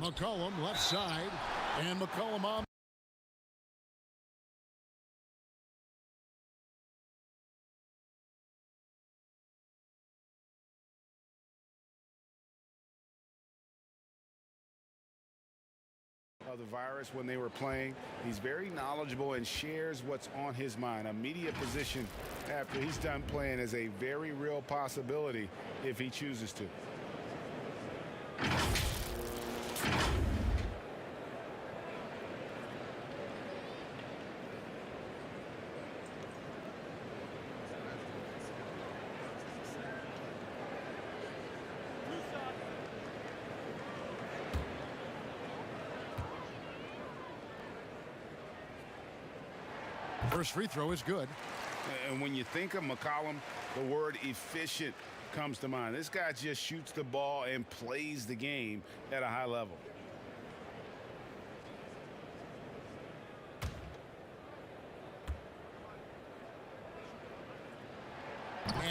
McCollum left side, and McCollum on. Of the virus when they were playing. He's very knowledgeable and shares what's on his mind. A media position after he's done playing is a very real possibility if he chooses to. First free throw is good. And when you think of McCollum, the word efficient comes to mind. This guy just shoots the ball and plays the game at a high level.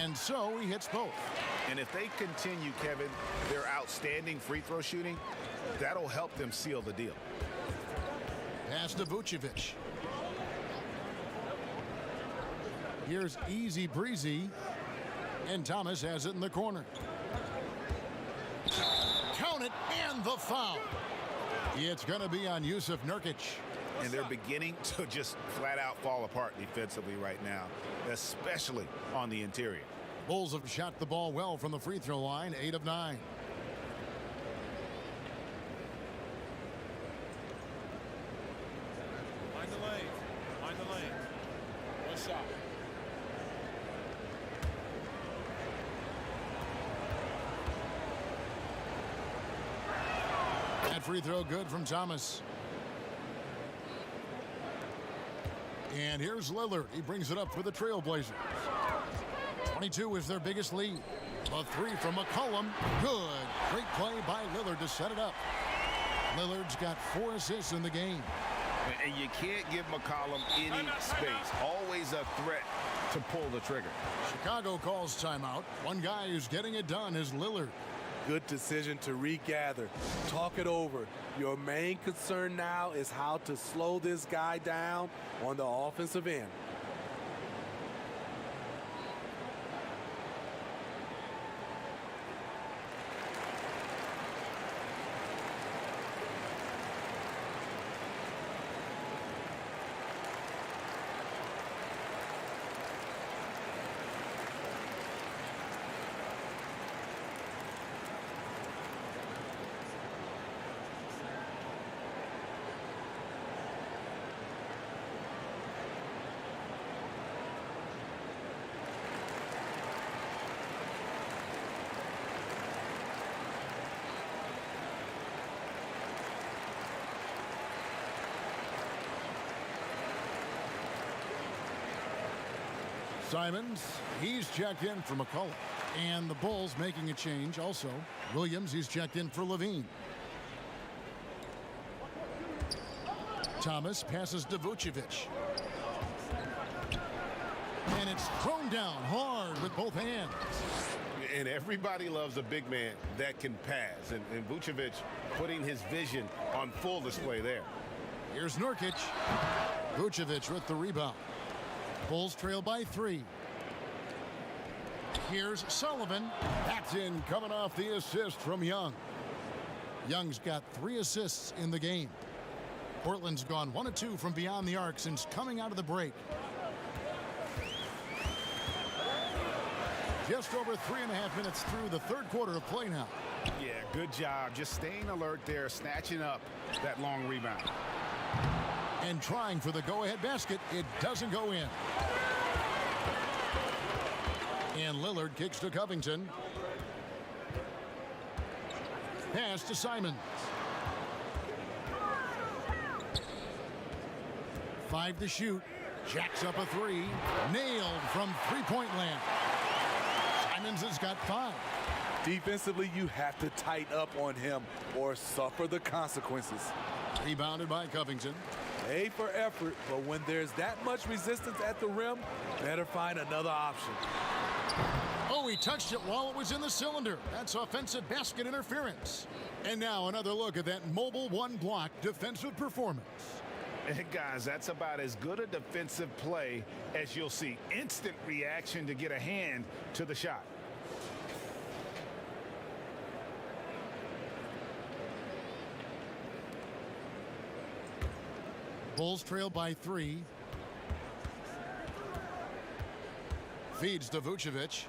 And so he hits both. And if they continue, Kevin, their outstanding free throw shooting, that'll help them seal the deal. Pass to Vucevic. Here's easy breezy, and Thomas has it in the corner. Count it, and the foul. It's going to be on Yusuf Nurkic. And they're beginning to just flat out fall apart defensively right now, especially on the interior. Bulls have shot the ball well from the free throw line, 8 of 9. Find the lane. Find the lane. One shot. That free throw good from Thomas. And here's Lillard. He brings it up for the Trailblazers. 22 is their biggest lead. A three from McCollum. Good. Great play by Lillard to set it up. Lillard's got 4 assists in the game. And you can't give McCollum any space. Always a threat to pull the trigger. Chicago calls timeout. One guy who's getting it done is Lillard. Good decision to regather. Talk it over. Your main concern now is how to slow this guy down on the offensive end. Simons, he's checked in for McCollum. And the Bulls making a change also. Williams, he's checked in for Levine. Thomas passes to Vucevic. And it's thrown down hard with both hands. And everybody loves a big man that can pass. And Vucevic putting his vision on full display there. Here's Nurkic. Vucevic with the rebound. Bulls trail by 3. Here's Sullivan. That's in, coming off the assist from Young. Young's got 3 assists in the game. Portland's gone 1 of 2 from beyond the arc since coming out of the break. Just over 3.5 minutes through the third quarter of play now. Yeah, good job. Just staying alert there, snatching up that long rebound. And trying for the go-ahead basket. It doesn't go in. And Lillard kicks to Covington. Pass to Simons. 5 to shoot. Jacks up a 3. Nailed from three-point land. Simons has got 5. Defensively, you have to tighten up on him or suffer the consequences. Rebounded by Covington. A for effort, but when there's that much resistance at the rim, better find another option. Oh, he touched it while it was in the cylinder. That's offensive basket interference. And now another look at that mobile one-block defensive performance. And guys, that's about as good a defensive play as you'll see. Instant reaction to get a hand to the shot. Bulls trail by 3. Feeds to Vucevic.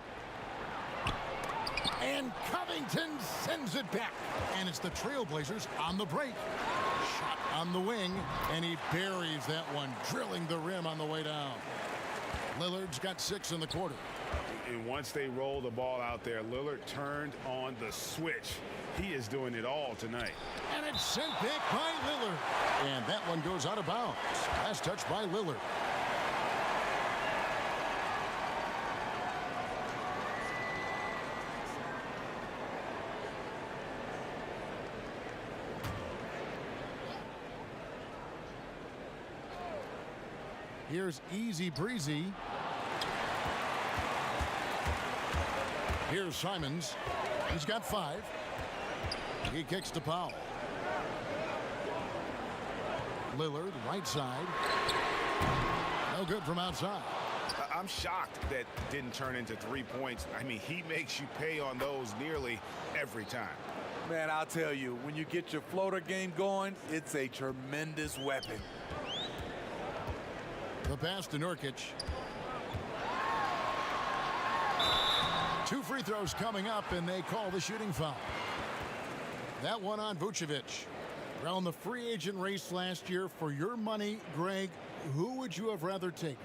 And Covington sends it back. And it's the Trailblazers on the break. Shot on the wing, and he buries that one, drilling the rim on the way down. Lillard's got 6 in the quarter. And once they roll the ball out there, Lillard turned on the switch. He is doing it all tonight. And it's sent back by Lillard. And that one goes out of bounds. Last touch by Lillard. Here's Easy Breezy. Here's Simons. He's got 5. He kicks to Powell. Lillard, right side. No good from outside. I'm shocked that didn't turn into 3 points. I mean, he makes you pay on those nearly every time. Man, I'll tell you, when you get your floater game going, it's a tremendous weapon. The pass to Nurkic. 2 free throws coming up, and they call the shooting foul. That one on Vucevic. Around the free agent race last year, for your money, Greg, who would you have rather taken?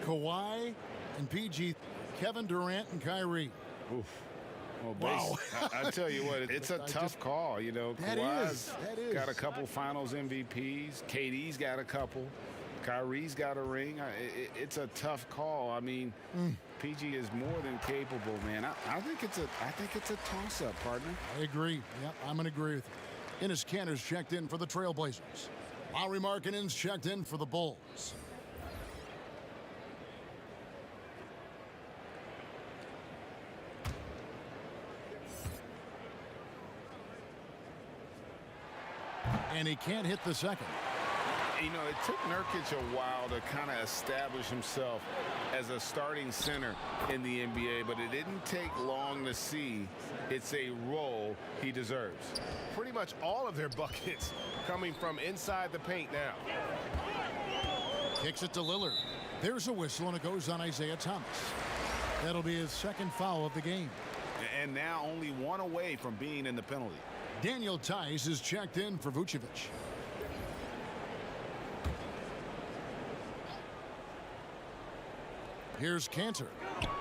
Kawhi and PG, Kevin Durant and Kyrie. Oof. Well, Wow. I tell you what, it's a tough call. You know, Kawhi's got a couple finals MVPs. KD's got a couple. Kyrie's got a ring. It's a tough call. I mean, PG is more than capable, man. I think it's a toss-up, partner. I agree. Yep, I'm going to agree with you. Enes Kanter's checked in for the Trailblazers. Lauri Markkanen's checked in for the Bulls. And he can't hit the second. You know, it took Nurkic a while to kind of establish himself as a starting center in the NBA, but it didn't take long to see it's a role he deserves. Pretty much all of their buckets coming from inside the paint now. Kicks it to Lillard. There's a whistle, and it goes on Isaiah Thomas. That'll be his second foul of the game. And now only one away from being in the penalty. Daniel Tice is checked in for Vucevic. Here's Kanter.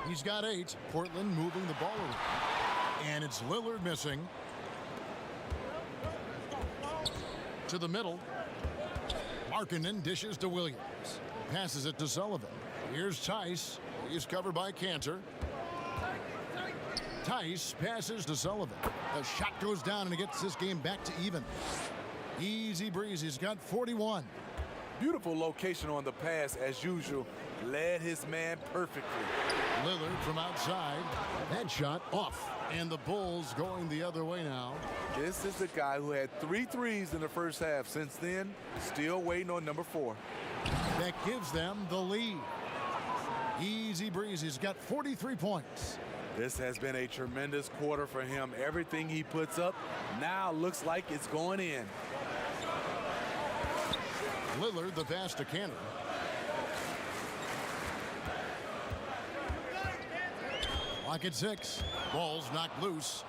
He's got 8. Portland moving the ball around. And it's Lillard missing. To the middle. Markkanen dishes to Williams. Passes it to Sullivan. Here's Tice. He's covered by Kanter. Tice passes to Sullivan. The shot goes down, and it gets this game back to even. Easy breeze. He's got 41. Beautiful location on the pass, as usual. Led his man perfectly. Lillard from outside. That shot off. And the Bulls going the other way now. This is the guy who had 3 threes in the first half. Since then, still waiting on number 4. That gives them the lead. Easy breeze. He's got 43 points. This has been a tremendous quarter for him. Everything he puts up now looks like it's going in. Lillard, the pass to Kanter. Lock at 6. Ball's knocked loose.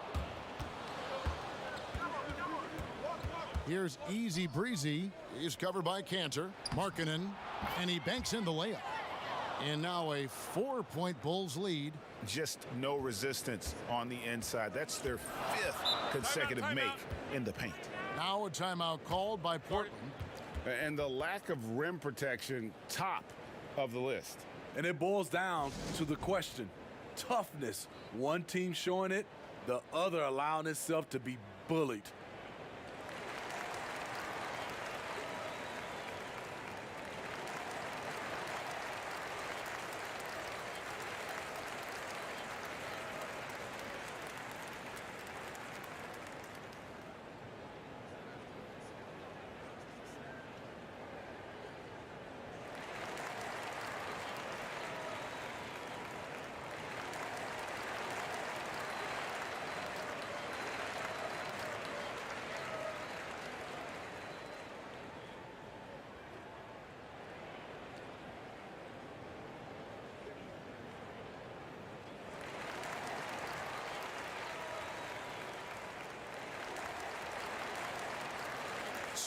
Here's Easy Breezy. He's covered by Kanter. Markkanen. And he banks in the layup. And now a 4-point Bulls lead. Just no resistance on the inside. That's their 5th consecutive make in the paint. Now a timeout called by Portland. And the lack of rim protection, top of the list. And it boils down to the question. Toughness. One team showing it, the other allowing itself to be bullied.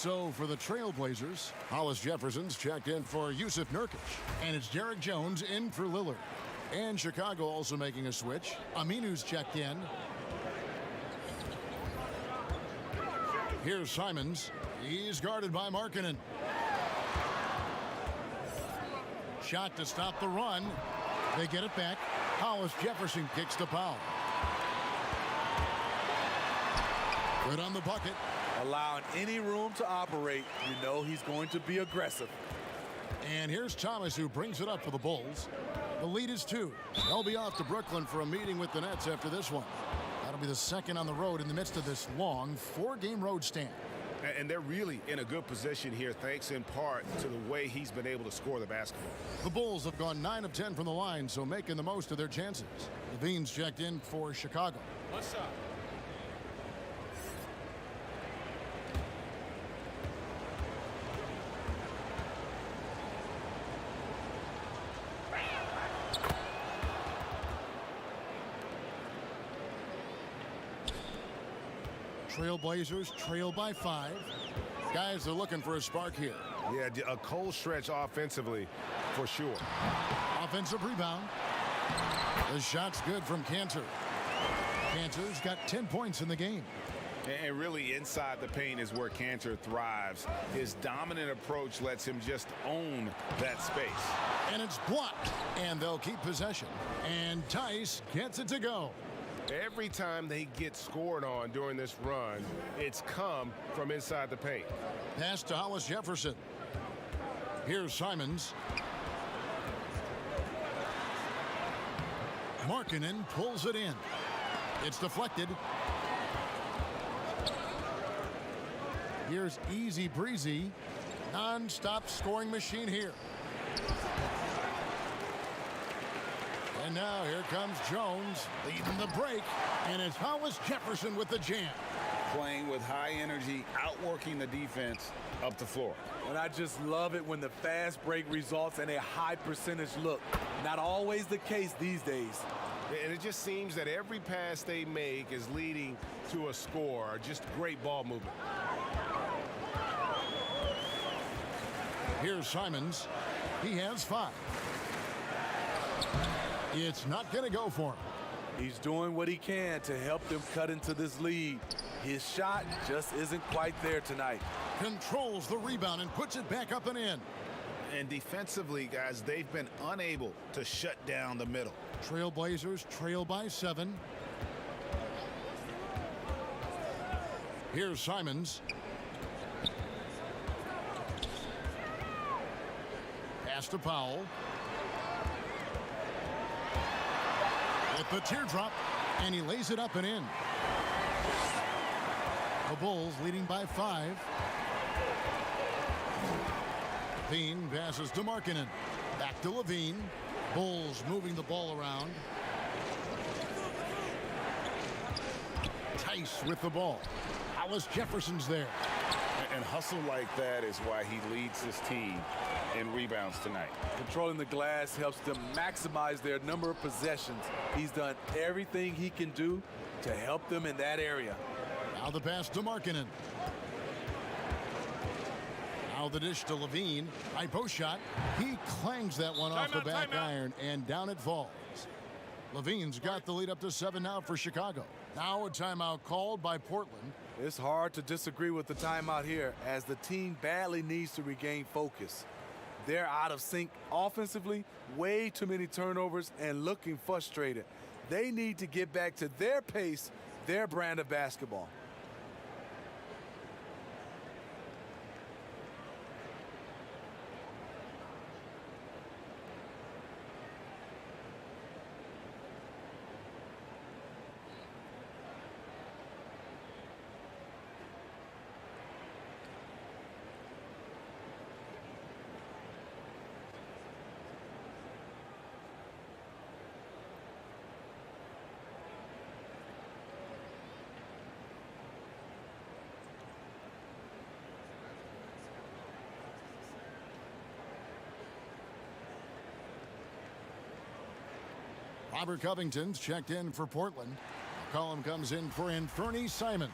So for the Trailblazers, Hollis Jefferson's checked in for Yusuf Nurkic. And it's Derek Jones in for Lillard. And Chicago also making a switch. Aminu's checked in. Here's Simons. He's guarded by Markkanen. Shot to stop the run. They get it back. Hollis Jefferson kicks to Powell. Good on the bucket. Allowing any room to operate, you know he's going to be aggressive. And here's Thomas, who brings it up for the Bulls. The lead is 2. They'll be off to Brooklyn for a meeting with the Nets after this one. That'll be the second on the road in the midst of this long 4-game road stand. And they're really in a good position here, thanks in part to the way he's been able to score the basketball. The Bulls have gone 9 of 10 from the line, so making the most of their chances. Levine's checked in for Chicago. What's up? Trailblazers trail by 5. Guys are looking for a spark here. Yeah, a cold stretch offensively for sure. Offensive rebound. The shot's good from Cantor. Cantor's got 10 points in the game. And really inside the paint is where Cantor thrives. His dominant approach lets him just own that space. And it's blocked. And they'll keep possession. And Tice gets it to go. Every time they get scored on during this run, it's come from inside the paint. Pass to Hollis Jefferson. Here's Simons. Markkanen pulls it in. It's deflected. Here's Easy Breezy. Non-stop scoring machine here. And now here comes Jones leading the break. And it's Hollis Jefferson with the jam. Playing with high energy, outworking the defense up the floor. And I just love it when the fast break results in a high percentage look. Not always the case these days. And it just seems that every pass they make is leading to a score. Just great ball movement. Here's Simons. He has 5. It's not going to go for him. He's doing what he can to help them cut into this lead. His shot just isn't quite there tonight. Controls the rebound and puts it back up and in. And defensively, guys, they've been unable to shut down the middle. Trailblazers trail by 7. Here's Simons. Pass to Powell. With the teardrop, and he lays it up and in. The Bulls leading by 5. Levine passes to Markkanen. Back to Levine. Bulls moving the ball around. Tice with the ball. Hollis Jefferson's there. And hustle like that is why he leads his team in rebounds tonight. Controlling the glass helps them maximize their number of possessions. He's done everything he can do to help them in that area. Now the pass to Markkanen. Now the dish to Levine. High post shot. He clangs that one off the back iron, and down it falls. Levine's got the lead up to 7 now for Chicago. Now a timeout called by Portland. It's hard to disagree with the timeout here, as the team badly needs to regain focus. They're out of sync offensively, way too many turnovers, and looking frustrated. They need to get back to their pace, their brand of basketball. Robert Covington's checked in for Portland. McCollum comes in for Anthony Simons.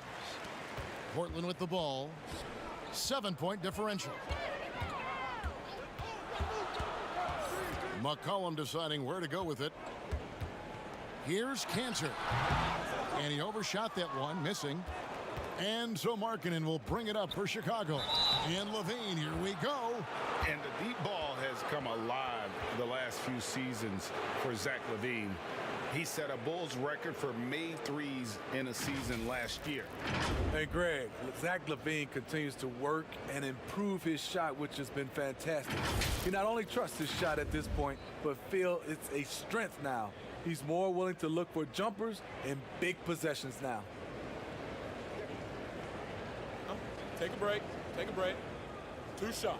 Portland with the ball. 7-point differential. McCollum deciding where to go with it. Here's Cantor. And he overshot that one, missing. And so Markkanen will bring it up for Chicago. And Levine, here we go. And the deep ball has come alive the last few seasons for Zach LaVine. He set a Bulls record for made threes in a season last year. Hey, Greg, Zach LaVine continues to work and improve his shot, which has been fantastic. He not only trusts his shot at this point, but feels it's a strength now. He's more willing to look for jumpers and big possessions now. Take a break. Take a break. 2 shots.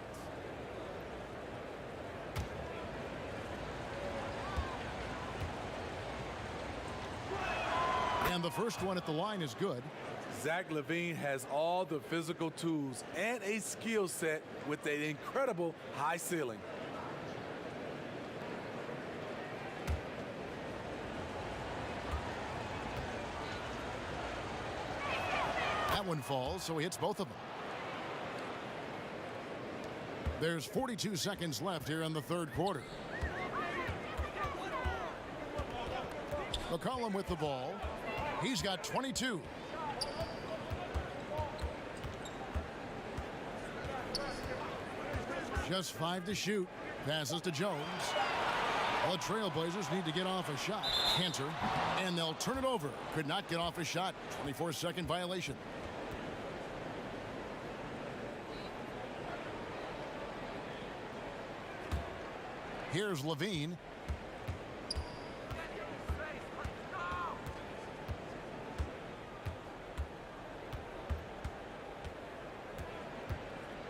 And the first one at the line is good. Zach LaVine has all the physical tools and a skill set with an incredible high ceiling. That one falls, so he hits both of them. There's 42 seconds left here in the third quarter. McCollum with the ball. He's got 22. Just 5 to shoot. Passes to Jones. Well, the Trailblazers need to get off a shot. Cantor. And they'll turn it over. Could not get off a shot. 24-second violation. Here's Levine.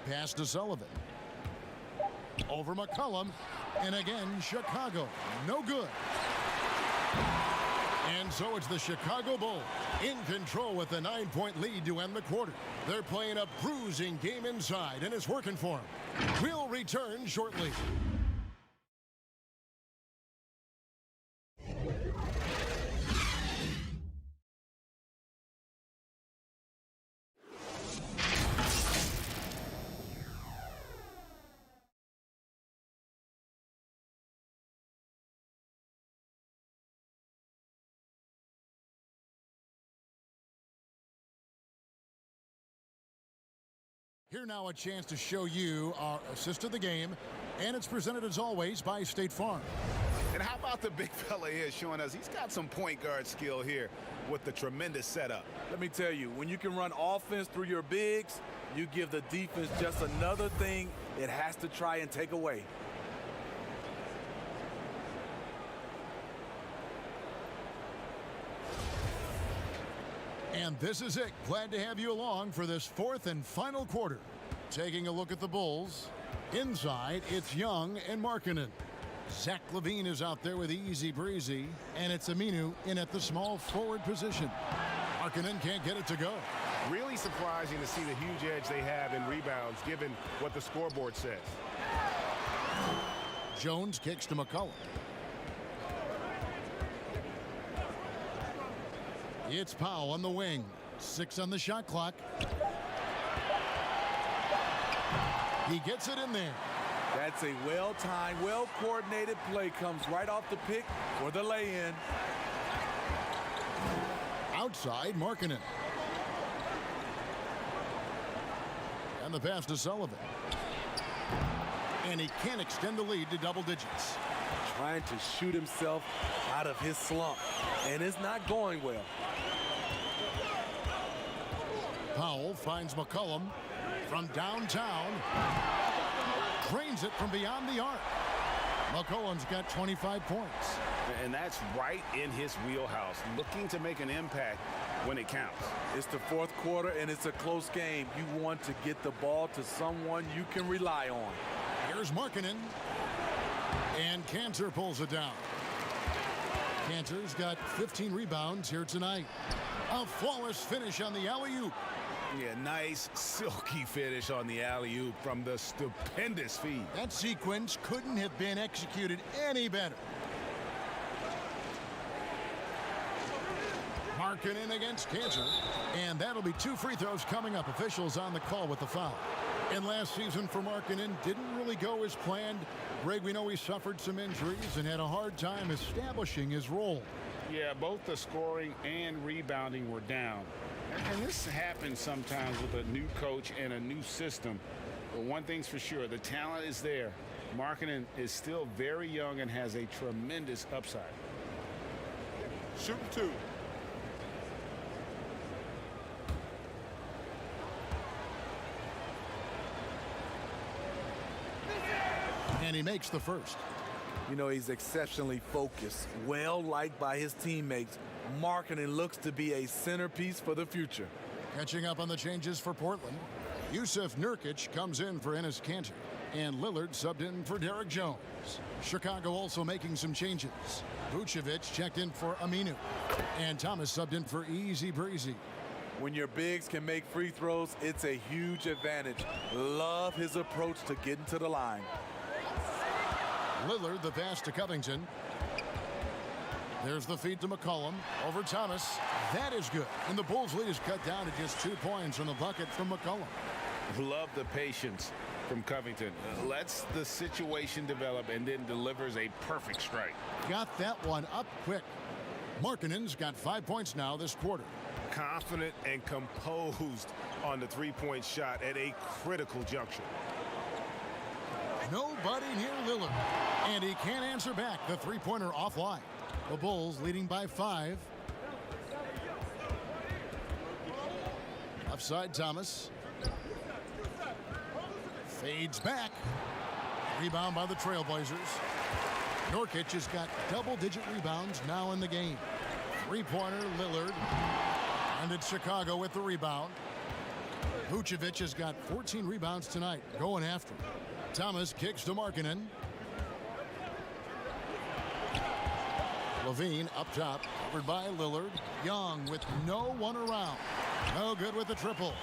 Pass to Sullivan. Over McCollum. And again, Chicago. No good. And so it's the Chicago Bulls in control with a 9-point lead to end the quarter. They're playing a bruising game inside, and it's working for them. We'll return shortly. Here now a chance to show you our assist of the game, and it's presented as always by State Farm. And how about the big fella here showing us he's got some point guard skill here with the tremendous setup. Let me tell you, when you can run offense through your bigs, you give the defense just another thing it has to try and take away. And this is it. Glad to have you along for this fourth and final quarter. Taking a look at the Bulls. Inside, it's Young and Markkanen. Zach LaVine is out there with easy breezy, and it's Aminu in at the small forward position. Markkanen can't get it to go. Really surprising to see the huge edge they have in rebounds given what the scoreboard says. Jones kicks to McCollum. It's Powell on the wing. 6 on the shot clock. He gets it in there. That's a well-timed, well-coordinated play. Comes right off the pick for the lay-in. Outside, Markkanen. And the pass to Sullivan. And he can't extend the lead to double digits. Trying to shoot himself out of his slump, and it's not going well. Powell finds McCollum from downtown. Drains it from beyond the arc. McCollum's got 25 points. And that's right in his wheelhouse, looking to make an impact when it counts. It's the fourth quarter, and it's a close game. You want to get the ball to someone you can rely on. Here's Markkanen. And Cantor pulls it down. Cantor's got 15 rebounds here tonight. A flawless finish on the alley-oop. Yeah, nice, silky finish on the alley-oop from the stupendous feed. That sequence couldn't have been executed any better. Markkanen against Cantor. And that'll be 2 free throws coming up. Officials on the call with the foul. And last season for Markkanen didn't really go as planned. Greg, we know he suffered some injuries and had a hard time establishing his role. Yeah, both the scoring and rebounding were down. And this happens sometimes with a new coach and a new system. But one thing's for sure, the talent is there. Markkanen is still very young and has a tremendous upside. Shooting 2. And he makes the first. You know, he's exceptionally focused, well-liked by his teammates. Markkanen looks to be a centerpiece for the future. Catching up on the changes for Portland, Yusuf Nurkic comes in for Enes Kanter, and Lillard subbed in for Derek Jones. Chicago also making some changes. Vucevic checked in for Aminu, and Thomas subbed in for Easy Breezy. When your bigs can make free throws, it's a huge advantage. Love his approach to getting to the line. Lillard, the pass to Covington. There's the feed to McCollum. Over Thomas. That is good. And the Bulls' lead is cut down to just 2 points from the bucket from McCollum. Love the patience from Covington. Lets the situation develop and then delivers a perfect strike. Got that one up quick. Markkanen's got 5 points now this quarter. Confident and composed on the three-point shot at a critical juncture. Nobody near Lillard. And he can't answer back. The three-pointer offline. The Bulls leading by 5. Offside Thomas. Fades back. Rebound by the Trailblazers. Nurkic has got double-digit rebounds now in the game. Three-pointer Lillard. And it's Chicago with the rebound. Vucevic has got 14 rebounds tonight. Going after him. Thomas kicks to Markkanen. Levine up top, covered by Lillard. Young with no one around. No good with the triple.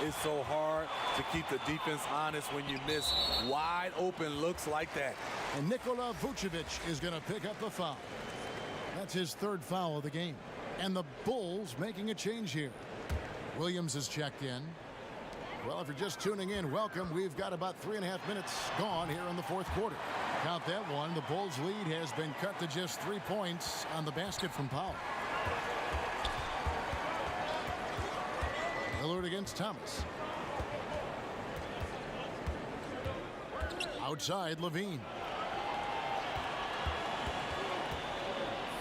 It's so hard to keep the defense honest when you miss wide open looks like that. And Nikola Vucevic is going to pick up the foul. That's his 3rd foul of the game. And the Bulls making a change here. Williams is checked in. Well, if you're just tuning in, welcome. We've got about 3.5 minutes gone here in the 4th quarter. Count that one. The Bulls' lead has been cut to just 3 points on the basket from Powell. Lillard against Thomas. Outside, Levine.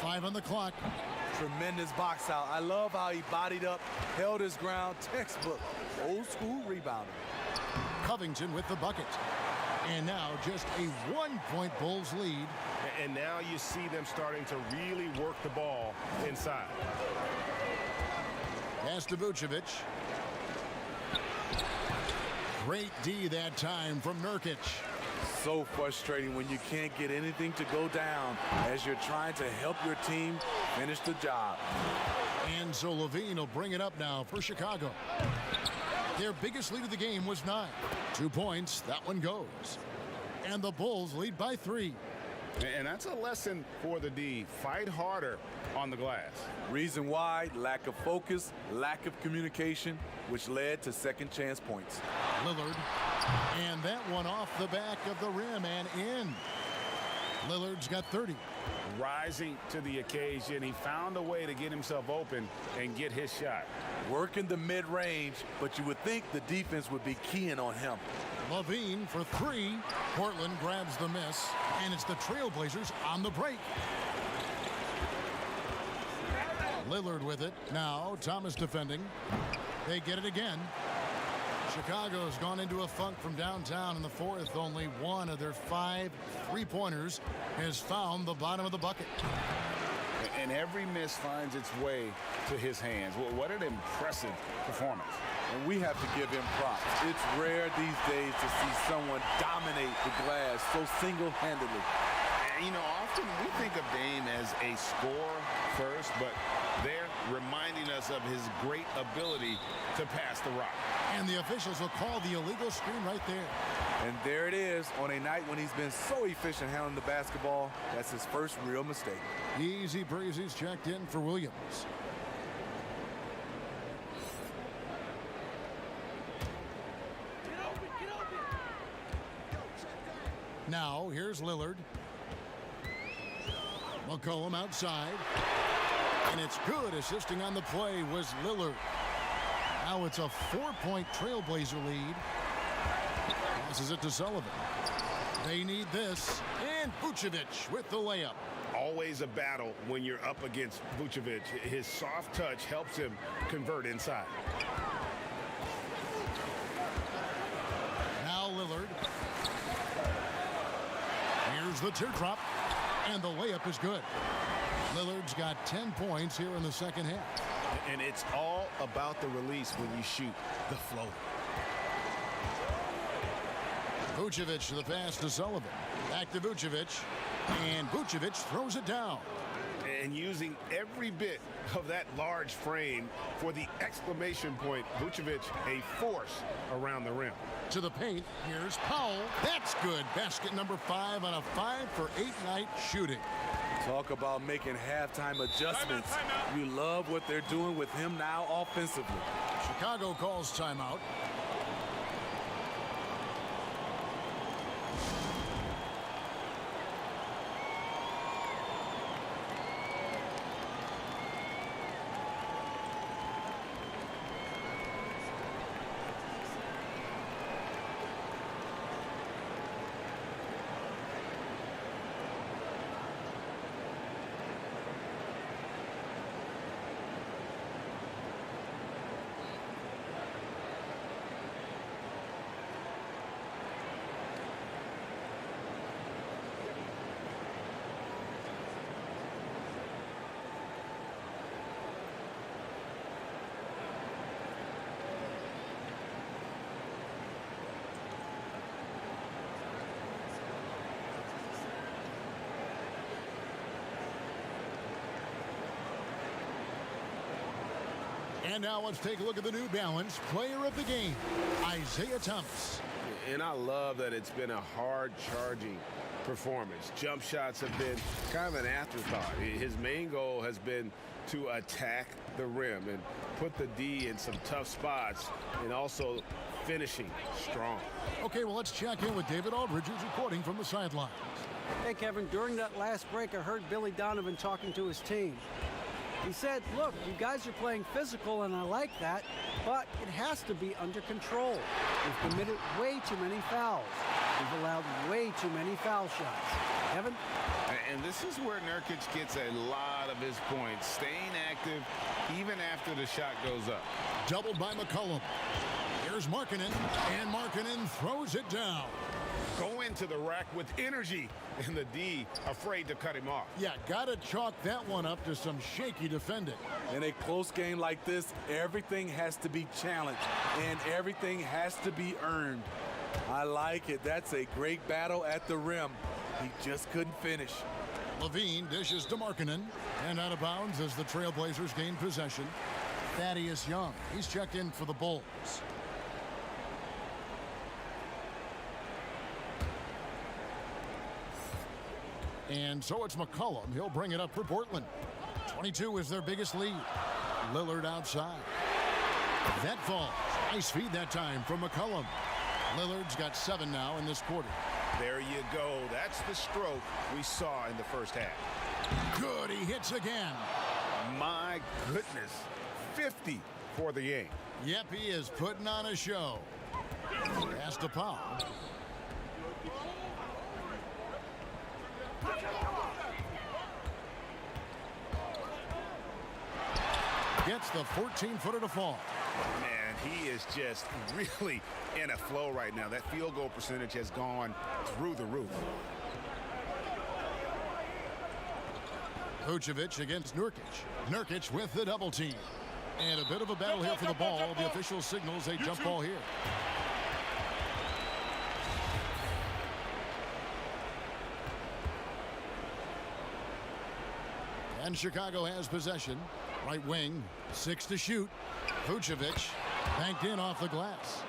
5 on the clock. Tremendous box out. I love how he bodied up, held his ground. Textbook, old school rebounder. Covington with the bucket. And now just a 1-point Bulls lead. And now you see them starting to really work the ball inside. Pass to Vucevic. Great D that time from Nurkic. So frustrating when you can't get anything to go down as you're trying to help your team finish the job. And so Levine will bring it up now for Chicago. Their biggest lead of the game was 9. 2 points, that one goes. And the Bulls lead by 3. And that's a lesson for the D. Fight harder on the glass. Reason why: lack of focus, lack of communication, which led to second chance points. Lillard. And that one off the back of the rim and in. Lillard's got 30. Rising to the occasion, he found a way to get himself open and get his shot. Working the mid-range, but you would think the defense would be keying on him. Levine for 3. Portland grabs the miss, and it's the Trailblazers on the break. Lillard with it. Now Thomas defending. They get it again. Chicago's gone into a funk from downtown in the 4th. Only one of their 5 three-pointers has found the bottom of the bucket. And every miss finds its way to his hands. Well, what an impressive performance. And we have to give him props. It's rare these days to see someone dominate the glass so single-handedly. And, you know, often we think of Dame as a scorer first, but they're reminding us of his great ability to pass the rock. And the officials will call the illegal screen right there. And there it is on a night when he's been so efficient handling the basketball. That's his first real mistake. Easy Breezy's checked in for Williams. Now, here's Lillard. McCollum outside. And it's good. Assisting on the play was Lillard. Now it's a 4-point Trailblazer lead. Passes it to Sullivan. They need this. And Vucevic with the layup. Always a battle when you're up against Vucevic. His soft touch helps him convert inside. Now Lillard. Here's the teardrop. And the layup is good. Lillard's got 10 points here in the second half. And it's all about the release when you shoot the floater. Vucevic to the pass to Sullivan. Back to Vucevic. And Vucevic throws it down. And using every bit of that large frame for the exclamation point, Vucevic a force around the rim. To the paint, here's Powell. That's good. Basket number 5 on a 5-for-8 night shooting. Talk about making halftime adjustments. You love what they're doing with him now offensively. Chicago calls timeout. And now let's take a look at the New Balance Player of the Game, Isaiah Thomas. And I love that it's been a hard-charging performance. Jump shots have been kind of an afterthought. His main goal has been to attack the rim and put the D in some tough spots and also finishing strong. Okay, well, let's check in with David Aldridge, who's reporting from the sidelines. Hey, Kevin, during that last break, I heard Billy Donovan talking to his team. He said, look, you guys are playing physical, and I like that, but it has to be under control. We've committed way too many fouls. We've allowed way too many foul shots. Kevin? And this is where Nurkic gets a lot of his points, staying active even after the shot goes up. Doubled by McCollum. Here's Markkanen, and Markkanen throws it down. Go into the rack with energy, and the D afraid to cut him off. Yeah, gotta chalk that one up to some shaky defending. In a close game like this, everything has to be challenged, and everything has to be earned. I like it. That's a great battle at the rim. He just couldn't finish. Levine dishes to Markkanen, and out of bounds as the Trailblazers gain possession. Thaddeus Young, he's checked in for the Bulls. And so it's McCollum. He'll bring it up for Portland. 22 is their biggest lead. Lillard outside. That falls. Nice feed that time from McCollum. Lillard's got 7 now in this quarter. There you go. That's the stroke we saw in the first half. Good, he hits again. My goodness. 50 for the game. Yep, he is putting on a show. Pass to Powell. Gets the 14-footer to fall. Man, he is just really in a flow right now. That field goal percentage has gone through the roof. Vucevic against Nurkic. Nurkic with the double team. And a bit of a battle here for the ball. The official signals a jump ball here. And Chicago has possession. Right wing, 6 to shoot. Vucevic banked in off the glass.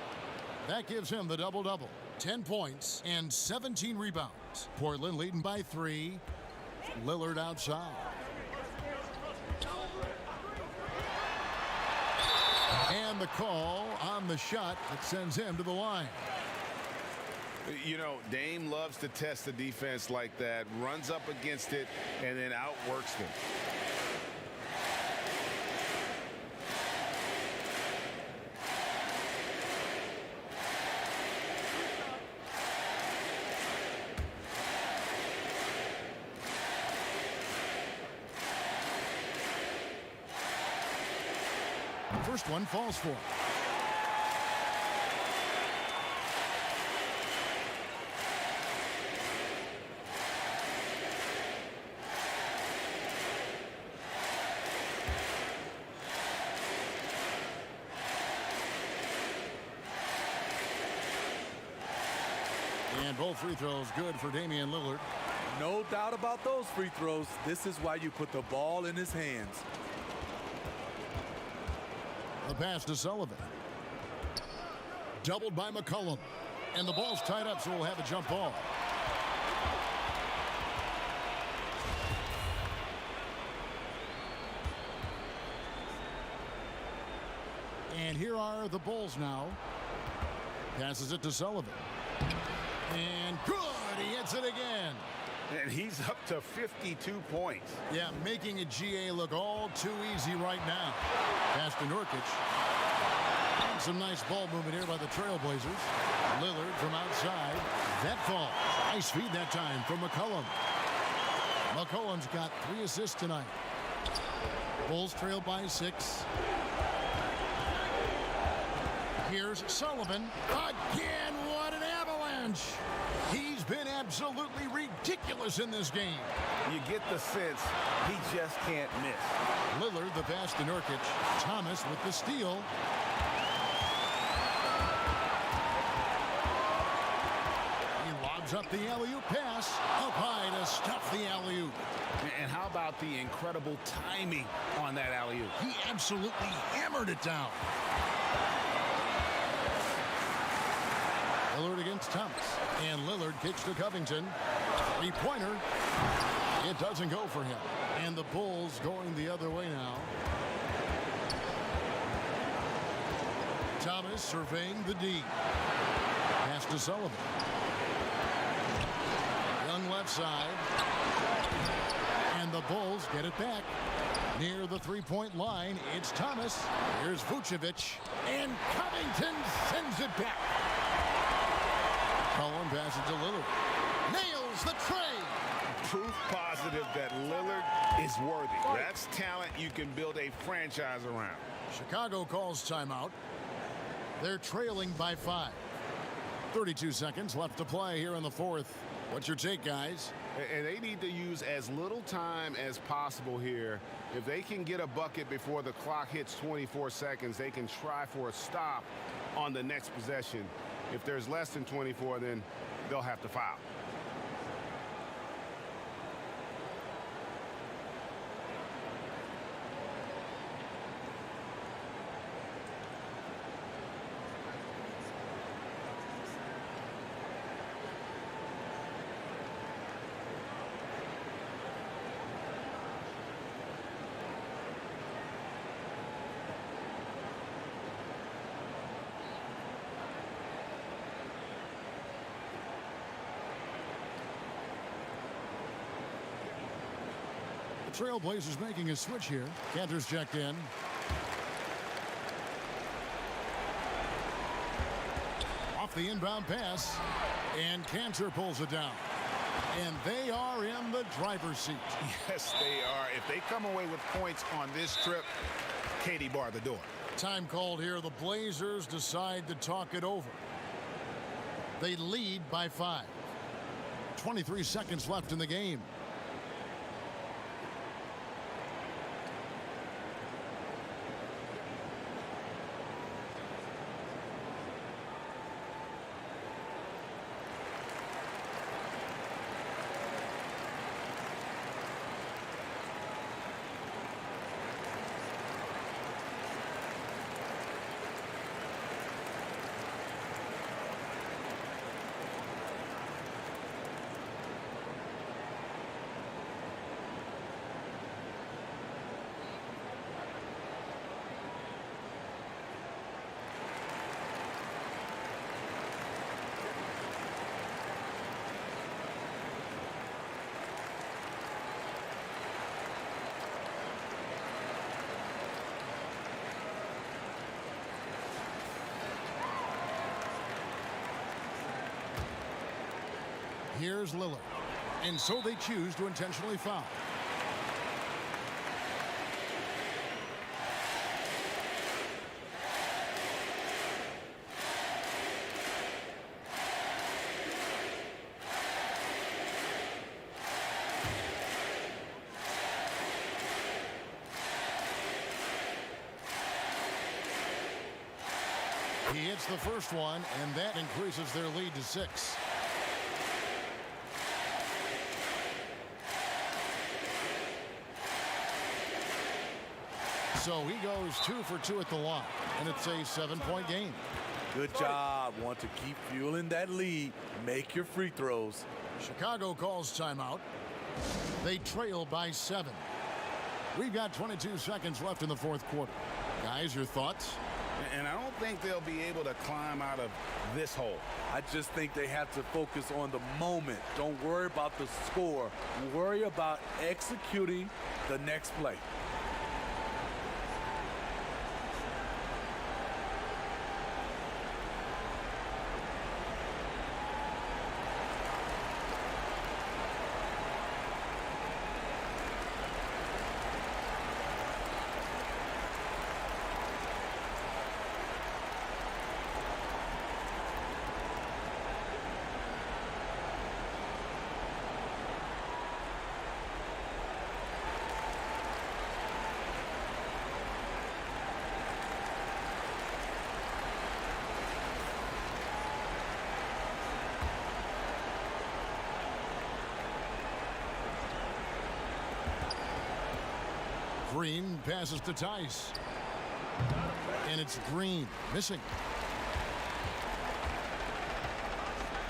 That gives him the double-double. 10 points and 17 rebounds. Portland leading by 3. Lillard outside. And the call on the shot that sends him to the line. You know, Dame loves to test the defense like that, runs up against it, and then outworks them. First one falls for. And both free throws good for Damian Lillard. No doubt about those free throws. This is why you put the ball in his hands. The pass to Sullivan. Doubled by McCollum. And the ball's tied up, so we'll have a jump ball. And here are the Bulls now. Passes it to Sullivan. And good! He hits it again. And he's up to 52 points. Yeah, making a GA look all too easy right now. Pass to Nurkic. Some nice ball movement here by the Trailblazers. Lillard from outside. That falls. Nice feed that time from McCollum. McCollum's got 3 assists tonight. Bulls trail by 6. Here's Sullivan. Again, what an avalanche. He's been absolutely ridiculous in this game. You get the sense he just can't miss. Lillard, the pass to Nurkic. Thomas with the steal. He lobs up the alley-oop pass. Up high to stuff the alley-oop. And how about the incredible timing on that alley-oop? He absolutely hammered it down. Lillard against Thomas. And Lillard kicks to Covington. Three-pointer. It doesn't go for him. And the Bulls going the other way now. Thomas surveying the D. Pass to Sullivan. Young left side. And the Bulls get it back. Near the three-point line, it's Thomas. Here's Vucevic. And Covington sends it back. Cullen passes to Lillard. Nails the tray. Proof positive that Lillard is worthy. That's talent you can build a franchise around. Chicago calls timeout. They're trailing by 5. 32 seconds left to play here in the fourth. What's your take, guys? And they need to use as little time as possible here. If they can get a bucket before the clock hits 24 seconds, they can try for a stop on the next possession. If there's less than 24, then they'll have to foul. Trailblazers making a switch here. Cantor's checked in. Off the inbound pass. And Cantor pulls it down. And they are in the driver's seat. Yes, they are. If they come away with points on this trip, Katie bar the door. Time called here. The Blazers decide to talk it over. They lead by 5. 23 seconds left in the game. Here's Lillard. And so they choose to intentionally foul. He hits the first one, and that increases their lead to 6. So he goes 2 for 2 at the line, and it's a 7-point game. Good job. Want to keep fueling that lead. Make your free throws. Chicago calls timeout. They trail by 7. We've got 22 seconds left in the fourth quarter. Guys, your thoughts? And I don't think they'll be able to climb out of this hole. I just think they have to focus on the moment. Don't worry about the score. Worry about executing the next play. Green passes to Tice. And it's Green missing.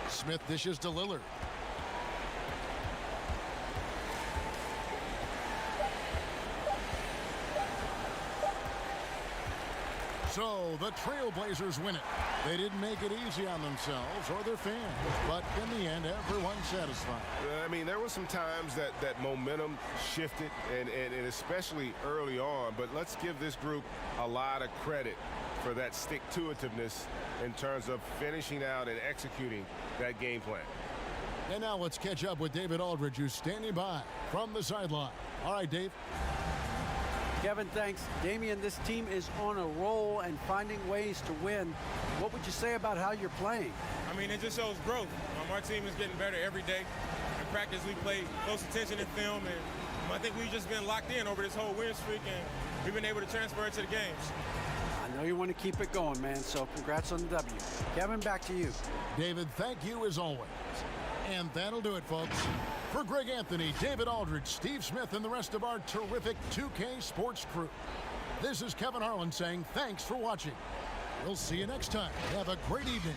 Smith dishes to Lillard. So the Trailblazers win it. They didn't make it easy on themselves or their fans, but in the end, everyone's satisfied. I mean, there were some times that momentum shifted, and especially early on, but let's give this group a lot of credit for that stick-to-itiveness in terms of finishing out and executing that game plan. And now let's catch up with David Aldridge, who's standing by from the sideline. All right, Dave. Kevin, thanks. Damian, this team is on a roll and finding ways to win. What would you say about how you're playing? I mean, it just shows growth. Our team is getting better every day. In practice, we play close attention in film, and I think we've just been locked in over this whole win streak, and we've been able to transfer it to the games. I know you want to keep it going, man, so congrats on the W. Kevin, back to you. David, thank you as always. And that'll do it, folks. For Greg Anthony, David Aldridge, Steve Smith, and the rest of our terrific 2K Sports crew, this is Kevin Harlan saying thanks for watching. We'll see you next time. Have a great evening.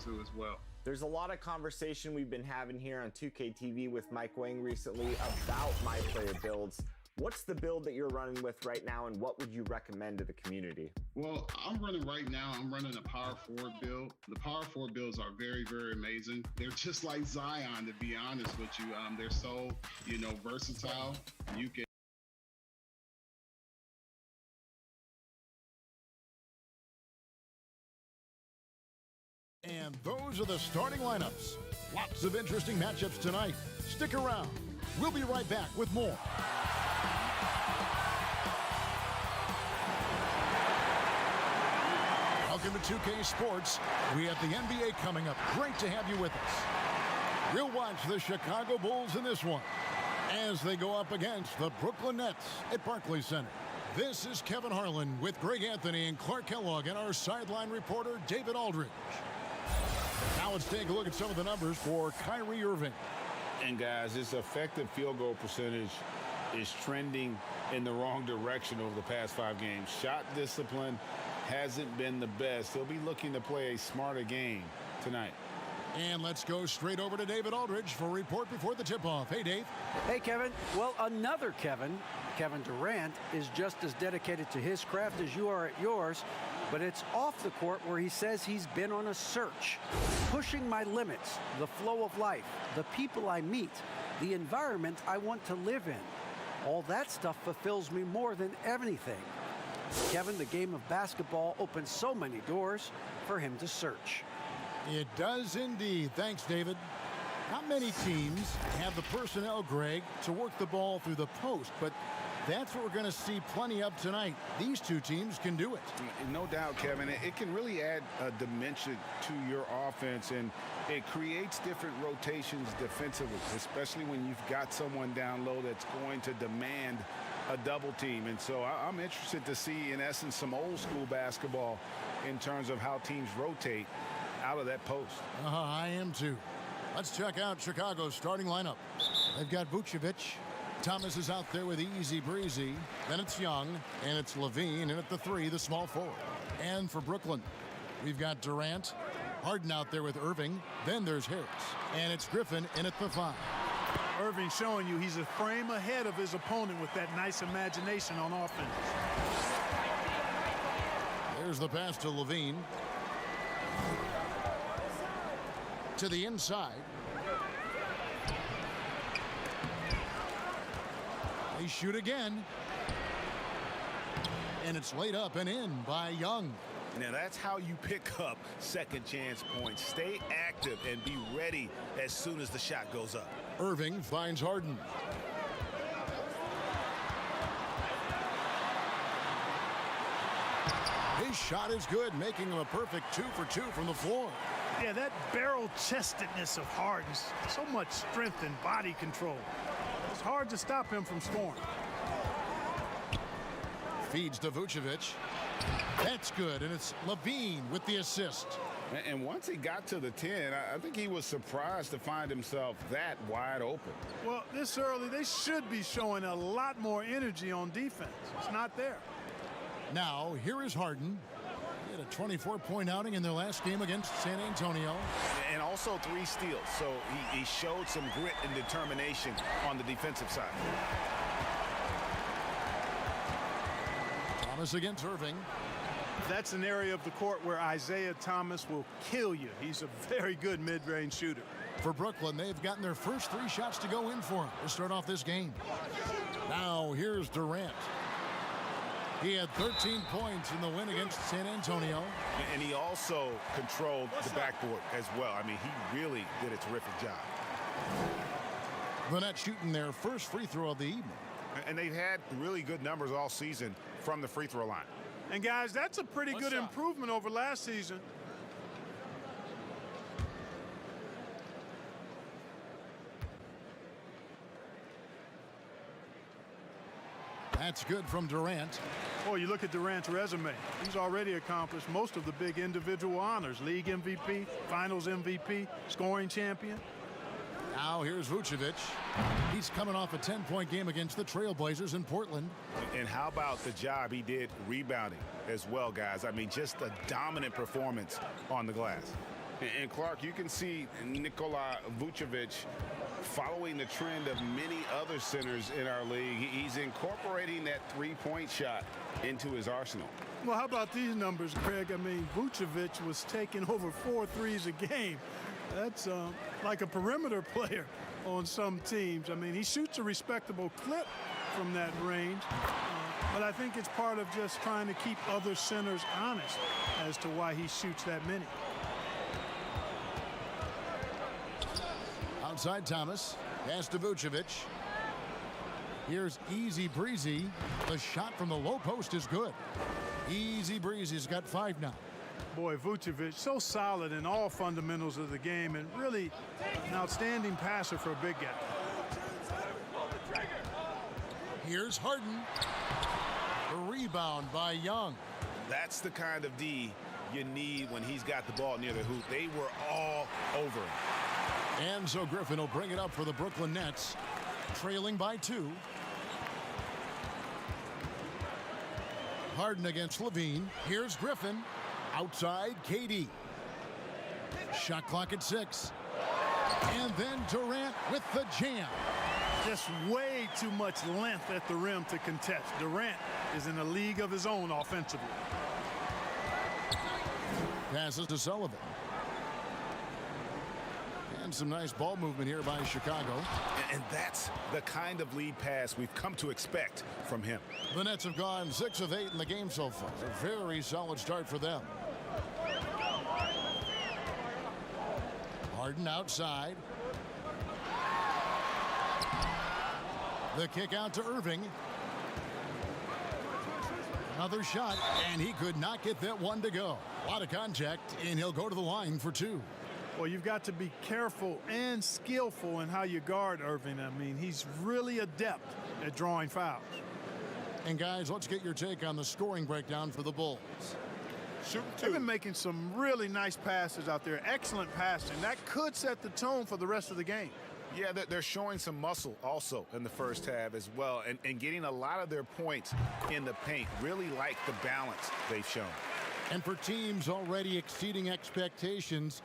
to as well. There's a lot of conversation we've been having here on 2K TV with Mike Wang recently about my player builds. What's the build that you're running with right now, and what would you recommend to the community? Well, I'm running a power forward build. The power forward builds are very, very amazing. They're just like Zion, to be honest with you. They're so, versatile. You can And those are the starting lineups. Lots of interesting matchups tonight. Stick around. We'll be right back with more. Welcome to 2K Sports. We have the NBA coming up. Great to have you with us. We'll watch the Chicago Bulls in this one as they go up against the Brooklyn Nets at Barclays Center. This is Kevin Harlan with Greg Anthony and Clark Kellogg and our sideline reporter, David Aldridge. Now let's take a look at some of the numbers for Kyrie Irving. And guys, his effective field goal percentage is trending in the wrong direction over the past 5 games. Shot discipline hasn't been the best. He'll be looking to play a smarter game tonight. And let's go straight over to David Aldridge for a report before the tip-off. Hey, Dave. Hey, Kevin. Well, another Kevin Durant, is just as dedicated to his craft as you are at yours, but it's off the court where he says he's been on a search, pushing my limits, the flow of life, the people I meet, the environment I want to live in. All that stuff fulfills me more than anything. Kevin, the game of basketball opens so many doors for him to search. It does indeed. Thanks, David. Not many teams have the personnel, Greg, to work the ball through the post, but that's what we're going to see plenty of tonight. These two teams can do it. No doubt, Kevin. It can really add a dimension to your offense, and it creates different rotations defensively, especially when you've got someone down low that's going to demand a double team. And so I'm interested to see, in essence, some old school basketball in terms of how teams rotate out of that post. I am too. Let's check out Chicago's starting lineup. They've got Vucevic. Thomas is out there with Easy Breezy. Then it's Young, and it's Levine, and at the 3, the small forward. And for Brooklyn, we've got Durant, Harden out there with Irving. Then there's Harris, and it's Griffin in at the 5. Irving showing you he's a frame ahead of his opponent with that nice imagination on offense. There's the pass to Levine. To the inside. They shoot again. And it's laid up and in by Young. Now that's how you pick up second chance points. Stay active and be ready as soon as the shot goes up. Irving finds Harden. His shot is good, making him a perfect 2 for 2 from the floor. Yeah, that barrel-chestedness of Harden's, so much strength and body control. It's hard to stop him from scoring. Feeds to Vucevic. That's good, and it's Levine with the assist. And once he got to the 10, I think he was surprised to find himself that wide open. Well, this early, they should be showing a lot more energy on defense. It's not there. Now, here is Harden. He had a 24-point outing in their last game against San Antonio. And also 3 steals, so he showed some grit and determination on the defensive side. Thomas against Irving. That's an area of the court where Isaiah Thomas will kill you. He's a very good mid-range shooter. For Brooklyn, they've gotten their first 3 shots to go in for him to start off this game. Now, here's Durant. He had 13 points in the win against San Antonio. And he also controlled the backboard as well. I mean, he really did a terrific job. The Nets shooting their first free throw of the evening. And they've had really good numbers all season from the free throw line. And, guys, that's a pretty good improvement over last season. That's good from Durant. Oh, you look at Durant's resume. He's already accomplished most of the big individual honors. League MVP, Finals MVP, scoring champion. Now here's Vucevic. He's coming off a 10-point game against the Trailblazers in Portland. And how about the job he did rebounding as well, guys? I mean, just a dominant performance on the glass. And Clark, you can see Nikola Vucevic following the trend of many other centers in our league. He's incorporating that three-point shot into his arsenal. Well, how about these numbers, Greg? I mean, Vucevic was taking over 4 threes a game. That's like a perimeter player on some teams. I mean, he shoots a respectable clip from that range, but I think it's part of just trying to keep other centers honest as to why he shoots that many. Outside Thomas, pass to Vucevic. Here's Easy Breezy. The shot from the low post is good. Easy Breezy's got 5 now. Boy, Vucevic, so solid in all fundamentals of the game and really an outstanding passer for a big guy. Here's Harden. A rebound by Young. That's the kind of D you need when he's got the ball near the hoop. They were all over him. And so Griffin will bring it up for the Brooklyn Nets, trailing by 2. Harden against Levine. Here's Griffin. Outside, KD. Shot clock at 6. And then Durant with the jam. Just way too much length at the rim to contest. Durant is in a league of his own offensively. Passes to Sullivan. And some nice ball movement here by Chicago. And that's the kind of lead pass we've come to expect from him. The Nets have gone 6 of 8 in the game so far. A very solid start for them. Harden outside. The kick out to Irving. Another shot, and he could not get that one to go. A lot of contact, and he'll go to the line for 2. Well, you've got to be careful and skillful in how you guard Irving. I mean, he's really adept at drawing fouls. And guys, let's get your take on the scoring breakdown for the Bulls. They've been making some really nice passes out there. Excellent passing. That could set the tone for the rest of the game. Yeah, they're showing some muscle also in the first half as well, and getting a lot of their points in the paint. Really like the balance they've shown. And for teams already exceeding expectations,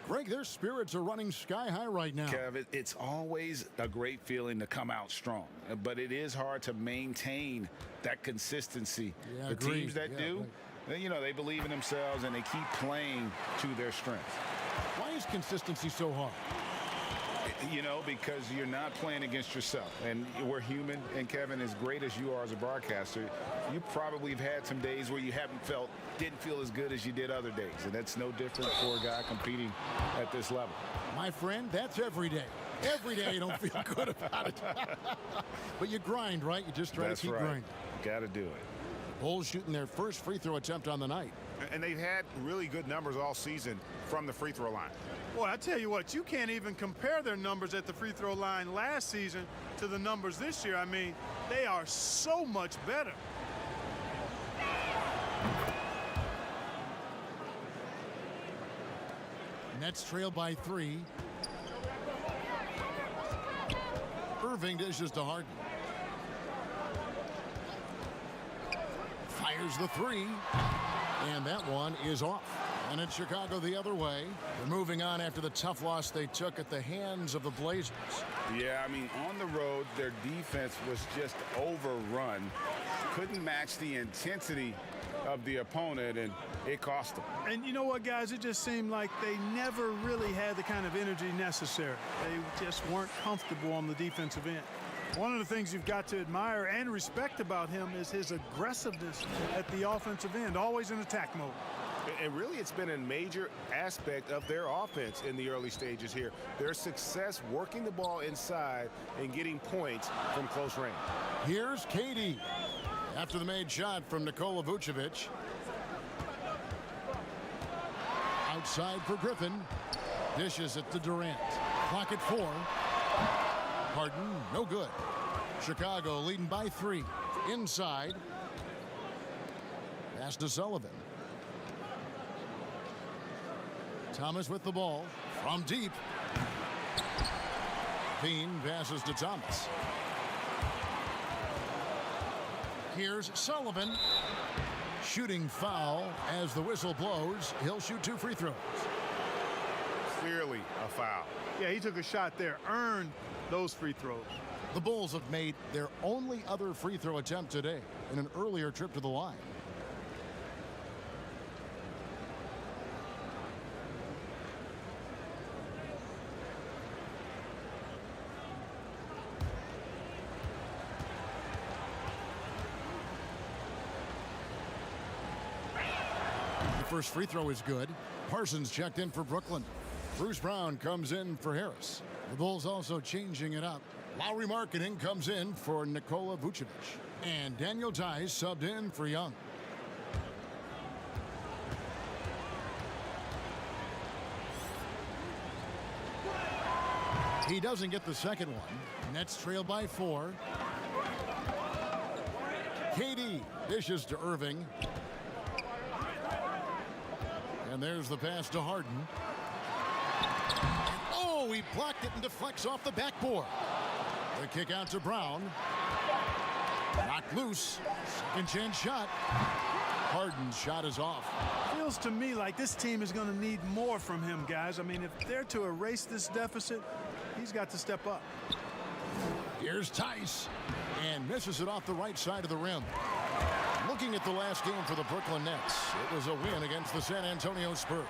Greg, their spirits are running sky high right now. Kev, it's always a great feeling to come out strong, but it is hard to maintain that consistency. Yeah, the agreed. teams that do, you know, they believe in themselves and they keep playing to their strengths. Why is consistency so hard? You know, because you're not playing against yourself. And we're human. And Kevin, as great as you are as a broadcaster, you probably have had some days where you didn't feel as good as you did other days. And that's no different for a guy competing at this level. My friend, that's every day. Every day you don't feel good about it. But you grind, right? You just try to keep grinding. Got to do it. Bulls shooting their first free throw attempt on the night. And they've had really good numbers all season from the free throw line. Boy, I tell you what, you can't even compare their numbers at the free throw line last season to the numbers this year. I mean, they are so much better. Nets trail by 3. Irving dishes to Harden. Fires the 3. And that one is off. And it's Chicago the other way. They're moving on after the tough loss they took at the hands of the Blazers. Yeah, I mean, on the road, their defense was just overrun. Couldn't match the intensity of the opponent, and it cost them. And you know what, guys? It just seemed like they never really had the kind of energy necessary. They just weren't comfortable on the defensive end. One of the things you've got to admire and respect about him is his aggressiveness at the offensive end, always in attack mode. And really, it's been a major aspect of their offense in the early stages here. Their success working the ball inside and getting points from close range. Here's KD after the made shot from Nikola Vucevic. Outside for Griffin. Dishes it to Durant. Clock at 4. Harden, no good. Chicago leading by 3. Inside. Pass to Sullivan. Thomas with the ball from deep. Bean passes to Thomas. Here's Sullivan. Shooting foul as the whistle blows. He'll shoot 2 free throws. clearly a foul. Yeah, he took a shot there, earned those free throws. The Bulls have made their only other free throw attempt today in an earlier trip to the line. The first free throw is good. Parsons checked in for Brooklyn. Bruce Brown comes in for Harris. The Bulls also changing it up. Lowry Marketing comes in for Nikola Vucevic. And Daniel Tice subbed in for Young. He doesn't get the second one. Nets trail by 4. KD dishes to Irving. And there's the pass to Harden. Oh, he blocked it and deflects off the backboard. The kick out to Brown. Knocked loose. Second chance shot. Harden's shot is off. Feels to me like this team is going to need more from him, guys. I mean, if they're to erase this deficit, he's got to step up. Here's Tice. And misses it off the right side of the rim. Looking at the last game for the Brooklyn Nets, it was a win against the San Antonio Spurs.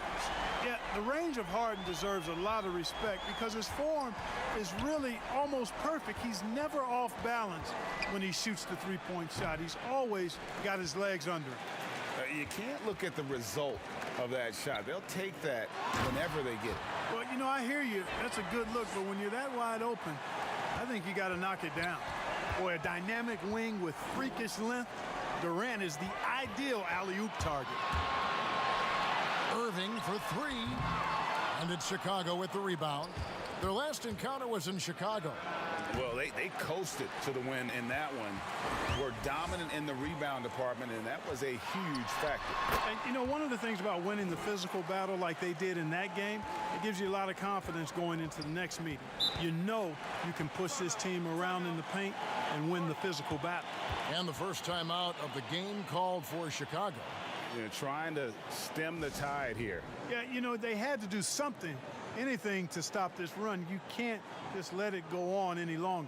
Yeah, the range of Harden deserves a lot of respect because his form is really almost perfect. He's never off balance when he shoots the three-point shot. He's always got his legs under it. You can't look at the result of that shot. They'll take that whenever they get it. Well, you know, I hear you. That's a good look, but when you're that wide open, I think you got to knock it down. Boy, a dynamic wing with freakish length. Durant is the ideal alley-oop target. Irving for 3. And it's Chicago with the rebound. Their last encounter was in Chicago. Well, they coasted to the win in that one. Were dominant in the rebound department, and that was a huge factor. And, you know, one of the things about winning the physical battle like they did in that game, it gives you a lot of confidence going into the next meeting. You know you can push this team around in the paint and win the physical battle. And the first time out of the game called for Chicago. You know, trying to stem the tide here. Yeah, you know, they had to do something, anything to stop this run. You can't just let it go on any longer.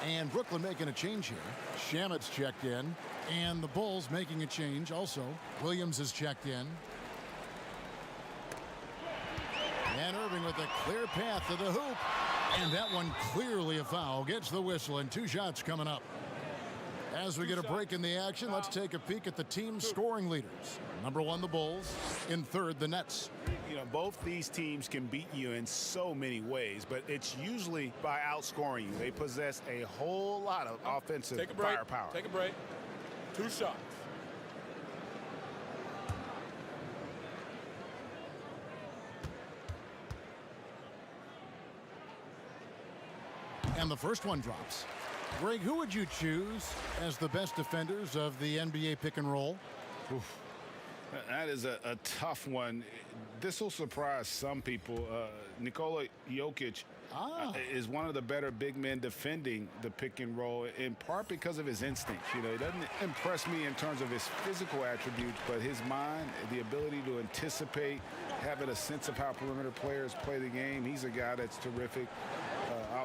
And Brooklyn making a change here. Shamet's checked in. And the Bulls making a change also. Williams is checked in. And Irving with a clear path to the hoop. And that one clearly a foul. Gets the whistle and 2 shots coming up. As we get a break in the action, let's take a peek at the team's scoring leaders. Number 1, the Bulls. In 3rd, the Nets. You know, both these teams can beat you in so many ways, but it's usually by outscoring you. They possess a whole lot of offensive firepower. Take a break. 2 shots. And the first one drops. Greg, who would you choose as the best defenders of the NBA pick and roll? Oof. That is a tough one. This will surprise some people. Nikola Jokic is one of the better big men defending the pick and roll, in part because of his instincts. You know, he doesn't impress me in terms of his physical attributes, but his mind, the ability to anticipate, having a sense of how perimeter players play the game. He's a guy that's terrific.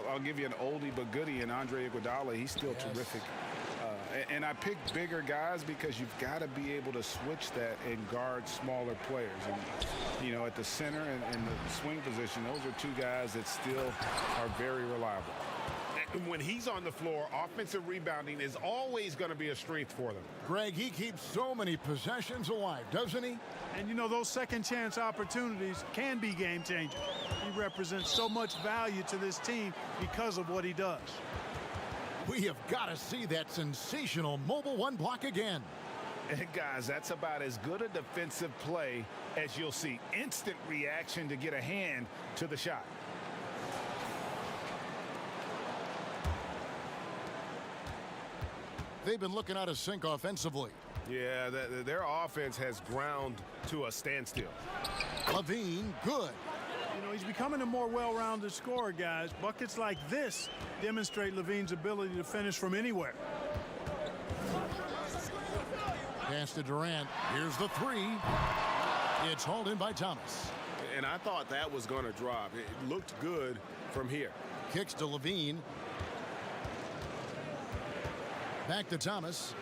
I'll give you an oldie but goodie in Andre Iguodala. He's still terrific. And I picked bigger guys because you've got to be able to switch that and guard smaller players. And, you know, at the center and the swing position, those are 2 guys that still are very reliable. And when he's on the floor, offensive rebounding is always going to be a strength for them. Greg, he keeps so many possessions alive, doesn't he? And, you know, those second chance opportunities can be game changing. He represents so much value to this team because of what he does. We have got to see that sensational mobile one block again. And guys, that's about as good a defensive play as you'll see. Instant reaction to get a hand to the shot. They've been looking out of sync offensively. Yeah, their offense has ground to a standstill. Levine, good. You know, he's becoming a more well-rounded scorer, guys. Buckets like this demonstrate Levine's ability to finish from anywhere. Pass to Durant. Here's the three. It's hauled in by Thomas. And I thought that was going to drop. It looked good from here. Kicks to Levine. Back to Thomas.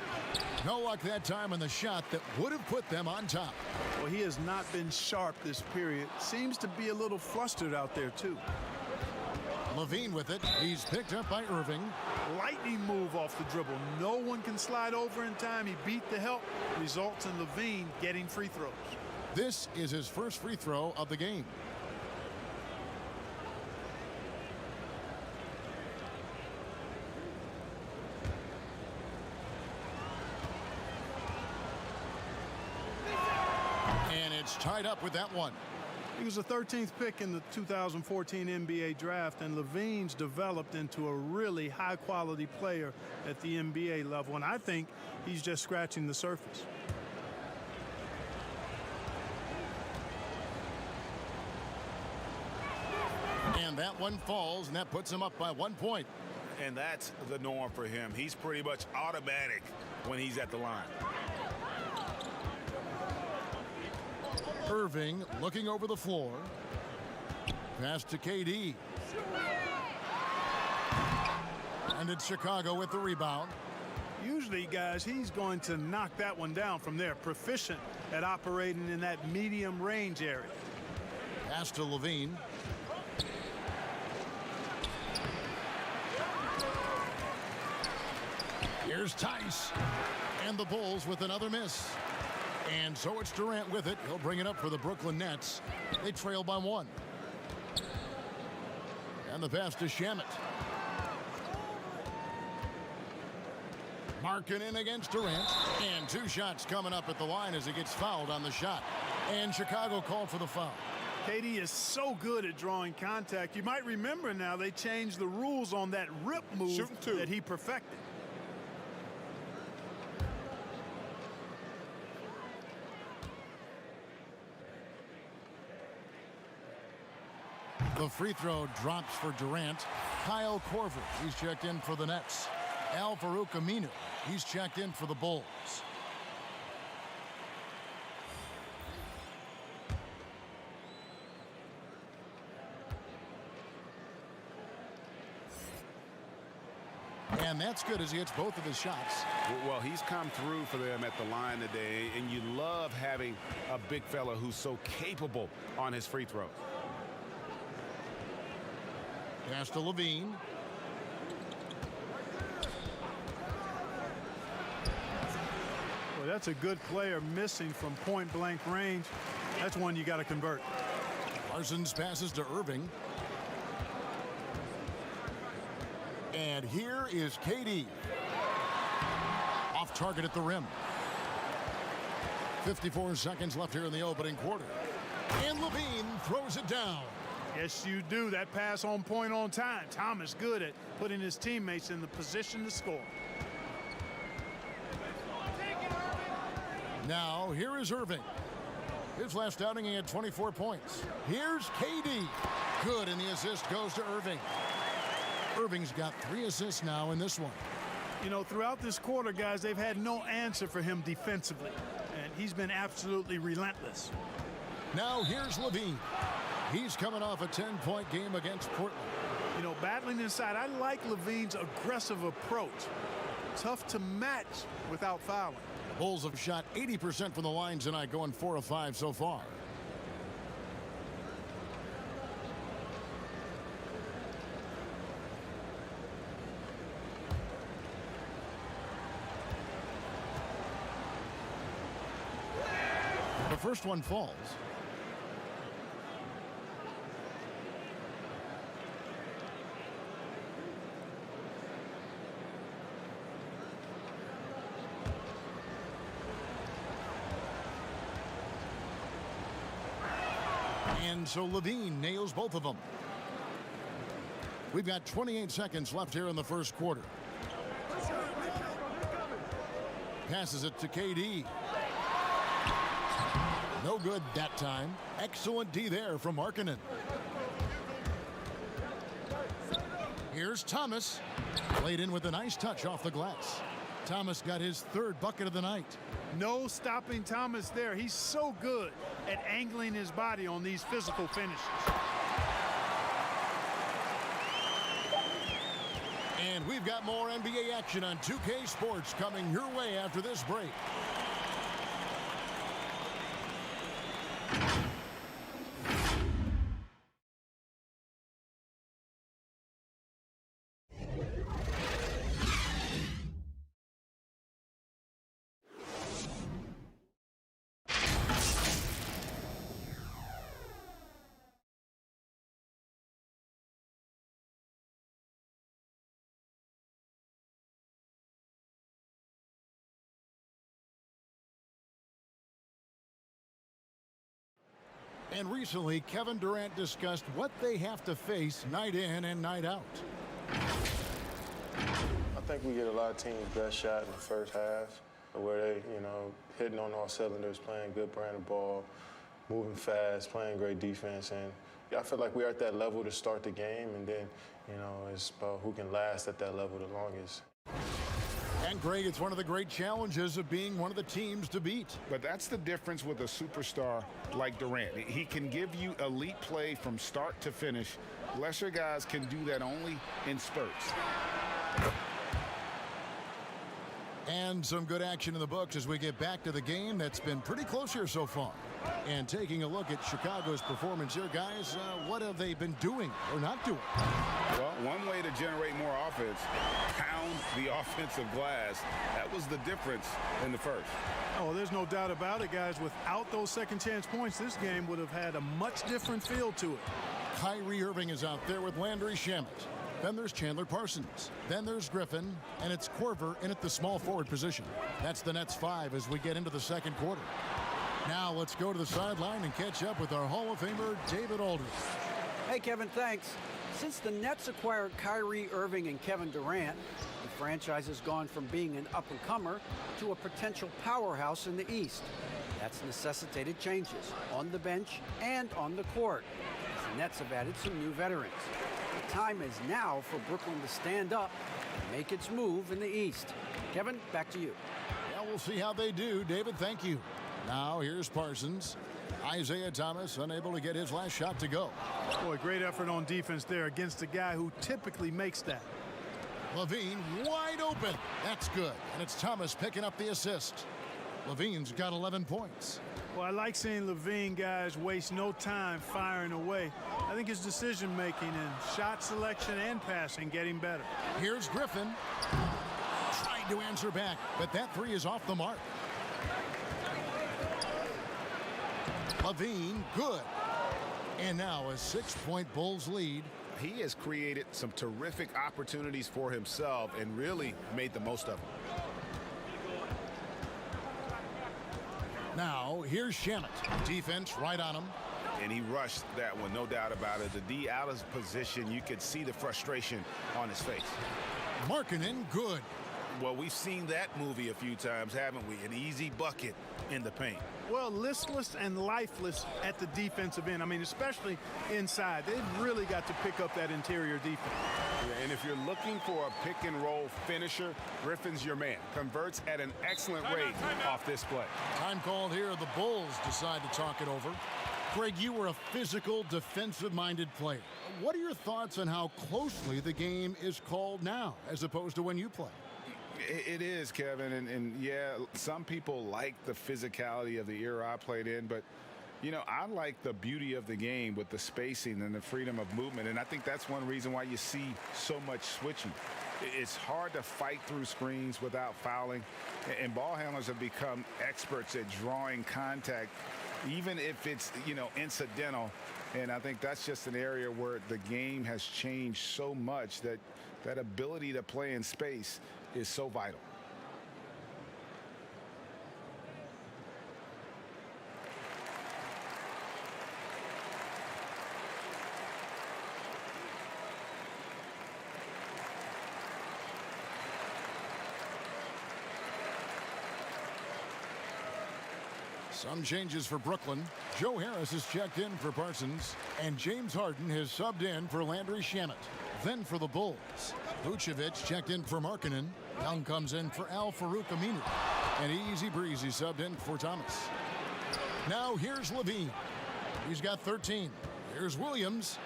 No luck that time on the shot that would have put them on top. Well, he has not been sharp this period. Seems to be a little flustered out there, too. Levine with it. He's picked up by Irving. Lightning move off the dribble. No one can slide over in time. He beat the help. Results in Levine getting free throws. This is his first free throw of the game. And it's tied up with that one. He was the 13th pick in the 2014 NBA draft, and Levine's developed into a really high-quality player at the NBA level, and I think he's just scratching the surface. And that one falls, and that puts him up by 1 point. And that's the norm for him. He's pretty much automatic when he's at the line. Irving looking over the floor. Pass to KD. And it's Chicago with the rebound. Usually, guys, he's going to knock that one down from there. Proficient at operating in that medium range area. Pass to Levine. Here's Tice. And the Bulls with another miss. And so it's Durant with it. He'll bring it up for the Brooklyn Nets. They trail by 1. And the pass to Shamet. Marking in against Durant. And 2 shots coming up at the line as he gets fouled on the shot. And Chicago called for the foul. KD is so good at drawing contact. You might remember now they changed the rules on that rip move that he perfected. The free throw drops for Durant. Kyle Korver, he's checked in for the Nets. Al-Farouq Aminu, he's checked in for the Bulls. And that's good as he hits both of his shots. Well, he's come through for them at the line today, and you love having a big fella who's so capable on his free throws. Pass to Levine. Well, that's a good player missing from point-blank range. That's one you got to convert. Parsons passes to Irving. And here is KD. Off target at the rim. 54 seconds left here in the opening quarter. And Levine throws it down. Yes, you do. That pass on point on time. Thomas good at putting his teammates in the position to score. Now, here is Irving. His last outing, he had 24 points. Here's KD. Good, and the assist goes to Irving. Irving's got 3 assists now in this one. You know, throughout this quarter, guys, they've had no answer for him defensively, and he's been absolutely relentless. Now, here's Levine. He's coming off a 10-point game against Portland. You know, battling inside, I like Levine's aggressive approach. Tough to match without fouling. The Bulls have shot 80% from the line tonight, going 4 of 5 so far. first one falls. And so Levine nails both of them. We've got 28 seconds left here in the first quarter. Passes it to KD. No good that time. Excellent D there from Markkanen. Here's Thomas. Played in with a nice touch off the glass. Thomas got his third bucket of the night. No stopping Thomas there. He's so good at angling his body on these physical finishes. And we've got more NBA action on 2K Sports coming your way after this break. And recently, Kevin Durant discussed what they have to face night in and night out. I think we get a lot of teams' best shot in the first half, where they, hitting on all cylinders, playing good brand of ball, moving fast, playing great defense. And I feel like we're at that level to start the game, and then, it's about who can last at that level the longest. And Greg, it's one of the great challenges of being one of the teams to beat. But that's the difference with a superstar like Durant. He can give you elite play from start to finish. Lesser guys can do that only in spurts. And some good action in the books as we get back to the game that's been pretty close here so far. And taking a look at Chicago's performance here, guys, what have they been doing or not doing? Well, one way to generate more offense, pound the offensive glass. That was the difference in the first. Oh, there's no doubt about it, guys. Without those second chance points, this game would have had a much different feel to it. Kyrie Irving is out there with Landry Shamet. Then there's Chandler Parsons. Then there's Griffin, and it's Korver in at the small forward position. That's the Nets 5 as we get into the second quarter. Now let's go to the sideline and catch up with our Hall of Famer, David Aldridge. Hey, Kevin, thanks. Since the Nets acquired Kyrie Irving and Kevin Durant, the franchise has gone from being an up-and-comer to a potential powerhouse in the East. That's necessitated changes on the bench and on the court. The Nets have added some new veterans. The time is now for Brooklyn to stand up and make its move in the East. Kevin, back to you. Well, we'll see how they do. David, thank you. Now here's Parsons. Isaiah Thomas unable to get his last shot to go. Boy, great effort on defense there against a guy who typically makes that. Levine wide open. That's good. And it's Thomas picking up the assist. Levine's got 11 points. Well, I like seeing Levine, guys, waste no time firing away. I think his decision-making and shot selection and passing getting better. Here's Griffin. Tried to answer back, but that three is off the mark. Levine, good. And now a 6-point Bulls lead. He has created some terrific opportunities for himself and really made the most of them. Now, here's Shamet. Defense right on him. And he rushed that one, no doubt about it. The D out of position, you could see the frustration on his face. Markkanen, good. Well, we've seen that movie a few times, haven't we? An easy bucket in the paint. Well, listless and lifeless at the defensive end. I mean, especially inside. They've really got to pick up that interior defense. Yeah, and if you're looking for a pick-and-roll finisher, Griffin's your man. Converts at an excellent rate off this play. Time called here. The Bulls decide to talk it over. Craig, you were a physical, defensive-minded player. What are your thoughts on how closely the game is called now as opposed to when you play? It is, Kevin, and yeah, some people like the physicality of the era I played in, but, I like the beauty of the game with the spacing and the freedom of movement, and I think that's one reason why you see so much switching. It's hard to fight through screens without fouling, and ball handlers have become experts at drawing contact even if it's, incidental. And I think that's just an area where the game has changed so much that that ability to play in space is so vital. Some changes for Brooklyn. Joe Harris has checked in for Parsons, and James Harden has subbed in for Landry Shamet. Then for the Bulls, Vucevic checked in for Markkanen. Young comes in for Al-Farouq Aminu, and Easy Breezy subbed in for Thomas. Now here's Levine. He's got 13. Here's Williams.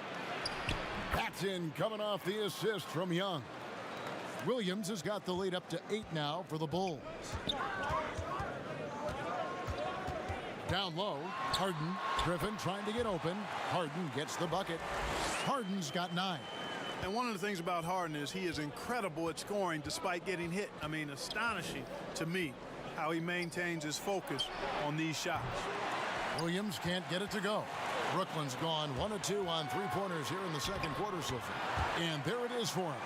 That's in, coming off the assist from Young. Williams has got the lead up to 8 now for the Bulls. Down low, Harden, Griffin trying to get open. Harden gets the bucket. Harden's got 9. And one of the things about Harden is he is incredible at scoring despite getting hit. I mean, astonishing to me how he maintains his focus on these shots. Williams can't get it to go. Brooklyn's gone 1 of 2 on three-pointers here in the second quarter so far. And there it is for him.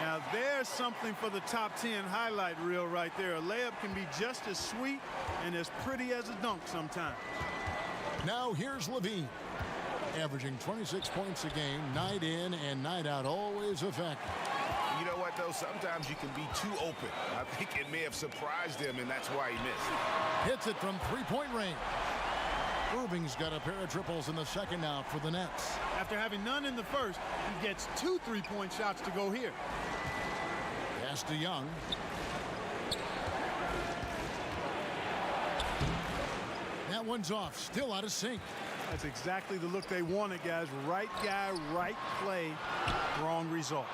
Now there's something for the top 10 highlight reel right there. A layup can be just as sweet and as pretty as a dunk sometimes. Now here's Levine. Averaging 26 points a game, night in and night out, always effective. You know what, though? Sometimes you can be too open. I think it may have surprised him, and that's why he missed. Hits it from three-point range. Irving's got a pair of triples in the second now for the Nets. After having none in the first, he gets 2 3-point shots to go here. Pass to Young. That one's off, still out of sync. That's exactly the look they wanted, guys. Right guy, right play, wrong result.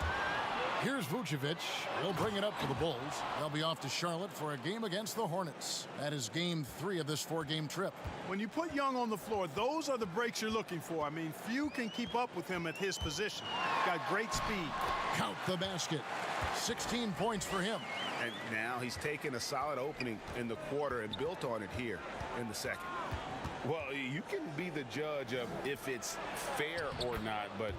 Here's Vucevic. He'll bring it up for the Bulls. They'll be off to Charlotte for a game against the Hornets. That is game 3 of this 4-game trip. When you put Young on the floor, those are the breaks you're looking for. I mean, few can keep up with him at his position. Got great speed. Count the basket. 16 points for him. And now he's taken a solid opening in the quarter and built on it here in the second. Well, you can be the judge of if it's fair or not, but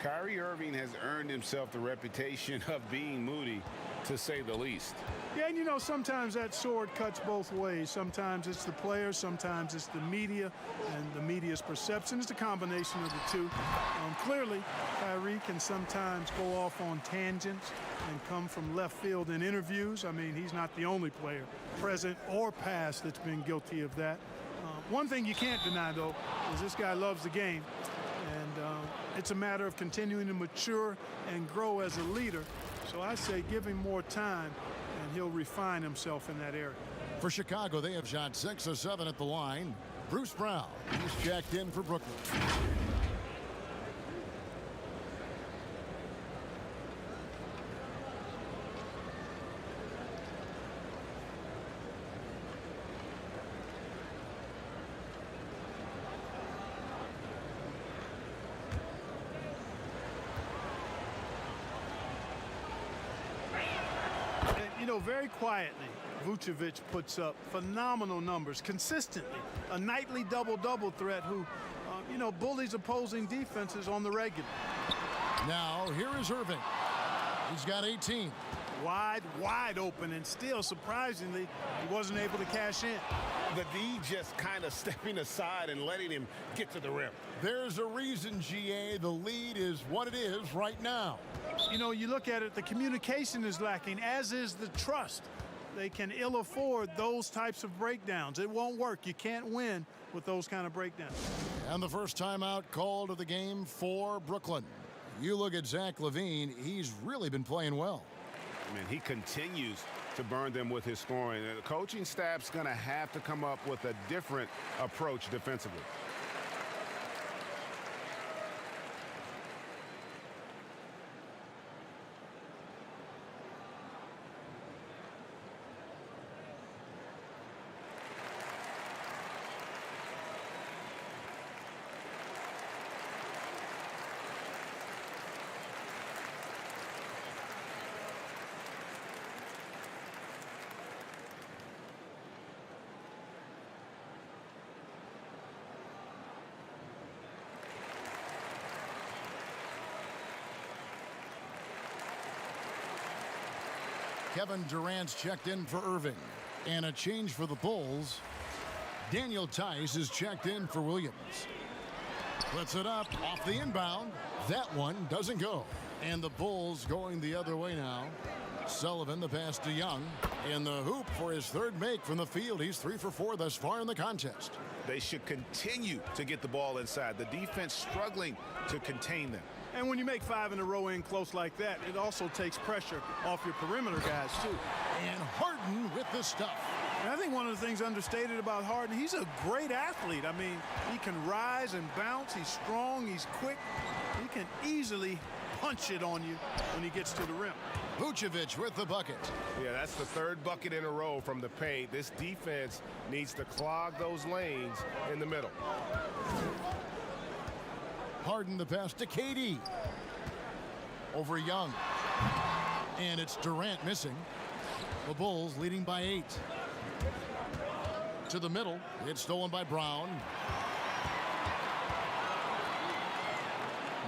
Kyrie Irving has earned himself the reputation of being moody, to say the least. Yeah, and you know, sometimes that sword cuts both ways. Sometimes it's the players, sometimes it's the media, and the media's perception is the combination of the two. Clearly, Kyrie can sometimes go off on tangents and come from left field in interviews. I mean, he's not the only player, present or past, that's been guilty of that. One thing you can't deny, though, is this guy loves the game. And it's a matter of continuing to mature and grow as a leader. So I say give him more time, and he'll refine himself in that area. For Chicago, they have shot 6 of 7 at the line. Bruce Brown, he's checked in for Brooklyn. You know, very quietly, Vucevic puts up phenomenal numbers consistently. A nightly double-double threat who, bullies opposing defenses on the regular. Now, here is Irving. He's got 18. Wide open, and still, surprisingly, he wasn't able to cash in. The D just kind of stepping aside and letting him get to the rim. There's a reason, GA, the lead is what it is right now. You know, you look at it, the communication is lacking, as is the trust. They can ill afford those types of breakdowns. It won't work. You can't win with those kind of breakdowns. And the first timeout called of the game for Brooklyn. You look at Zach LaVine, he's really been playing well. I mean, he continues to burn them with his scoring. The coaching staff's going to have to come up with a different approach defensively. Kevin Durant's checked in for Irving. And a change for the Bulls. Daniel Tice is checked in for Williams. Puts it up off the inbound. That one doesn't go. And the Bulls going the other way now. Sullivan, the pass to Young. In the hoop for his third make from the field. He's 3 for 4 thus far in the contest. They should continue to get the ball inside. The defense struggling to contain them. And when you make 5 in a row in close like that, it also takes pressure off your perimeter guys, too. And Harden with the stuff. And I think one of the things understated about Harden, he's a great athlete. I mean, he can rise and bounce. He's strong. He's quick. He can easily punch it on you when he gets to the rim. Vucevic with the bucket. Yeah, that's the third bucket in a row from the paint. This defense needs to clog those lanes in the middle. Harden the pass to KD. Over Young. And it's Durant missing. The Bulls leading by 8. To the middle. It's stolen by Brown.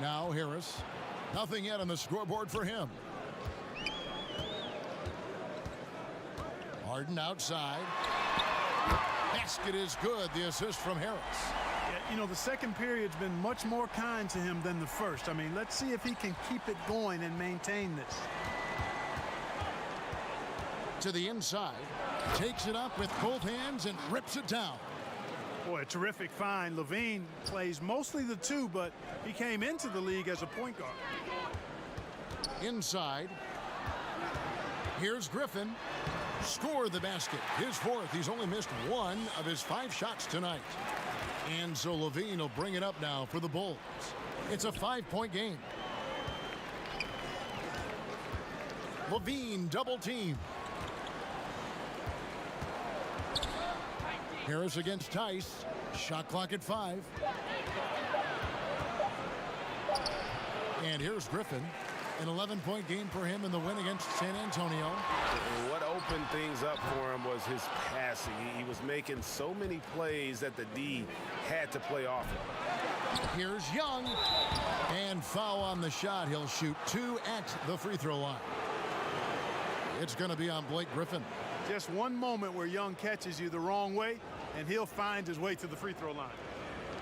Now Harris. Nothing yet on the scoreboard for him. Harden outside. Basket is good. The assist from Harris. Yeah, you know, the second period's been much more kind to him than the first. I mean, let's see if he can keep it going and maintain this. To the inside. Takes it up with both hands and rips it down. Boy, a terrific find. Levine plays mostly the 2, but he came into the league as a point guard. Inside. Here's Griffin. Score the basket. His 4th. He's only missed 1 of his 5 shots tonight. And so Levine will bring it up now for the Bulls. It's a 5-point game. Levine double team. Harris against Tice. Shot clock at 5. And here's Griffin. An 11-point game for him in the win against San Antonio. What opened things up for him was his passing. He was making so many plays that the D had to play off him. Here's Young. And foul on the shot. He'll shoot 2 at the free throw line. It's going to be on Blake Griffin. Just one moment where Young catches you the wrong way, and he'll find his way to the free throw line.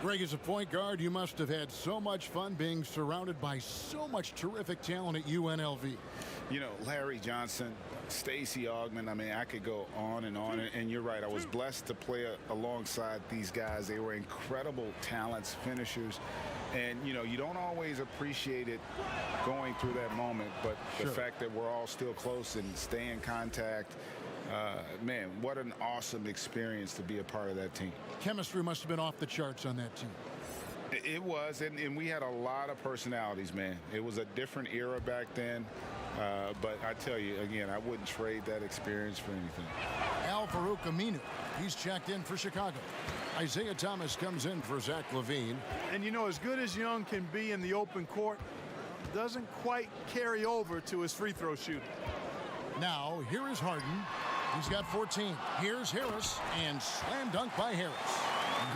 Greg, as a point guard, you must have had so much fun being surrounded by so much terrific talent at UNLV. You know, Larry Johnson, Stacey Augmon, I mean, I could go on. And you're right, I was blessed to play alongside these guys. They were incredible talents, finishers. And, you know, you don't always appreciate it going through that moment, but the fact that we're all still close and stay in contact, man, what an awesome experience to be a part of that team. Chemistry must have been off the charts on that team. It was, and we had a lot of personalities, man. It was a different era back then, but I tell you, again, I wouldn't trade that experience for anything. Al-Farouq Aminu, he's checked in for Chicago. Isaiah Thomas comes in for Zach LaVine. And, you know, as good as Young can be in the open court, doesn't quite carry over to his free throw shooting. Now, here is Harden. He's got 14. Here's Harris, and slam dunk by Harris.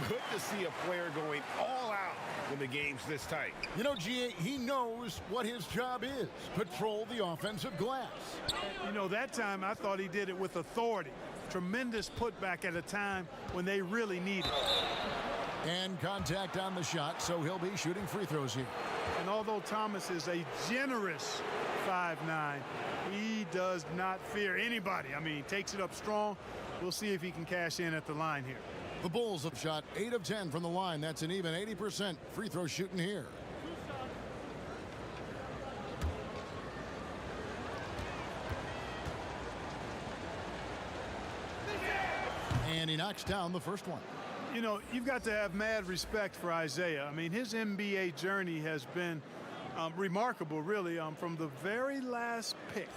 Good to see a player going all out when the game's this tight. You know, G.A., he knows what his job is. Patrol the offensive glass. You know, that time I thought he did it with authority. Tremendous putback at a time when they really need it. And contact on the shot, so he'll be shooting free throws here. And although Thomas is a generous 5'9", he does not fear anybody. I mean, he takes it up strong. We'll see if he can cash in at the line here. The Bulls have shot 8 of 10 from the line. That's an even 80% free throw shooting here. And he knocks down the first one. You know, you've got to have mad respect for Isaiah. I mean, his NBA journey has been remarkable, really. From the very last pick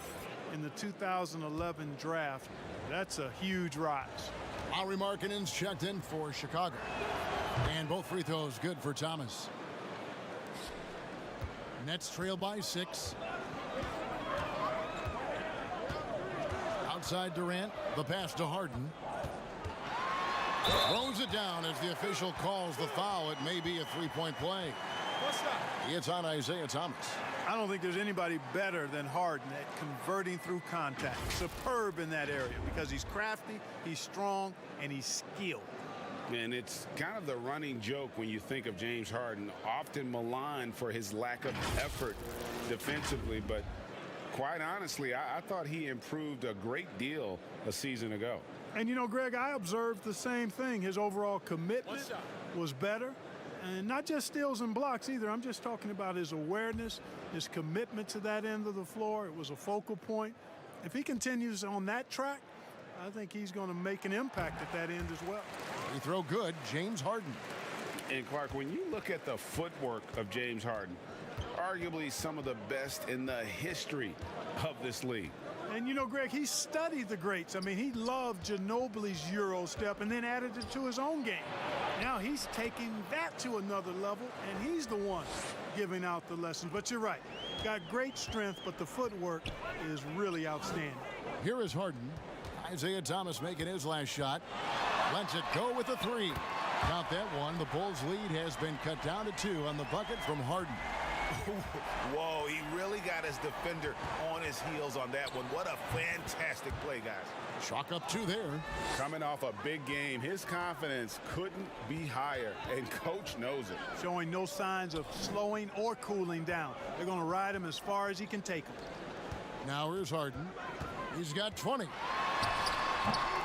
in the 2011 draft, that's a huge rise. Lauri Markkanen's checked in for Chicago. And both free throws good for Thomas. Nets trail by 6. Outside Durant, the pass to Harden. Throws it down as the official calls the foul. It may be a three-point play. It's on Isaiah Thomas. I don't think there's anybody better than Harden at converting through contact. Superb in that area because he's crafty, he's strong, and he's skilled. And it's kind of the running joke when you think of James Harden, often maligned for his lack of effort defensively. But quite honestly, I thought he improved a great deal a season ago. And, you know, Greg, I observed the same thing. His overall commitment was better. And not just steals and blocks either. I'm just talking about his awareness, his commitment to that end of the floor. It was a focal point. If he continues on that track, I think he's going to make an impact at that end as well. Free throw good, James Harden. And Clark, when you look at the footwork of James Harden, arguably some of the best in the history of this league. And, you know, Greg, he studied the greats. I mean, he loved Ginobili's Euro step and then added it to his own game. Now he's taking that to another level, and he's the one giving out the lessons. But you're right. Got great strength, but the footwork is really outstanding. Here is Harden. Isaiah Thomas making his last shot. Lets it go with a three. Count that one. The Bulls' lead has been cut down to 2 on the bucket from Harden. Whoa, he really got his defender on his heels on that one. What a fantastic play, guys. Chalk up 2 there. Coming off a big game, his confidence couldn't be higher, and coach knows it. Showing no signs of slowing or cooling down. They're going to ride him as far as he can take him. Now here's Harden. He's got 20.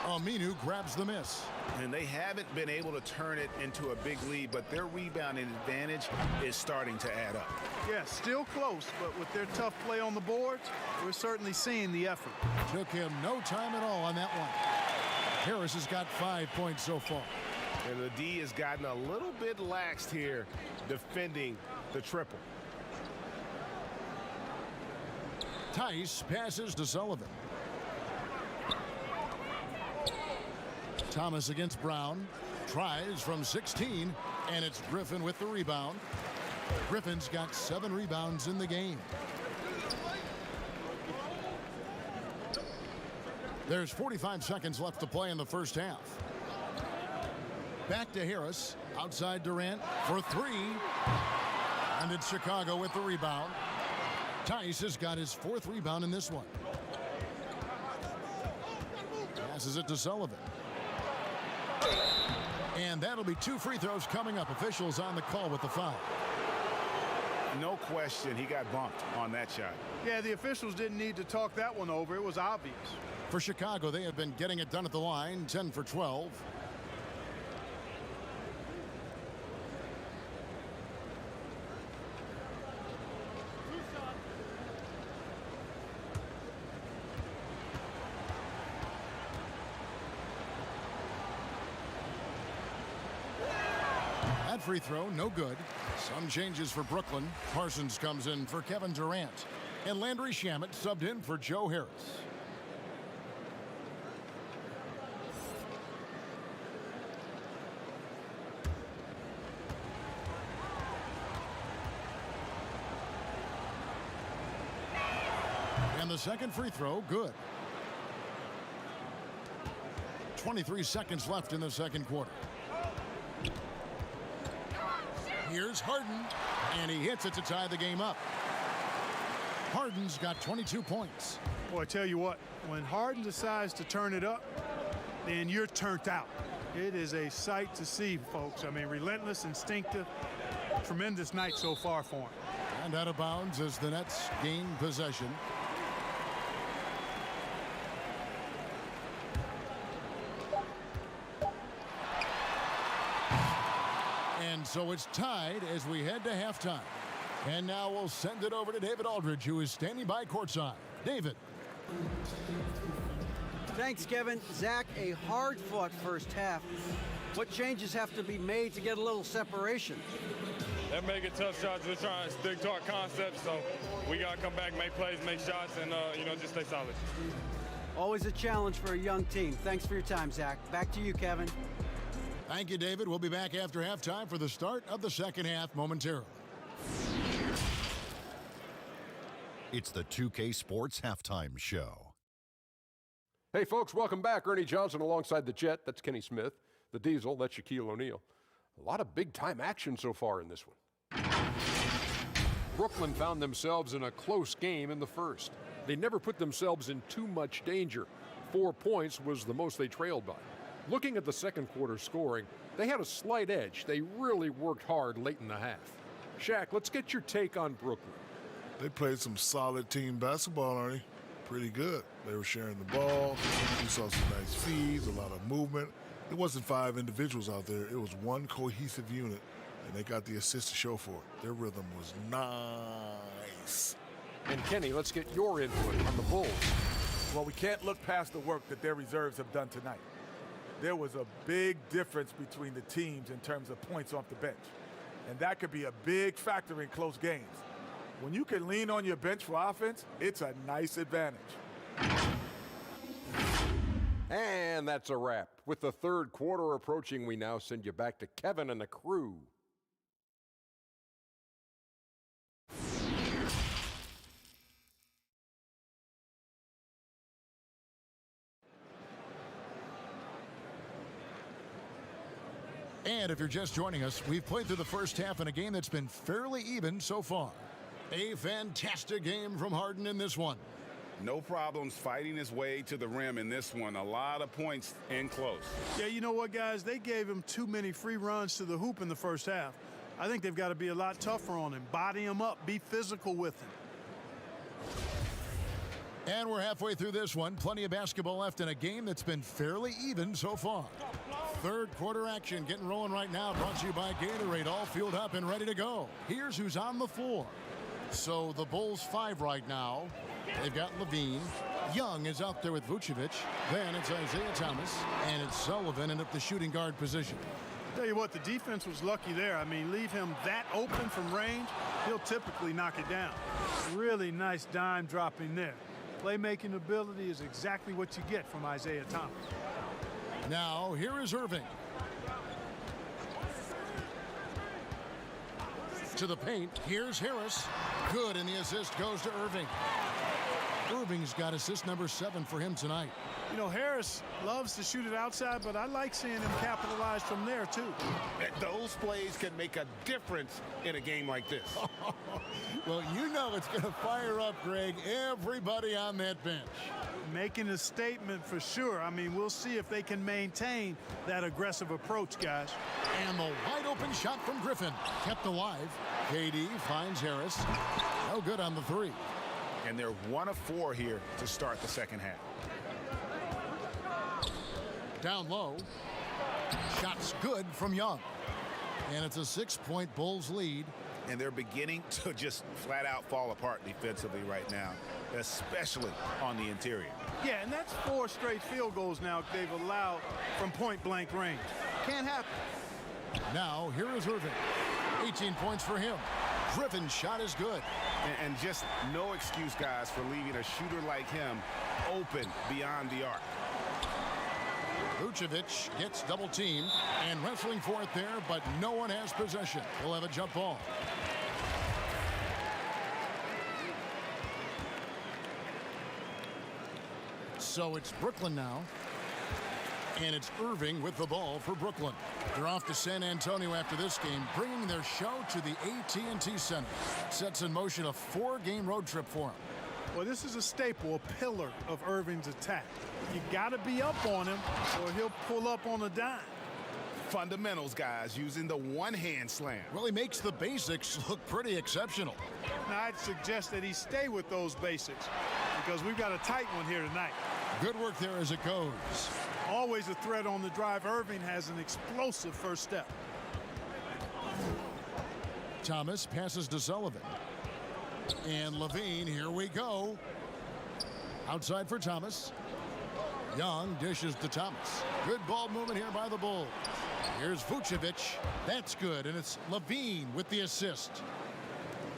Aminu grabs the miss. And they haven't been able to turn it into a big lead, but their rebounding advantage is starting to add up. Yeah, still close, but with their tough play on the boards, we're certainly seeing the effort. Took him no time at all on that one. Harris has got 5 points so far. And the D has gotten a little bit laxed here defending the triple. Tice passes to Sullivan. Thomas against Brown. Tries from 16, and it's Griffin with the rebound. Griffin's got 7 rebounds in the game. There's 45 seconds left to play in the first half. Back to Harris. Outside Durant for 3. And it's Chicago with the rebound. Tice has got his 4th rebound in this one. Passes it to Sullivan. And that'll be 2 free throws coming up. Officials on the call with the foul. No question, he got bumped on that shot. Yeah, the officials didn't need to talk that one over. It was obvious. For Chicago, they have been getting it done at the line, 10 for 12. That free throw, no good. Some changes for Brooklyn. Parsons comes in for Kevin Durant. And Landry Shamet subbed in for Joe Harris. And the second free throw, good. 23 seconds left in the second quarter. Here's Harden, and he hits it to tie the game up. Harden's got 22 points. Boy, I tell you what, when Harden decides to turn it up, then you're turned out. It is a sight to see, folks. I mean, relentless, instinctive, tremendous night so far for him. And out of bounds as the Nets gain possession. And so it's tied as we head to halftime. And now we'll send it over to David Aldridge, who is standing by courtside. David. Thanks, Kevin. Zach, a hard-fought first half. What changes have to be made to get a little separation? They're making tough shots. We're trying to stick to our concept, so we got to come back, make plays, make shots, and, just stay solid. Always a challenge for a young team. Thanks for your time, Zach. Back to you, Kevin. Thank you, David. We'll be back after halftime for the start of the second half momentarily. It's the 2K Sports Halftime Show. Hey, folks, welcome back. Ernie Johnson alongside the Jet. That's Kenny Smith. The Diesel, that's Shaquille O'Neal. A lot of big-time action so far in this one. Brooklyn found themselves in a close game in the first. They never put themselves in too much danger. 4 points was the most they trailed by. Looking at the second quarter scoring, they had a slight edge. They really worked hard late in the half. Shaq, let's get your take on Brooklyn. They played some solid team basketball, Ernie. Pretty good. They were sharing the ball. We saw some nice feeds, a lot of movement. It wasn't 5 individuals out there. It was one cohesive unit, and they got the assist to show for it. Their rhythm was nice. And Kenny, let's get your input on the Bulls. Well, we can't look past the work that their reserves have done tonight. There was a big difference between the teams in terms of points off the bench. And that could be a big factor in close games. When you can lean on your bench for offense, it's a nice advantage. And that's a wrap. With the third quarter approaching, we now send you back to Kevin and the crew. And if you're just joining us, we've played through the first half in a game that's been fairly even so far. A fantastic game from Harden in this one. No problems fighting his way to the rim in this one. A lot of points in close. Yeah, you know what, guys? They gave him too many free runs to the hoop in the first half. I think they've got to be a lot tougher on him. Body him up. Be physical with him. And we're halfway through this one. Plenty of basketball left in a game that's been fairly even so far. Third quarter action getting rolling right now. Brought to you by Gatorade. All fueled up and ready to go. Here's who's on the floor. So the Bulls 5 right now. They've got Levine. Young is out there with Vucevic. Then it's Isaiah Thomas. And it's Sullivan in at the shooting guard position. Tell you what, the defense was lucky there. I mean, leave him that open from range, he'll typically knock it down. Really nice dime dropping there. Playmaking ability is exactly what you get from Isaiah Thomas. Now, here is Irving. To the paint. Here's Harris. Good, and the assist goes to Irving. Irving's got assist number 7 for him tonight. You know, Harris loves to shoot it outside, but I like seeing him capitalize from there, too. Those plays can make a difference in a game like this. Well, you know it's going to fire up, Greg, everybody on that bench. Making a statement for sure. I mean, we'll see if they can maintain that aggressive approach, guys. And the wide open shot from Griffin. Kept alive. KD finds Harris. No good on the 3. And they're 1 of 4 here to start the second half. Down low. Shot's good from Young. And it's a 6-point Bulls lead. And they're beginning to just flat out fall apart defensively right now, especially on the interior. Yeah, and that's 4 straight field goals now they've allowed from point-blank range. Can't happen. Now, here is Irving. 18 points for him. Griffin's shot is good. And just no excuse, guys, for leaving a shooter like him open beyond the arc. Vucevic gets double-teamed and wrestling for it there, but no one has possession. He'll have a jump ball. So it's Brooklyn now. And it's Irving with the ball for Brooklyn. They're off to San Antonio after this game, bringing their show to the AT&T Center. Sets in motion a 4-game road trip for them. Well, this is a staple, a pillar of Irving's attack. You got to be up on him, or he'll pull up on a dime. Fundamentals, guys, using the one-hand slam. Well, he makes the basics look pretty exceptional. Now, I'd suggest that he stay with those basics, because we've got a tight one here tonight. Good work there as it goes. Always a threat on the drive. Irving has an explosive first step. Thomas passes to Sullivan. And Levine, here we go. Outside for Thomas. Young dishes to Thomas. Good ball movement here by the Bulls. Here's Vucevic. That's good, and it's Levine with the assist.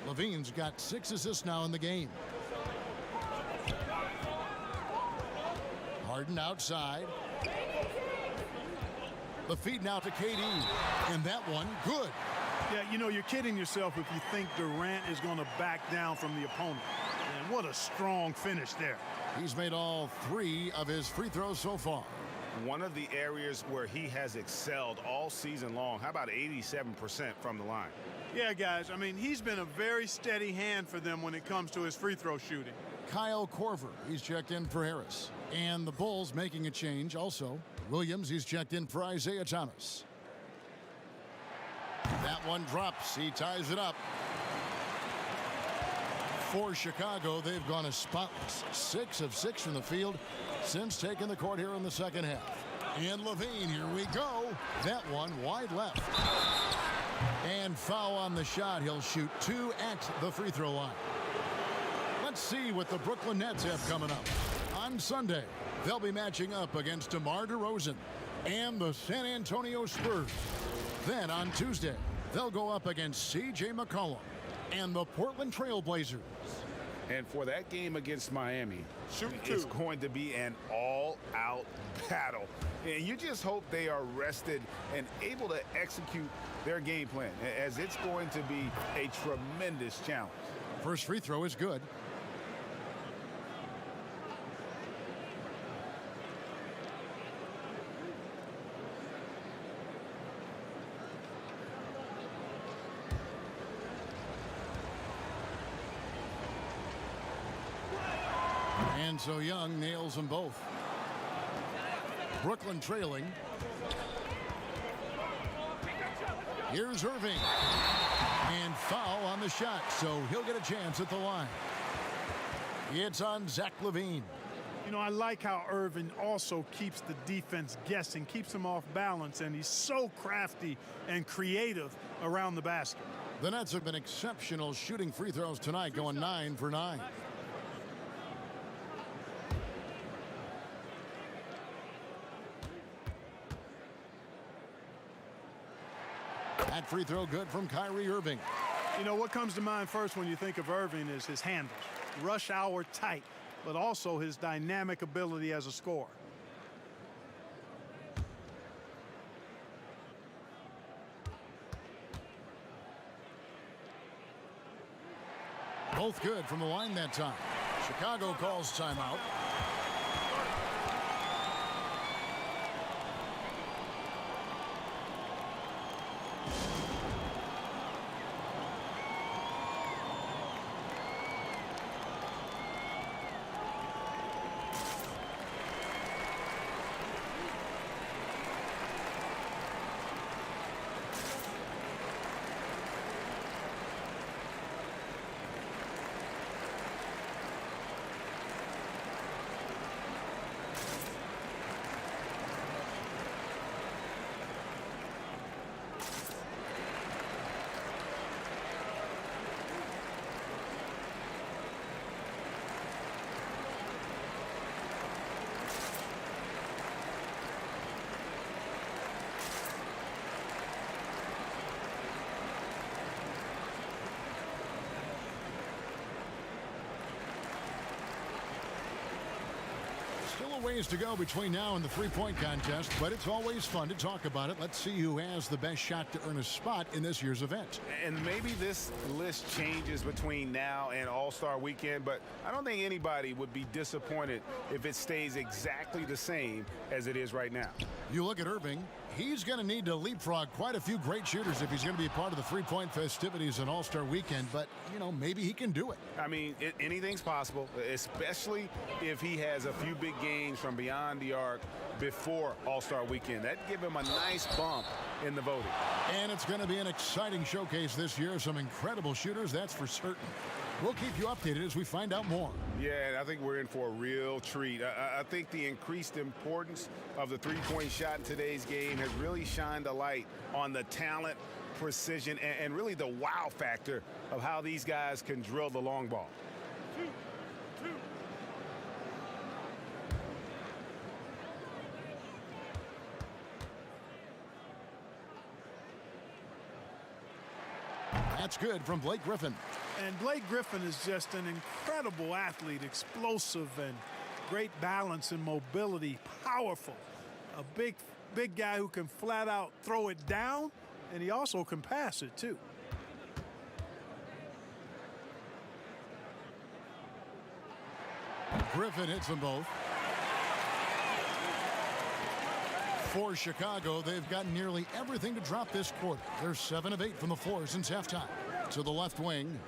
Levine's got 6 assists now in the game. Harden outside. The feed now to KD. And that one, good. Yeah, you know, you're kidding yourself if you think Durant is going to back down from the opponent. And what a strong finish there. He's made all 3 of his free throws so far. One of the areas where he has excelled all season long. How about 87% from the line? Yeah, guys, I mean, he's been a very steady hand for them when it comes to his free throw shooting. Kyle Korver, he's checked in for Harris. And the Bulls making a change also. Williams, he's checked in for Isaiah Thomas. That one drops. He ties it up. For Chicago, they've gone as spotless. 6 of 6 from the field since taking the court here in the second half. And Levine, here we go. That one wide left. And foul on the shot. He'll shoot 2 at the free throw line. Let's see what the Brooklyn Nets have coming up. On Sunday, they'll be matching up against DeMar DeRozan and the San Antonio Spurs. Then on Tuesday, they'll go up against C.J. McCollum and the Portland Trail Blazers. And for that game against Miami, it's going to be an all-out battle. And you just hope they are rested and able to execute their game plan, as it's going to be a tremendous challenge. First free throw is good. And so Young nails them both. Brooklyn trailing. Here's Irving. And foul on the shot, so he'll get a chance at the line. It's on Zach LaVine. You know, I like how Irving also keeps the defense guessing, keeps them off balance, and he's so crafty and creative around the basket. The Nets have been exceptional shooting free throws tonight, going 9 for 9. That free throw good from Kyrie Irving. You know, what comes to mind first when you think of Irving is his handles. Rush hour tight, but also his dynamic ability as a scorer. Both good from the line that time. Chicago calls timeout. Still a ways to go between now and the three-point contest, but it's always fun to talk about it. Let's see who has the best shot to earn a spot in this year's event. And maybe this list changes between now and All-Star Weekend, but I don't think anybody would be disappointed if it stays exactly the same as it is right now. You look at Irving, he's going to need to leapfrog quite a few great shooters if he's going to be a part of the three-point festivities on All-Star Weekend, but, you know, maybe he can do it. I mean, anything's possible, especially if he has a few big games from beyond the arc before All-Star Weekend. That'd give him a nice bump in the voting. And it's going to be an exciting showcase this year. Some incredible shooters, that's for certain. We'll keep you updated as we find out more. Yeah, I think we're in for a real treat. I think the increased importance of the three-point shot in today's game has really shined a light on the talent, precision, and really the wow factor of how these guys can drill the long ball. That's good from Blake Griffin. And Blake Griffin is just an incredible athlete, explosive and great balance and mobility, powerful. A big guy who can flat out throw it down, and he also can pass it too. Griffin hits them both. For Chicago, they've got nearly everything to drop this quarter. They're 7 of 8 from the floor since halftime. To the left wing.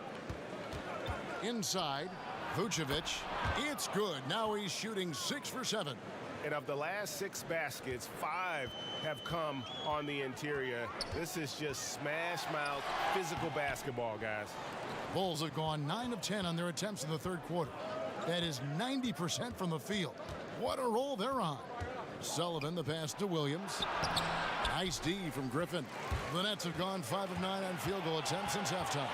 Inside, Vucevic. It's good. Now he's shooting 6 for 7. And of the last 6 baskets, 5 have come on the interior. This is just smash mouth physical basketball, guys. Bulls have gone 9 of 10 on their attempts in the third quarter. That is 90% from the field. What a roll they're on. Sullivan, the pass to Williams. Nice D from Griffin. The Nets have gone 5 of 9 on field goal attempts since halftime.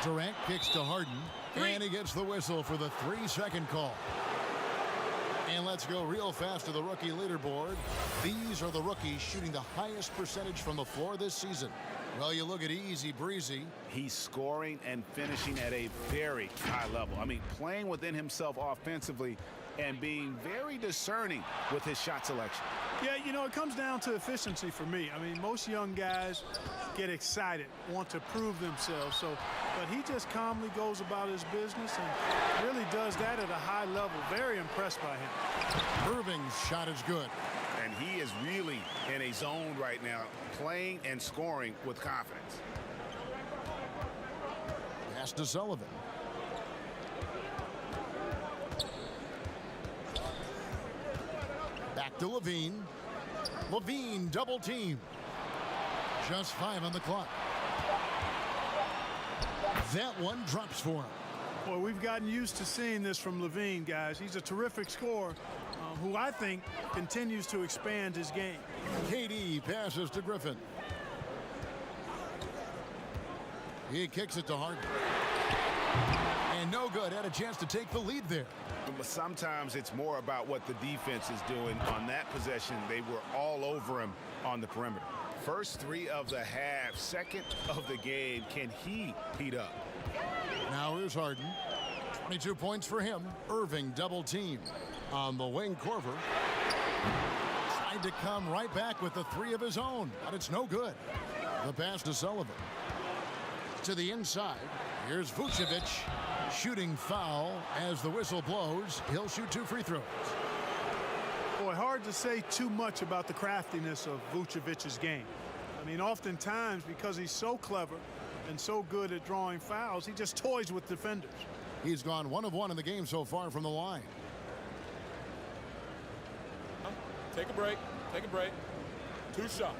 Durant kicks to Harden, and he gets the whistle for the 3-second call. And let's go real fast to the rookie leaderboard. These are the rookies shooting the highest percentage from the floor this season. Well, you look at Easy Breezy. He's scoring and finishing at a very high level. I mean, playing within himself offensively and being very discerning with his shot selection. Yeah, you know, it comes down to efficiency for me. I mean, most young guys get excited, want to prove themselves. But he just calmly goes about his business and really does that at a high level. Very impressed by him. Irving's shot is good. And he is really in a zone right now, playing and scoring with confidence. Pass to Sullivan. Back to Levine. Levine double team. Just 5 on the clock. That one drops for him. Well, we've gotten used to seeing this from Levine, guys. He's a terrific scorer who I think continues to expand his game. KD passes to Griffin. He kicks it to Harden. And no good. Had a chance to take the lead there. Sometimes it's more about what the defense is doing. On that possession, they were all over him on the perimeter. First 3 of the half, second of the game. Can he heat up? Now here's Harden. 22 points for him. Irving double team. On the wing, Korver tried to come right back with the 3 of his own, but it's no good. The pass to Sullivan. To the inside. Here's Vucevic. Shooting foul as the whistle blows. He'll shoot 2 free throws. Boy, hard to say too much about the craftiness of Vucevic's game. I mean, oftentimes, because he's so clever and so good at drawing fouls, he just toys with defenders. He's gone 1 of 1 in the game so far from the line. Take a break. Take a break. 2 shots.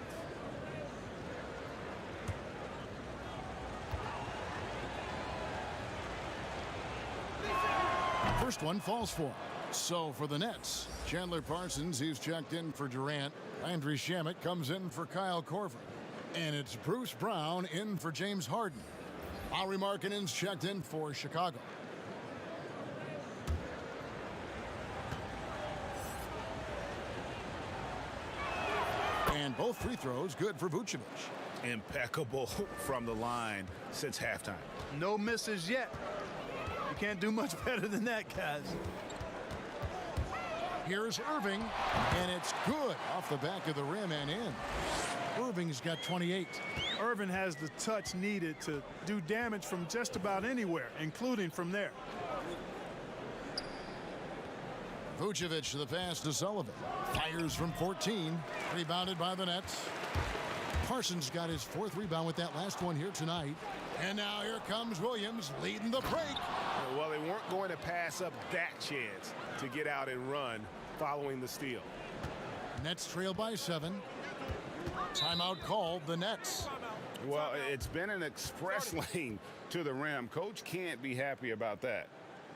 First one falls for him. So for the Nets, Chandler Parsons, he's checked in for Durant. Landry Shamet comes in for Kyle Korver. And it's Bruce Brown in for James Harden. Lauri Markkanen's checked in for Chicago. And both free throws good for Vucevic. Impeccable from the line since halftime. No misses yet. You can't do much better than that, guys. Here's Irving, and it's good off the back of the rim and in. Irving's got 28. Irving has the touch needed to do damage from just about anywhere, including from there. Vucevic, the pass to Sullivan. Fires from 14. Rebounded by the Nets. Parsons got his 4th rebound with that last one here tonight. And now here comes Williams leading the break. Well, they weren't going to pass up that chance to get out and run following the steal. Nets trail by 7. Timeout called, the Nets. Well, it's been an express lane to the rim. Coach can't be happy about that.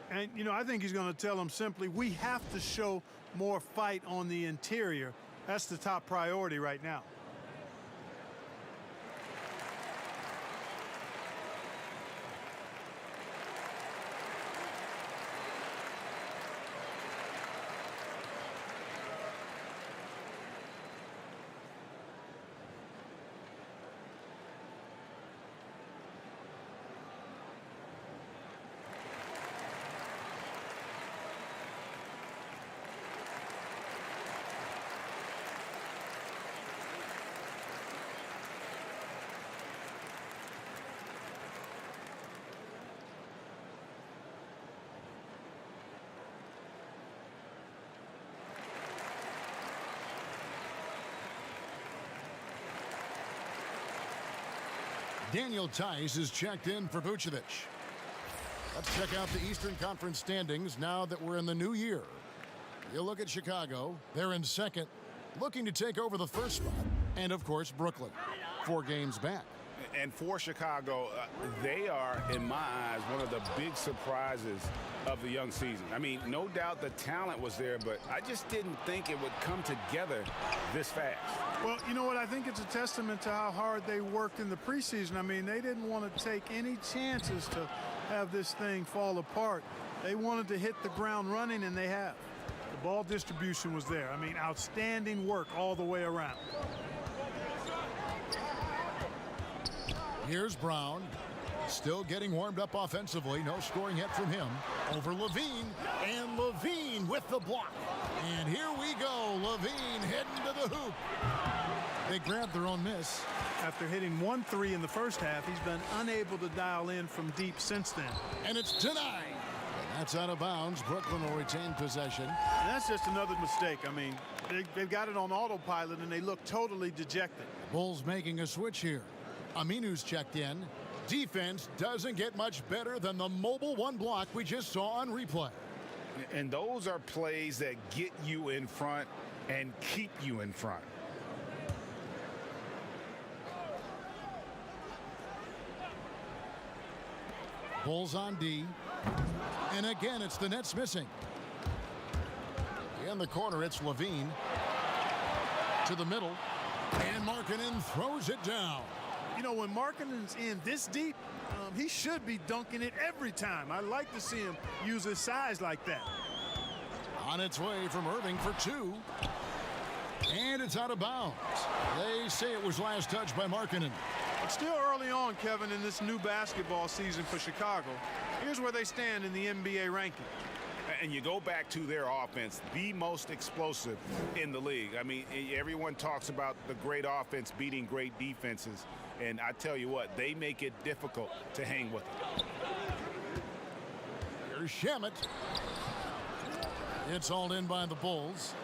And, you know, I think he's going to tell them simply, we have to show more fight on the interior. That's the top priority right now. Daniel Tice is checked in for Vucevic. Let's check out the Eastern Conference standings now that we're in the new year. You look at Chicago, they're in second, looking to take over the first spot. And, of course, Brooklyn, 4 games back. And for Chicago, they are, in my eyes, one of the big surprises of the young season. I mean, no doubt the talent was there, but I just didn't think it would come together this fast. Well, you know what? I think it's a testament to how hard they worked in the preseason. I mean, they didn't want to take any chances to have this thing fall apart. They wanted to hit the ground running, and they have. The ball distribution was there. I mean, outstanding work all the way around. Here's Brown, still getting warmed up offensively. No scoring yet from him. Over Levine, and Levine with the block. And here we go, Levine heading to the hoop. They grabbed their own miss. After hitting 1 3 in the first half, he's been unable to dial in from deep since then. And it's denied. And that's out of bounds. Brooklyn will retain possession. And that's just another mistake. I mean, they've got it on autopilot, and they look totally dejected. Bulls making a switch here. Aminu's checked in. Defense doesn't get much better than the mobile 1 block we just saw on replay. And those are plays that get you in front and keep you in front. Bulls on D. And again, it's the Nets missing. In the corner, it's Levine. To the middle. And Markkanen throws it down. You know, when Markkanen's in this deep, he should be dunking it every time. I like to see him use his size like that. On its way from Irving for 2. And it's out of bounds. They say it was last touched by Markkanen. It's still early on, Kevin, in this new basketball season for Chicago. Here's where they stand in the NBA ranking. And you go back to their offense, the most explosive in the league. I mean, everyone talks about the great offense beating great defenses. And I tell you what, they make it difficult to hang with them. Here's Shamet. It's all in by the Bulls.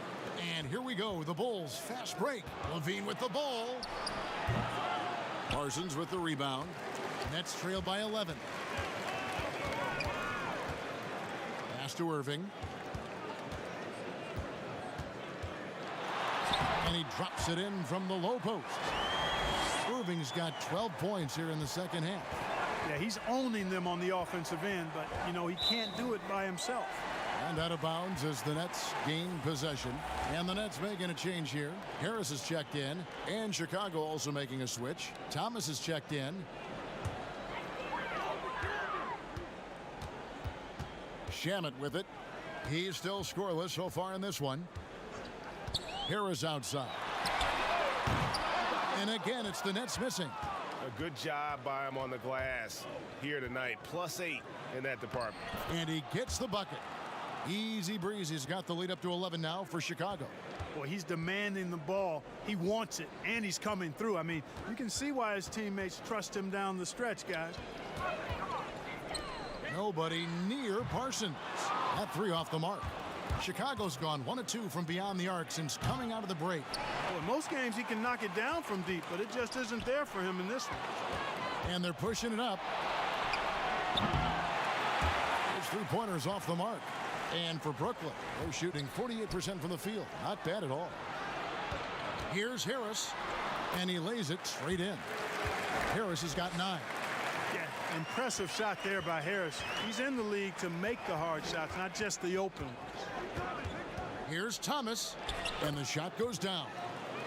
And here we go, the Bulls fast break. Levine with the ball. Parsons with the rebound. Nets trail by 11. Pass to Irving. And he drops it in from the low post. Irving's got 12 points here in the second half. Yeah, he's owning them on the offensive end, but, you know, he can't do it by himself. And out of bounds as the Nets gain possession. And the Nets making a change here. Harris is checked in. And Chicago also making a switch. Thomas is checked in. Shamet with it. He's still scoreless so far in this one. Harris outside. And again, it's the Nets missing. A good job by him on the glass here tonight. +8 in that department. And he gets the bucket. Easy breezy. He's got the lead up to 11 now for Chicago. Boy, he's demanding the ball. He wants it, and he's coming through. I mean, you can see why his teammates trust him down the stretch, guys. Nobody near Parsons. That 3 off the mark. Chicago's gone 1 of 2 from beyond the arc since coming out of the break. Well, in most games, he can knock it down from deep, but it just isn't there for him in this one. And they're pushing it up. There's 3-pointers off the mark. And for Brooklyn, they're shooting 48% from the field. Not bad at all. Here's Harris, and he lays it straight in. Harris has got 9. Yeah, impressive shot there by Harris. He's in the league to make the hard shots, not just the open ones. Here's Thomas, and the shot goes down.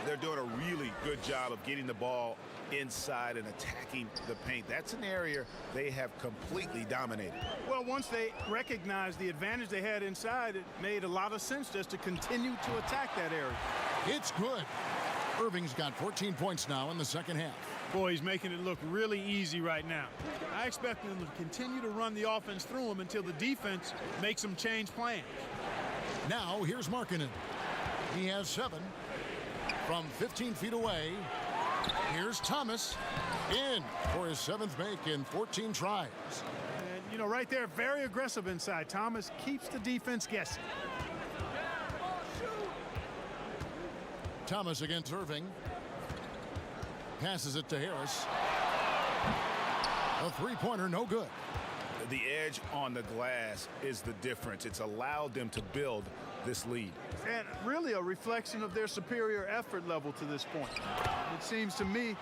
They're doing a really good job of getting the ball inside and attacking the paint. That's an area they have completely dominated. Well, once they recognized the advantage they had inside, it made a lot of sense just to continue to attack that area. It's good. Irving's got 14 points now in the second half. Boy, he's making it look really easy right now. I expect them to continue to run the offense through him until the defense makes them change plans. Now, here's Markkanen. He has 7 from 15 feet away. Here's Thomas in for his 7th make in 14 tries. And, you know, right there, very aggressive inside. Thomas keeps the defense guessing. Thomas against Irving. Passes it to Harris. A three-pointer, no good. The edge on the glass is the difference. It's allowed them to build this lead. And really a reflection of their superior effort level to this point. It seems to me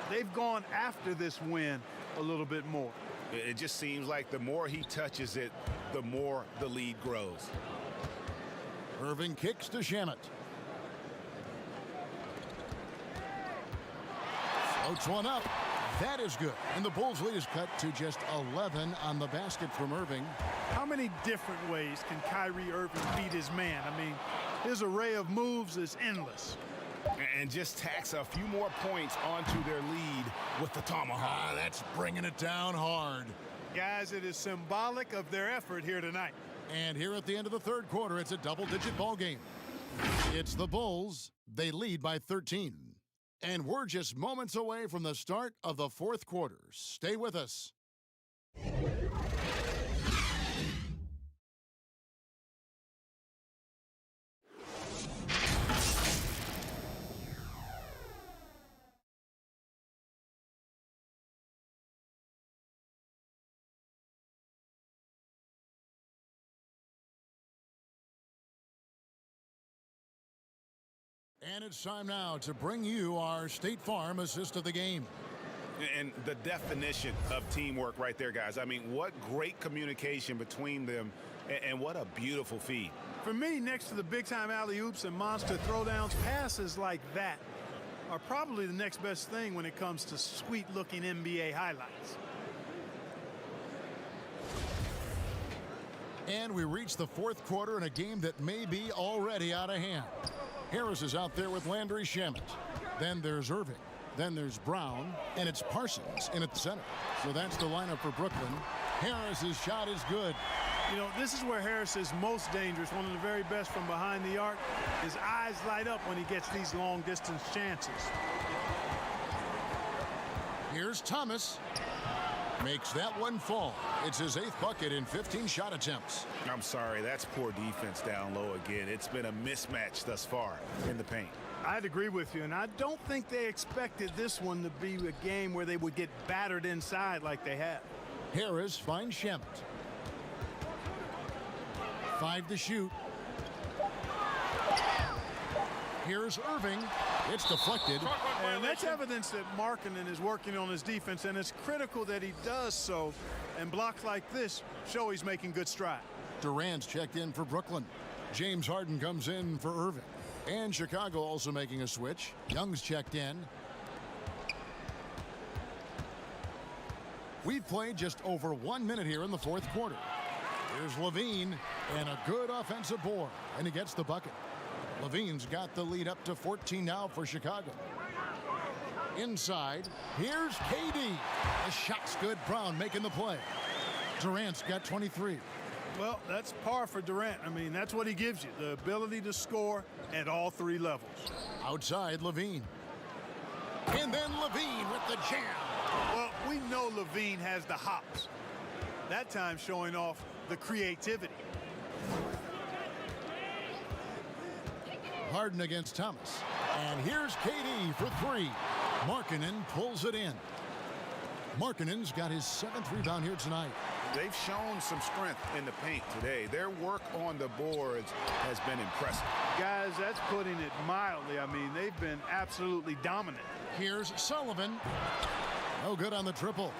they've gone after this win a little bit more. It just seems like the more he touches it, the more the lead grows. Irving kicks to Shamet. Floats one up. That is good. And the Bulls lead is cut to just 11 on the basket from Irving. How many different ways can Kyrie Irving beat his man? I mean, his array of moves is endless. And just tacks a few more points onto their lead with the tomahawk. That's bringing it down hard. Guys, it is symbolic of their effort here tonight. And here at the end of the third quarter, it's a double-digit ball game. It's the Bulls. They lead by 13. And we're just moments away from the start of the fourth quarter. Stay with us. And it's time now to bring you our State Farm assist of the game. And the definition of teamwork right there, guys. I mean, what great communication between them, and what a beautiful feed. For me, next to the big-time alley-oops and monster throwdowns, passes like that are probably the next best thing when it comes to sweet-looking NBA highlights. And we reach the fourth quarter in a game that may be already out of hand. Harris is out there with Landry Shamet. Then there's Irving. Then there's Brown. And it's Parsons in at the center. So that's the lineup for Brooklyn. Harris's shot is good. You know, this is where Harris is most dangerous, one of the very best from behind the arc. His eyes light up when he gets these long-distance chances. Here's Thomas. Makes that one fall. It's his 8th bucket in 15 shot attempts. I'm sorry, that's poor defense down low again. It's been a mismatch thus far in the paint. I'd agree with you, and I don't think they expected this one to be a game where they would get battered inside like they have. Harris finds Shamet. 5 to shoot. Here's Irving. It's deflected. And that's evidence that Markkanen is working on his defense, and it's critical that he does so. And blocks like this show he's making good stride. Durant's checked in for Brooklyn. James Harden comes in for Irving. And Chicago also making a switch. Young's checked in. We've played just over 1 minute here in the fourth quarter. Here's Levine, and a good offensive board, and he gets the bucket. Levine's got the lead up to 14 now for Chicago. Inside, here's KD. The shot's good. Brown making the play. Durant's got 23. Well, that's par for Durant. I mean, that's what he gives you, the ability to score at all 3 levels. Outside, Levine. And then Levine with the jam. Well, we know Levine has the hops. That time showing off the creativity. Harden against Thomas. And here's KD for 3. Markkanen pulls it in. Markkanen's got his 7th rebound here tonight. They've shown some strength in the paint today. Their work on the boards has been impressive. Guys, that's putting it mildly. I mean, they've been absolutely dominant. Here's Sullivan. No good on the triple.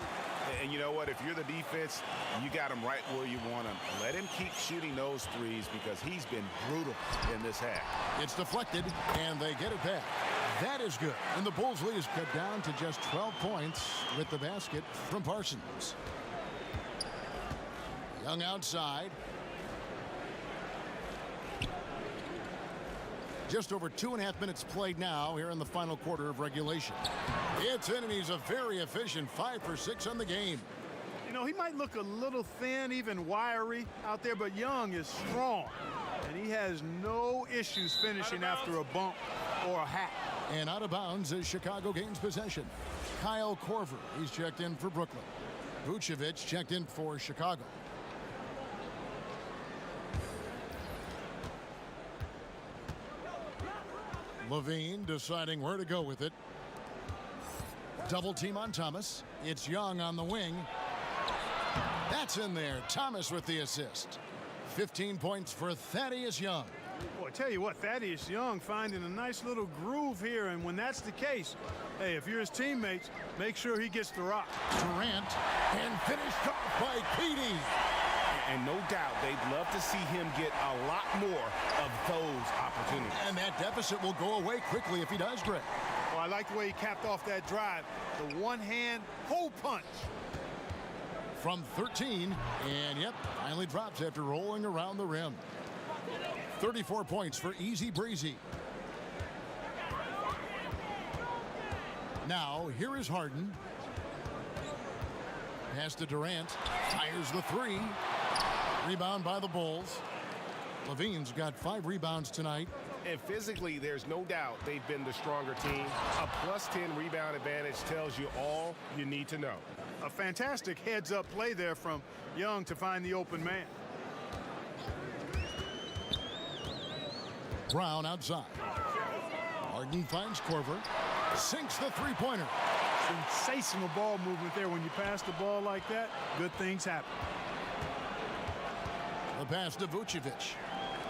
And you know what? If you're the defense, you got him right where you want him. Let him keep shooting those threes because he's been brutal in this half. It's deflected, and they get it back. That is good. And the Bulls lead is cut down to just 12 points with the basket from Parsons. Young outside. Just over 2.5 minutes played now here in the final quarter of regulation. It's in, and he's a very efficient 5 for 6 on the game. You know, he might look a little thin, even wiry out there, but Young is strong. And he has no issues finishing after a bump or a hack. And out of bounds as Chicago gains possession. Kyle Korver, he's checked in for Brooklyn. Vucevic checked in for Chicago. Levine deciding where to go with it. Double team on Thomas. It's Young on the wing. That's in there. Thomas with the assist. 15 points for Thaddeus Young. Boy, I tell you what, Thaddeus Young finding a nice little groove here, and when that's the case, hey, if you're his teammates, make sure he gets the rock. Durant, and finished off by Keating. And no doubt, they'd love to see him get a lot more of those opportunities. And that deficit will go away quickly if he does, Greg. Well, I like the way he capped off that drive. The one-hand hole punch. From 13, and yep, finally drops after rolling around the rim. 34 points for Easy Breezy. Now, here is Harden. Pass to Durant. Fires the three. Rebound by the Bulls. Levine's got 5 rebounds tonight. And physically, there's no doubt they've been the stronger team. A +10 rebound advantage tells you all you need to know. A fantastic heads-up play there from Young to find the open man. Brown outside. Harden finds Korver. Sinks the three-pointer. Sensational ball movement there. When you pass the ball like that, good things happen. The pass to Vucevic.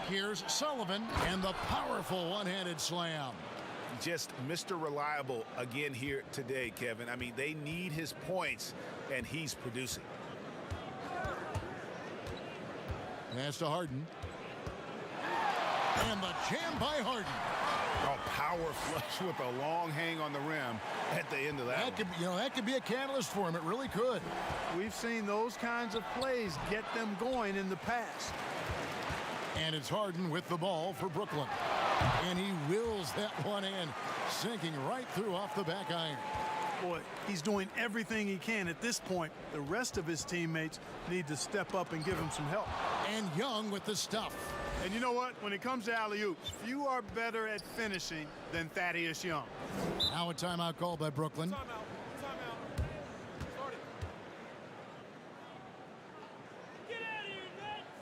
Here's Sullivan and the powerful one-handed slam. Just Mr. Reliable again here today, Kevin. I mean, they need his points, and he's producing. Pass to Harden. And the jam by Harden. A power flush with a long hang on the rim at the end of that. That could be a catalyst for him. It really could. We've seen those kinds of plays get them going in the past. And it's Harden with the ball for Brooklyn. And he wills that one in, sinking right through off the back iron. Boy, he's doing everything he can at this point. The rest of his teammates need to step up and give him some help. And Young with the stuff. And you know what? When it comes to alley-oops, few are better at finishing than Thaddeus Young. Now a timeout called by Brooklyn. Timeout. Start it. Get out of here, Nets!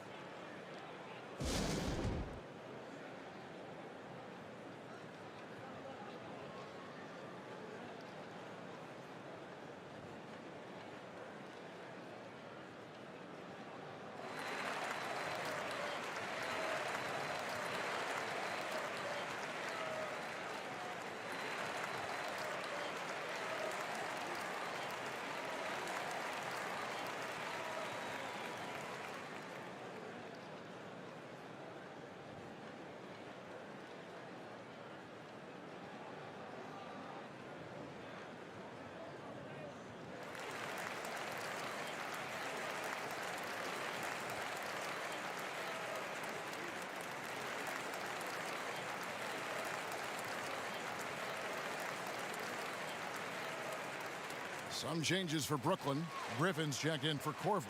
Some changes for Brooklyn. Griffin's checked in for Korver.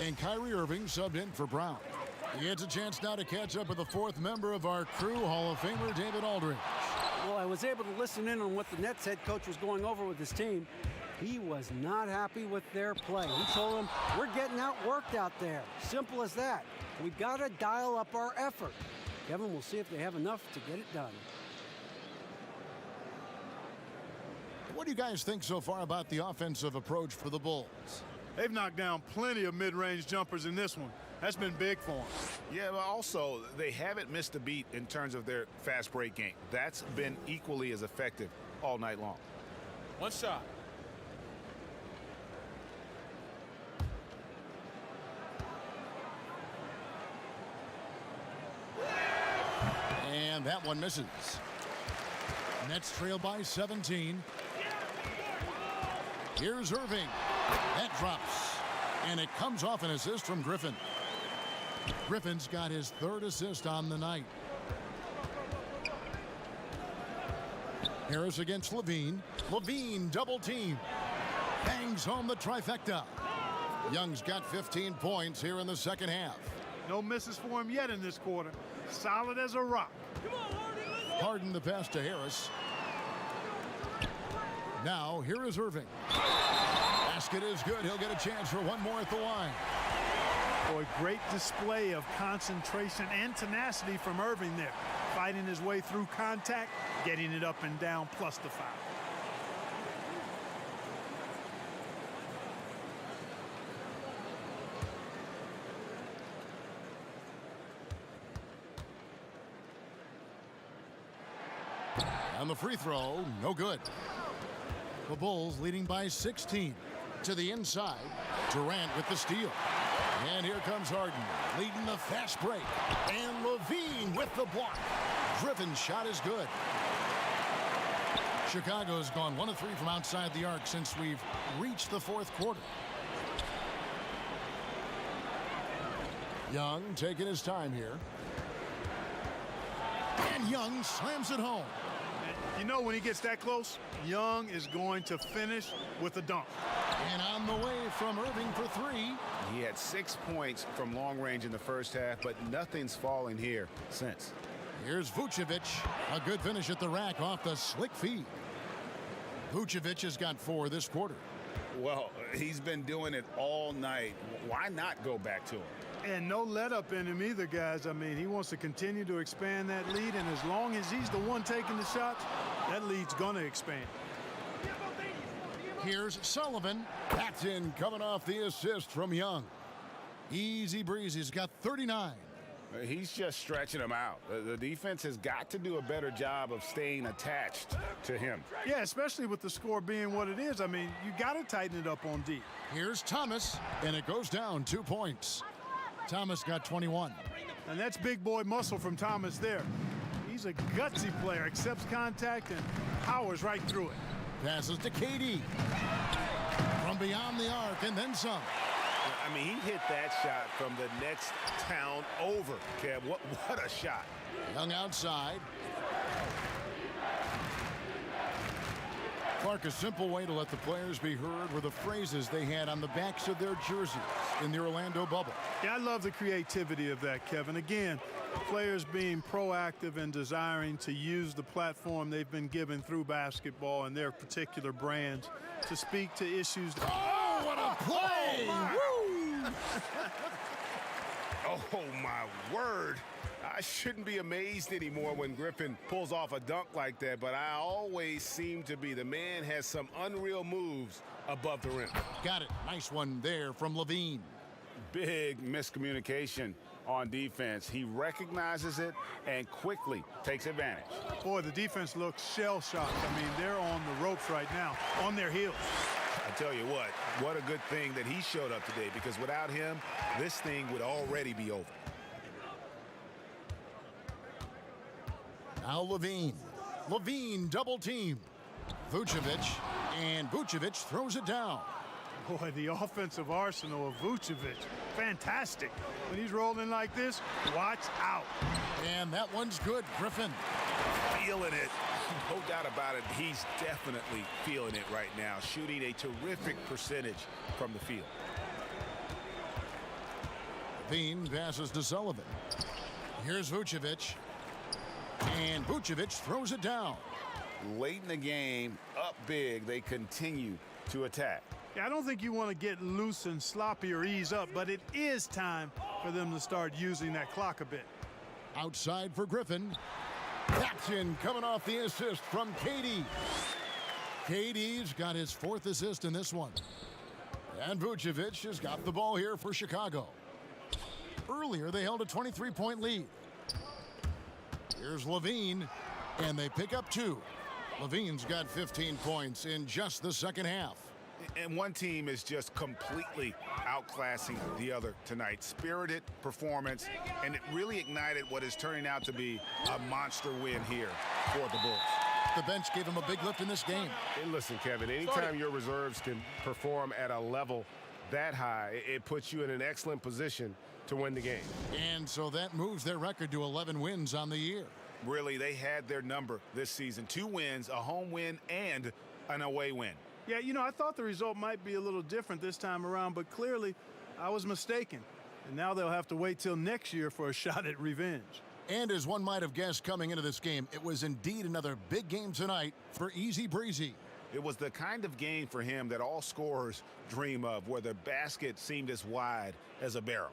And Kyrie Irving subbed in for Brown. He gets a chance now to catch up with the 4th member of our crew, Hall of Famer David Aldridge. Well, I was able to listen in on what the Nets head coach was going over with his team. He was not happy with their play. He told them, we're getting outworked out there. Simple as that. We've got to dial up our effort. Kevin, we'll see if they have enough to get it done. What do you guys think so far about the offensive approach for the Bulls? They've knocked down plenty of mid-range jumpers in this one. That's been big for them. Yeah, but also, they haven't missed a beat in terms of their fast break game. That's been equally as effective all night long. One shot. And that one misses. Nets trail by 17. Here's Irving. That drops. And it comes off an assist from Griffin. Griffin's got his 3rd assist on the night. Harris against Levine. Levine double team. Bangs home the trifecta. Young's got 15 points here in the second half. No misses for him yet in this quarter. Solid as a rock. Harden the pass to Harris. Now, here is Irving. Basket is good. He'll get a chance for one more at the line. Boy, great display of concentration and tenacity from Irving there. Fighting his way through contact, getting it up and down, plus the foul. And the free throw, no good. The Bulls leading by 16. To the inside, Durant with the steal. And here comes Harden, leading the fast break. And Levine with the block. Griffin's shot is good. Chicago's gone 1 of 3 from outside the arc since we've reached the fourth quarter. Young taking his time here. And Young slams it home. You know, when he gets that close, Young is going to finish with a dunk. And on the way from Irving for 3. He had 6 points from long range in the first half, but nothing's fallen here since. Here's Vucevic. A good finish at the rack off the slick feed. Vucevic has got 4 this quarter. Well, he's been doing it all night. Why not go back to him? And no let up in him either, guys. I mean, he wants to continue to expand that lead, and as long as he's the one taking the shots, that lead's going to expand. Here's Sullivan. That's in, coming off the assist from Young. Easy breezy. He's got 39. He's just stretching him out. The defense has got to do a better job of staying attached to him. Yeah, especially with the score being what it is. I mean, you got to tighten it up on D. Here's Thomas, and it goes down 2 points. Thomas got 21. And that's big boy muscle from Thomas there. He's a gutsy player, accepts contact and powers right through it. Passes to KD. From beyond the arc and then some. I mean, he hit that shot from the next town over, Kev. What a shot. Young outside. Clark, a simple way to let the players be heard were the phrases they had on the backs of their jerseys in the Orlando bubble. Yeah, I love the creativity of that, Kevin. Again, players being proactive and desiring to use the platform they've been given through basketball and their particular brands to speak to issues. Oh, what a play! Oh, my word. I shouldn't be amazed anymore when Griffin pulls off a dunk like that, but I always seem to be. The man has some unreal moves above the rim. Got it. Nice one there from Levine. Big miscommunication on defense. He recognizes it and quickly takes advantage. Boy, the defense looks shell-shocked. I mean, they're on the ropes right now, on their heels. I tell you what a good thing that he showed up today, because without him, this thing would already be over. Now Levine. Levine double team. Vucevic. And Vucevic throws it down. Boy, the offensive arsenal of Vucevic. Fantastic. When he's rolling like this, watch out. And that one's good, Griffin. Feeling it. No doubt about it. He's definitely feeling it right now. Shooting a terrific percentage from the field. Levine passes to Sullivan. Here's Vucevic. And Vucevic throws it down. Late in the game, up big, they continue to attack. Yeah, I don't think you want to get loose and sloppy or ease up, but it is time for them to start using that clock a bit. Outside for Griffin. That's in, coming off the assist from KD. KD's got his 4th assist in this one. And Vucevic has got the ball here for Chicago. Earlier, they held a 23-point lead. Here's Levine, and they pick up 2. Levine's got 15 points in just the second half. And one team is just completely outclassing the other tonight. Spirited performance, and it really ignited what is turning out to be a monster win here for the Bulls. The bench gave him a big lift in this game. And listen, Kevin, anytime your reserves can perform at a level that high, it puts you in an excellent position to win the game. And so that moves their record to 11 wins on the year. Really, they had their number this season. 2 wins, a home win, and an away win. Yeah, you know, I thought the result might be a little different this time around, but clearly I was mistaken. And now they'll have to wait till next year for a shot at revenge. And as one might have guessed coming into this game, it was indeed another big game tonight for Easy Breezy. It was the kind of game for him that all scorers dream of, where the basket seemed as wide as a barrel.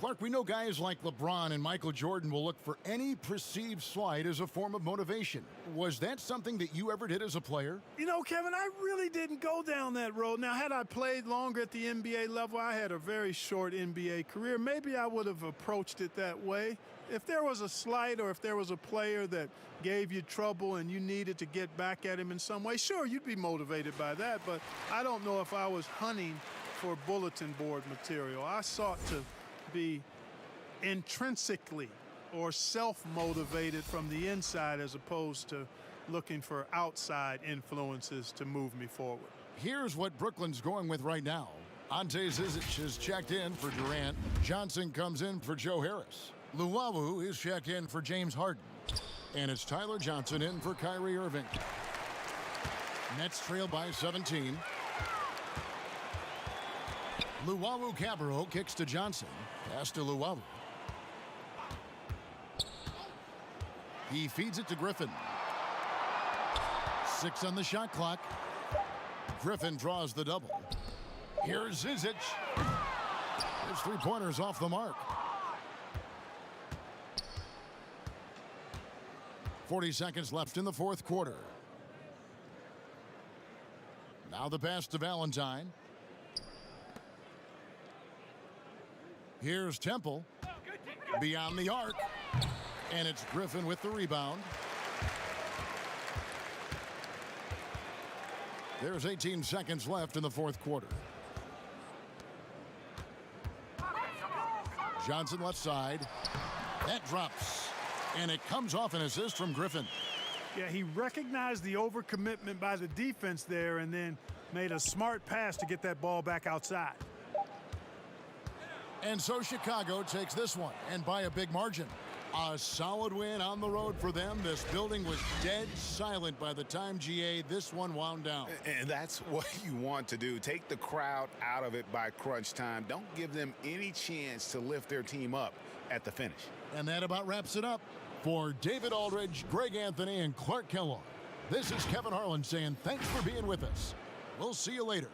Clark, we know guys like LeBron and Michael Jordan will look for any perceived slight as a form of motivation. Was that something that you ever did as a player? You know, Kevin, I really didn't go down that road. Now, had I played longer at the NBA level, I had a very short NBA career, maybe I would have approached it that way. If there was a slight or if there was a player that gave you trouble and you needed to get back at him in some way, sure, you'd be motivated by that, but I don't know if I was hunting for bulletin board material. I sought to be intrinsically or self-motivated from the inside as opposed to looking for outside influences to move me forward. Here's what Brooklyn's going with right now. Ante Zizic is checked in for Durant. Johnson comes in for Joe Harris. Luwawu is checked in for James Harden. And it's Tyler Johnson in for Kyrie Irving. Nets trail by 17. Luwawu-Cabarrot kicks to Johnson. Pass to Luwawu. He feeds it to Griffin. 6 on the shot clock. Griffin draws the double. Here's Zizic. His three-pointers off the mark. 40 seconds left in the fourth quarter. Now the pass to Valentine. Here's Temple. Beyond the arc. And it's Griffin with the rebound. There's 18 seconds left in the fourth quarter. Johnson left side. That drops. And it comes off an assist from Griffin. Yeah, he recognized the overcommitment by the defense there and then made a smart pass to get that ball back outside. And so Chicago takes this one, and by a big margin. A solid win on the road for them. This building was dead silent by the time, GA, this one wound down. And that's what you want to do. Take the crowd out of it by crunch time. Don't give them any chance to lift their team up at the finish. And that about wraps it up. For David Aldridge, Greg Anthony, and Clark Kellogg, this is Kevin Harlan saying thanks for being with us. We'll see you later.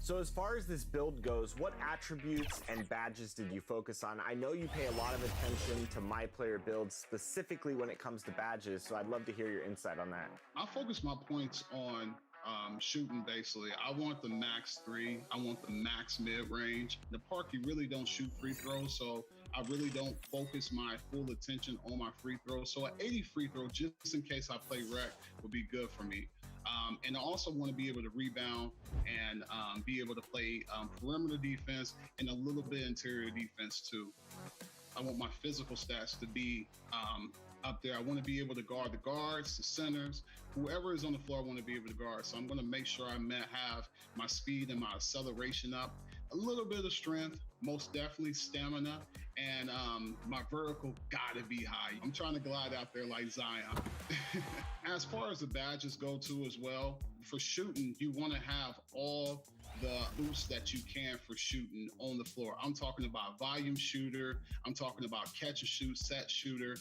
So as far as this build goes, what attributes and badges did you focus on? I know you pay a lot of attention to my player builds, specifically when it comes to badges, so I'd love to hear your insight on that. I focus my points on shooting, basically. I want the max 3. I want the max mid-range. The park, you really don't shoot free throws, so I really don't focus my full attention on my free throws. So an 80 free throw, just in case I play rec, would be good for me. And I also want to be able to rebound and be able to play perimeter defense and a little bit interior defense too. I want my physical stats to be up there. I want to be able to guard the guards, the centers, whoever is on the floor, I want to be able to guard. So I'm going to make sure I have my speed and my acceleration up, a little bit of strength, most definitely stamina, and my vertical gotta be high. I'm trying to glide out there like Zion. As far as the badges go too as well, for shooting, you want to have all the boosts that you can for shooting on the floor. I'm talking about volume shooter, I'm talking about catch and shoot, set shooter,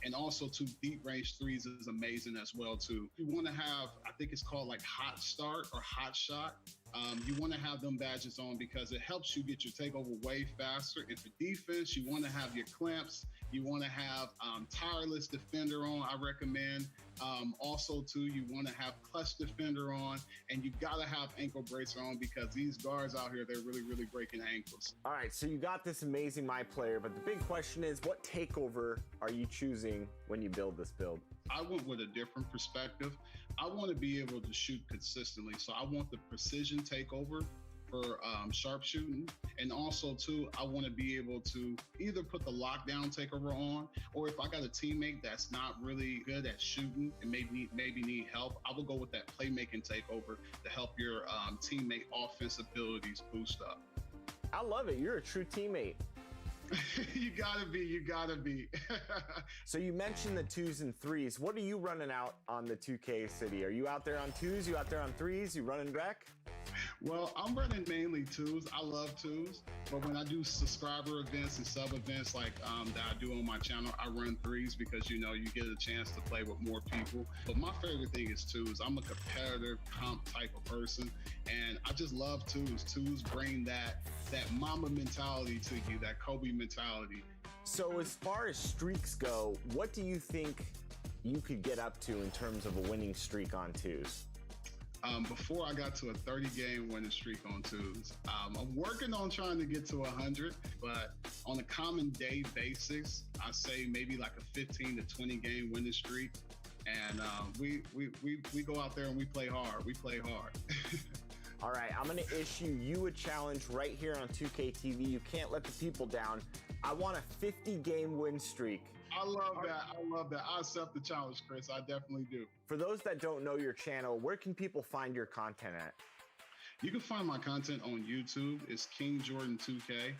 and also too, deep range threes is amazing as well too. You want to have, I think it's called like hot start or hot shot. You want to have them badges on because it helps you get your takeover way faster. And for defense, you want to have your clamps. You want to have tireless defender on, I recommend. Also, too, you want to have clutch defender on, and you got to have ankle bracer on because these guards out here, they're really, really breaking ankles. All right, so you got this amazing my player, but the big question is, what takeover are you choosing when you build this build? I went with a different perspective. I want to be able to shoot consistently. So I want the precision takeover for sharpshooting. And also too, I want to be able to either put the lockdown takeover on, or if I got a teammate that's not really good at shooting and maybe need help, I will go with that playmaking takeover to help your teammate offense abilities boost up. I love it. You're a true teammate. You gotta be. So you mentioned the 2s and 3s. What are you running out on the 2K City? Are you out there on 2s? You out there on 3s? You running rec? Well, I'm running mainly 2s. I love 2s, but when I do subscriber events and sub events like that I do on my channel, I run 3s because, you know, you get a chance to play with more people. But my favorite thing is 2s. I'm a competitive comp type of person, and I just love 2s. 2s bring that mama mentality to you, that Kobe mentality. So as far as streaks go, what do you think you could get up to in terms of a winning streak on 2s? Before I got to a 30-game winning streak on 2s. I'm working on trying to get to 100, but on a common day basis, I say maybe like a 15 to 20 game winning streak. And we go out there and we play hard. We play hard. All right, I'm gonna issue you a challenge right here on 2K TV. You can't let the people down. I want a 50-game win streak. I love that. I accept the challenge, Chris. I definitely do. For those that don't know your channel, where can people find your content at? You can find my content on YouTube. It's King Jordan 2K.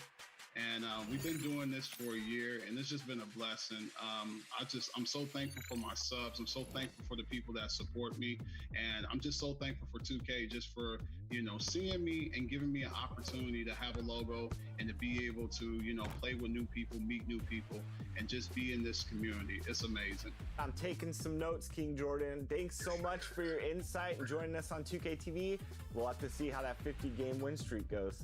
And we've been doing this for a year, and it's just been a blessing. I'm so thankful for my subs. I'm so thankful for the people that support me. And I'm just so thankful for 2K just for, you know, seeing me and giving me an opportunity to have a logo and to be able to, you know, play with new people, meet new people, and just be in this community. It's amazing. I'm taking some notes, King Jordan. Thanks so much for your insight and joining us on 2K TV. We'll have to see how that 50-game win streak goes.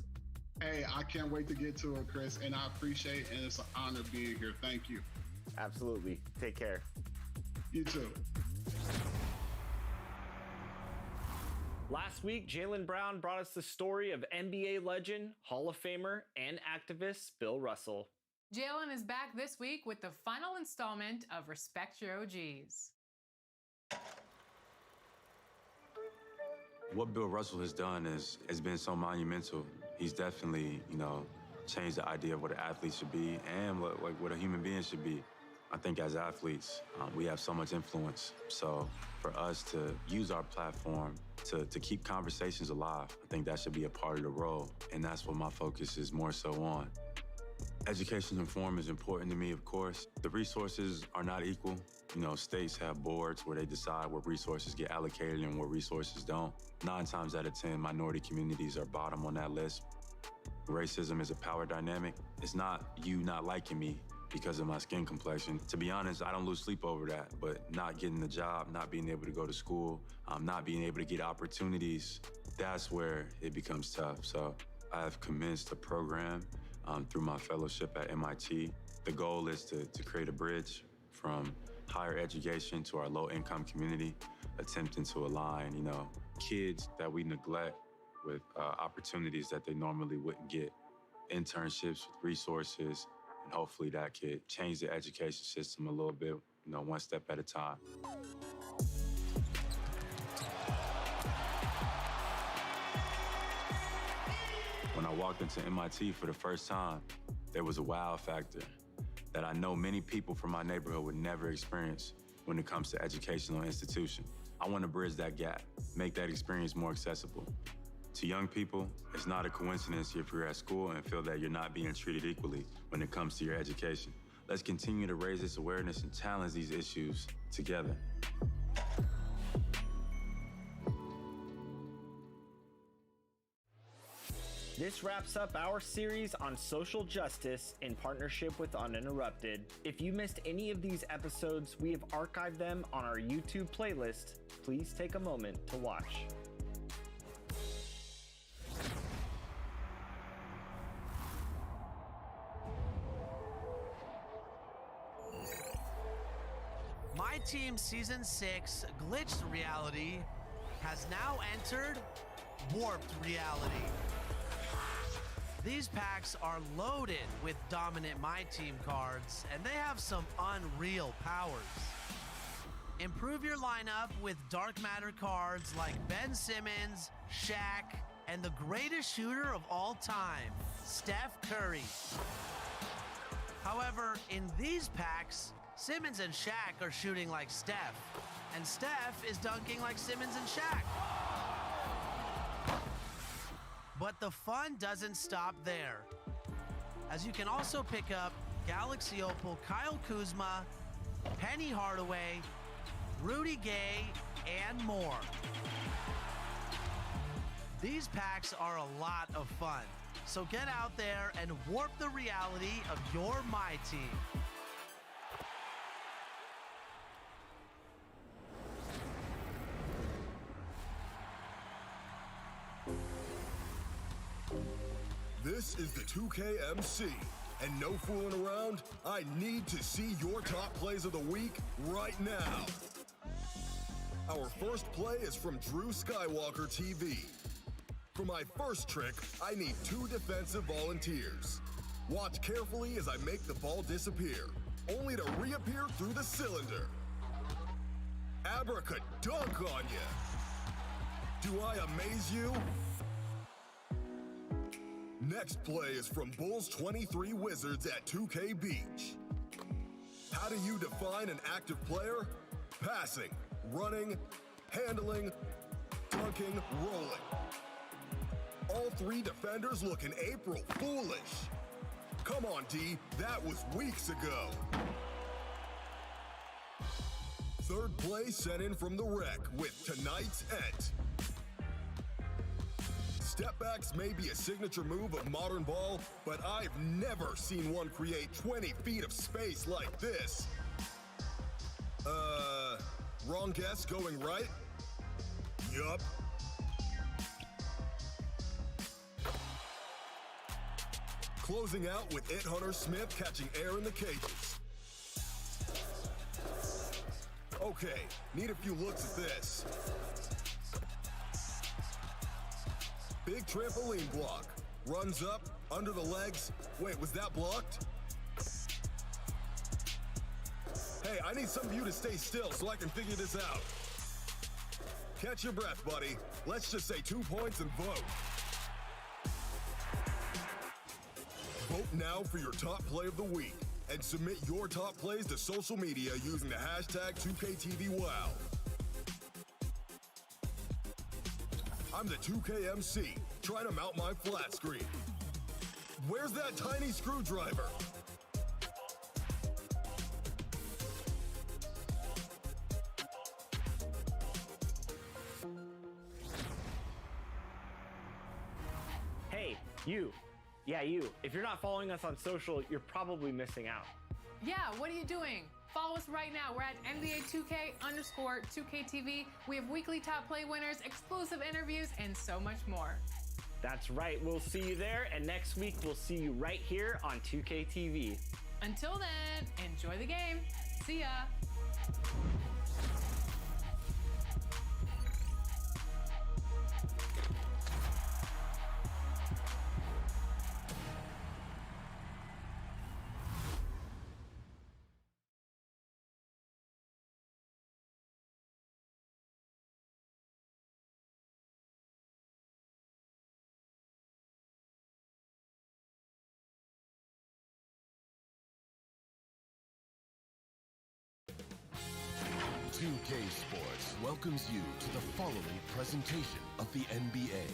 Hey, I can't wait to get to it, Chris, and I appreciate it, and it's an honor being here. Thank you. Absolutely. Take care. You too. Last week, Jaylen Brown brought us the story of NBA legend, Hall of Famer, and activist Bill Russell. Jaylen is back this week with the final installment of Respect Your OGs. What Bill Russell has done has been so monumental. He's definitely, you know, changed the idea of what an athlete should be and what a human being should be. I think as athletes, we have so much influence. So for us to use our platform to keep conversations alive, I think that should be a part of the role. And that's what my focus is more so on. Education and reform is important to me, of course. The resources are not equal. You know, states have boards where they decide what resources get allocated and what resources don't. 9 times out of 10, minority communities are bottom on that list. Racism is a power dynamic. It's not you not liking me. because of my skin complexion. To be honest, I don't lose sleep over that, but not getting the job, not being able to go to school, not being able to get opportunities, that's where it becomes tough. So I have commenced a program through my fellowship at MIT. The goal is to create a bridge from higher education to our low-income community, attempting to align, kids that we neglect with opportunities that they normally wouldn't get, internships with resources, and hopefully that could change the education system a little bit, one step at a time. When I walked into MIT for the first time, there was a wow factor that I know many people from my neighborhood would never experience when it comes to educational institution. I want to bridge that gap, make that experience more accessible. To young people, it's not a coincidence if you're at school and feel that you're not being treated equally when it comes to your education. Let's continue to raise this awareness and challenge these issues together. This wraps up our series on social justice in partnership with Uninterrupted. If you missed any of these episodes, we have archived them on our YouTube playlist. Please take a moment to watch. My Team Season 6 Glitched Reality has now entered Warped Reality. These packs are loaded with dominant My Team cards, and they have some unreal powers. Improve your lineup with Dark Matter cards like Ben Simmons, Shaq, and the greatest shooter of all time, Steph Curry. However, in these packs, Simmons and Shaq are shooting like Steph, and Steph is dunking like Simmons and Shaq. But the fun doesn't stop there, as you can also pick up Galaxy Opal Kyle Kuzma, Penny Hardaway, Rudy Gay, and more. These packs are a lot of fun, so get out there and warp the reality of your My Team. This is the 2KMC, and no fooling around, I need to see your top plays of the week right now. Our first play is from Drew Skywalker TV. For my first trick, I need 2 defensive volunteers. Watch carefully as I make the ball disappear, only to reappear through the cylinder. Abracadunk on ya! Do I amaze you? Next play is from Bulls 23 Wizards at 2K Beach. How do you define an active player? Passing, running, handling, dunking, rolling. All 3 defenders looking April Foolish. Come on, D, that was weeks ago. Third play sent in from the Rec with tonight's Ent. Stepbacks may be a signature move of modern ball, but I've never seen one create 20 feet of space like this. Wrong guess going right? Yup. Closing out with It Hunter Smith catching air in the cages. Okay, need a few looks at this. Big trampoline block. Runs up, under the legs. Wait, was that blocked? Hey, I need some of you to stay still so I can figure this out. Catch your breath, buddy. Let's just say 2 points and vote. Vote now for your top play of the week and submit your top plays to social media using the hashtag 2KTVWow. I'm the 2KMC, trying to mount my flat screen. Where's that tiny screwdriver? Hey, you. Yeah, you. If you're not following us on social, you're probably missing out. Yeah, what are you doing? Follow us right now. We're at NBA2K_2KTV. We have weekly top play winners, exclusive interviews, and so much more. That's right. We'll see you there. And next week, we'll see you right here on 2K TV. Until then, enjoy the game. See ya. UK Sports welcomes you to the following presentation of the NBA.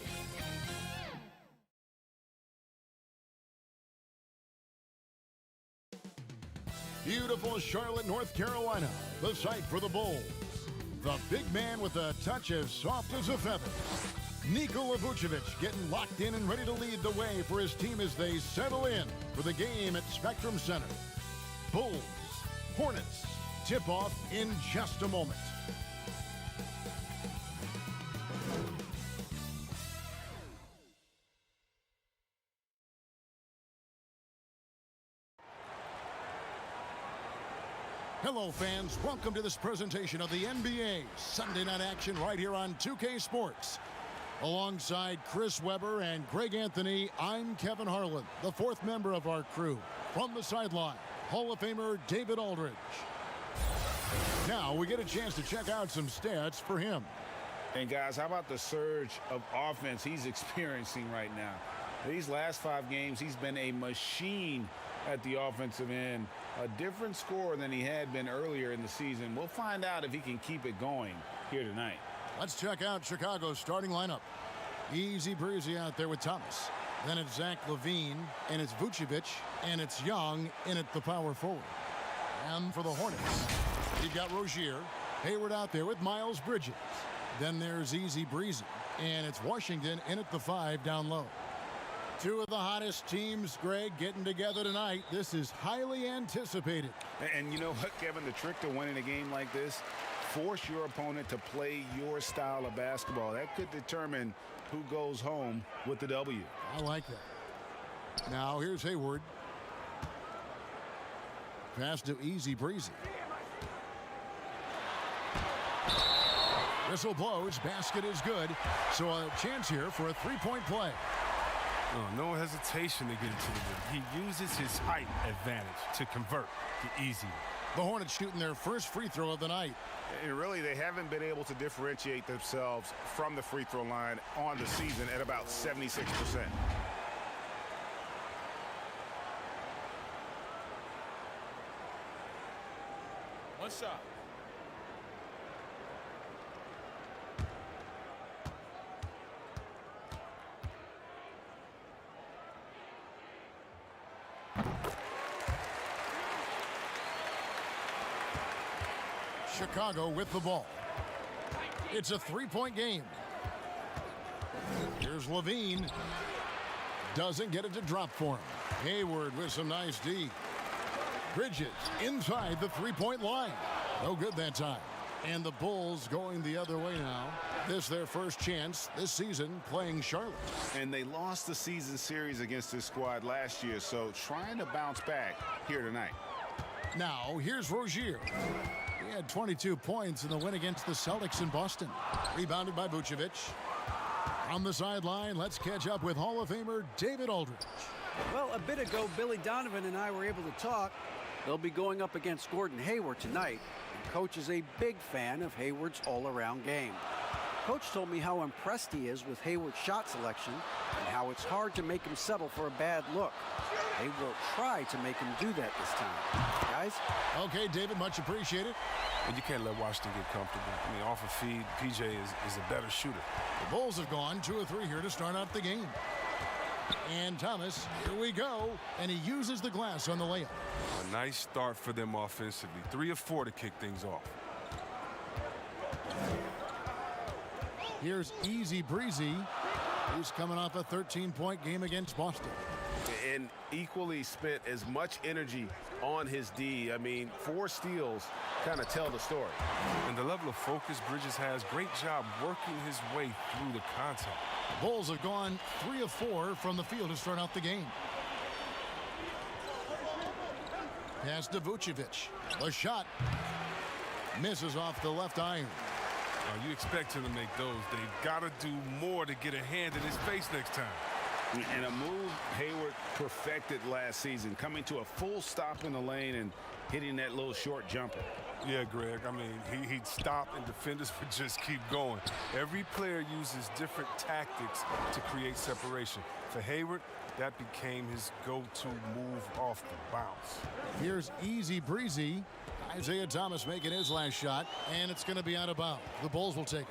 Beautiful Charlotte, North Carolina, the site for the Bulls. The big man with a touch as soft as a feather. Nikola Vucevic getting locked in and ready to lead the way for his team as they settle in for the game at Spectrum Center. Bulls, Hornets, tip-off in just a moment. Hello, fans. Welcome to this presentation of the NBA Sunday night action right here on 2K Sports. Alongside Chris Webber and Greg Anthony, I'm Kevin Harlan, the fourth member of our crew. From the sideline, Hall of Famer David Aldridge. Now we get a chance to check out some stats for him. And guys, how about the surge of offense he's experiencing right now? These last 5 games, he's been a machine at the offensive end. A different scorer than he had been earlier in the season. We'll find out if he can keep it going here tonight. Let's check out Chicago's starting lineup. Easy breezy out there with Thomas. Then it's Zach LaVine, and it's Vucevic, and it's Young in at the power forward. And for the Hornets, you've got Rozier, Hayward out there with Miles Bridges. Then there's Easy Breezy, and it's Washington in at the 5 down low. Two of the hottest teams, Greg, getting together tonight. This is highly anticipated. And you know what, Kevin? The trick to winning a game like this, force your opponent to play your style of basketball. That could determine who goes home with the W. I like that. Now here's Hayward. Pass to Easy Breezy. Whistle blows. Basket is good. So a chance here for a three-point play. No hesitation to get it to the rim. He uses his height advantage to convert to easy. The Hornets shooting their first free throw of the night. And really, they haven't been able to differentiate themselves from the free throw line on the season at about 76%. One shot. Chicago with the ball. It's a three-point game. Here's LaVine. Doesn't get it to drop for him. Hayward with some nice D. Bridges inside the three-point line. No good that time. And the Bulls going the other way now. This their first chance this season playing Charlotte. And they lost the season series against this squad last year, so trying to bounce back here tonight. Now, here's Rozier. He had 22 points in the win against the Celtics in Boston. Rebounded by Vucevic. On the sideline, let's catch up with Hall of Famer David Aldridge. Well, a bit ago, Billy Donovan and I were able to talk. They'll be going up against Gordon Hayward tonight. And Coach is a big fan of Hayward's all-around game. Coach told me how impressed he is with Hayward's shot selection and how it's hard to make him settle for a bad look. They will try to make him do that this time. Guys? Okay, David, much appreciated. And you can't let Washington get comfortable. I mean, off a feed, PJ is a better shooter. The Bulls have gone 2 of 3 here to start out the game. And Thomas, here we go. And he uses the glass on the layup. A nice start for them offensively. 3 of 4 to kick things off. Here's Easy Breezy, who's coming off a 13-point game against Boston. and equally spent as much energy on his D. I mean, 4 steals kind of tell the story. And the level of focus Bridges has, great job working his way through the contact. Bulls have gone 3 of 4 from the field to start out the game. Pass to Vucevic. The shot misses off the left iron. You expect him to make those. They've got to do more to get a hand in his face next time. And a move Hayward perfected last season, coming to a full stop in the lane and hitting that little short jumper. Yeah, Greg, I mean, he'd stop and defenders would just keep going. Every player uses different tactics to create separation. For Hayward, that became his go-to move off the bounce. Here's easy breezy. Isaiah Thomas making his last shot, and it's going to be out of bounds. The Bulls will take it.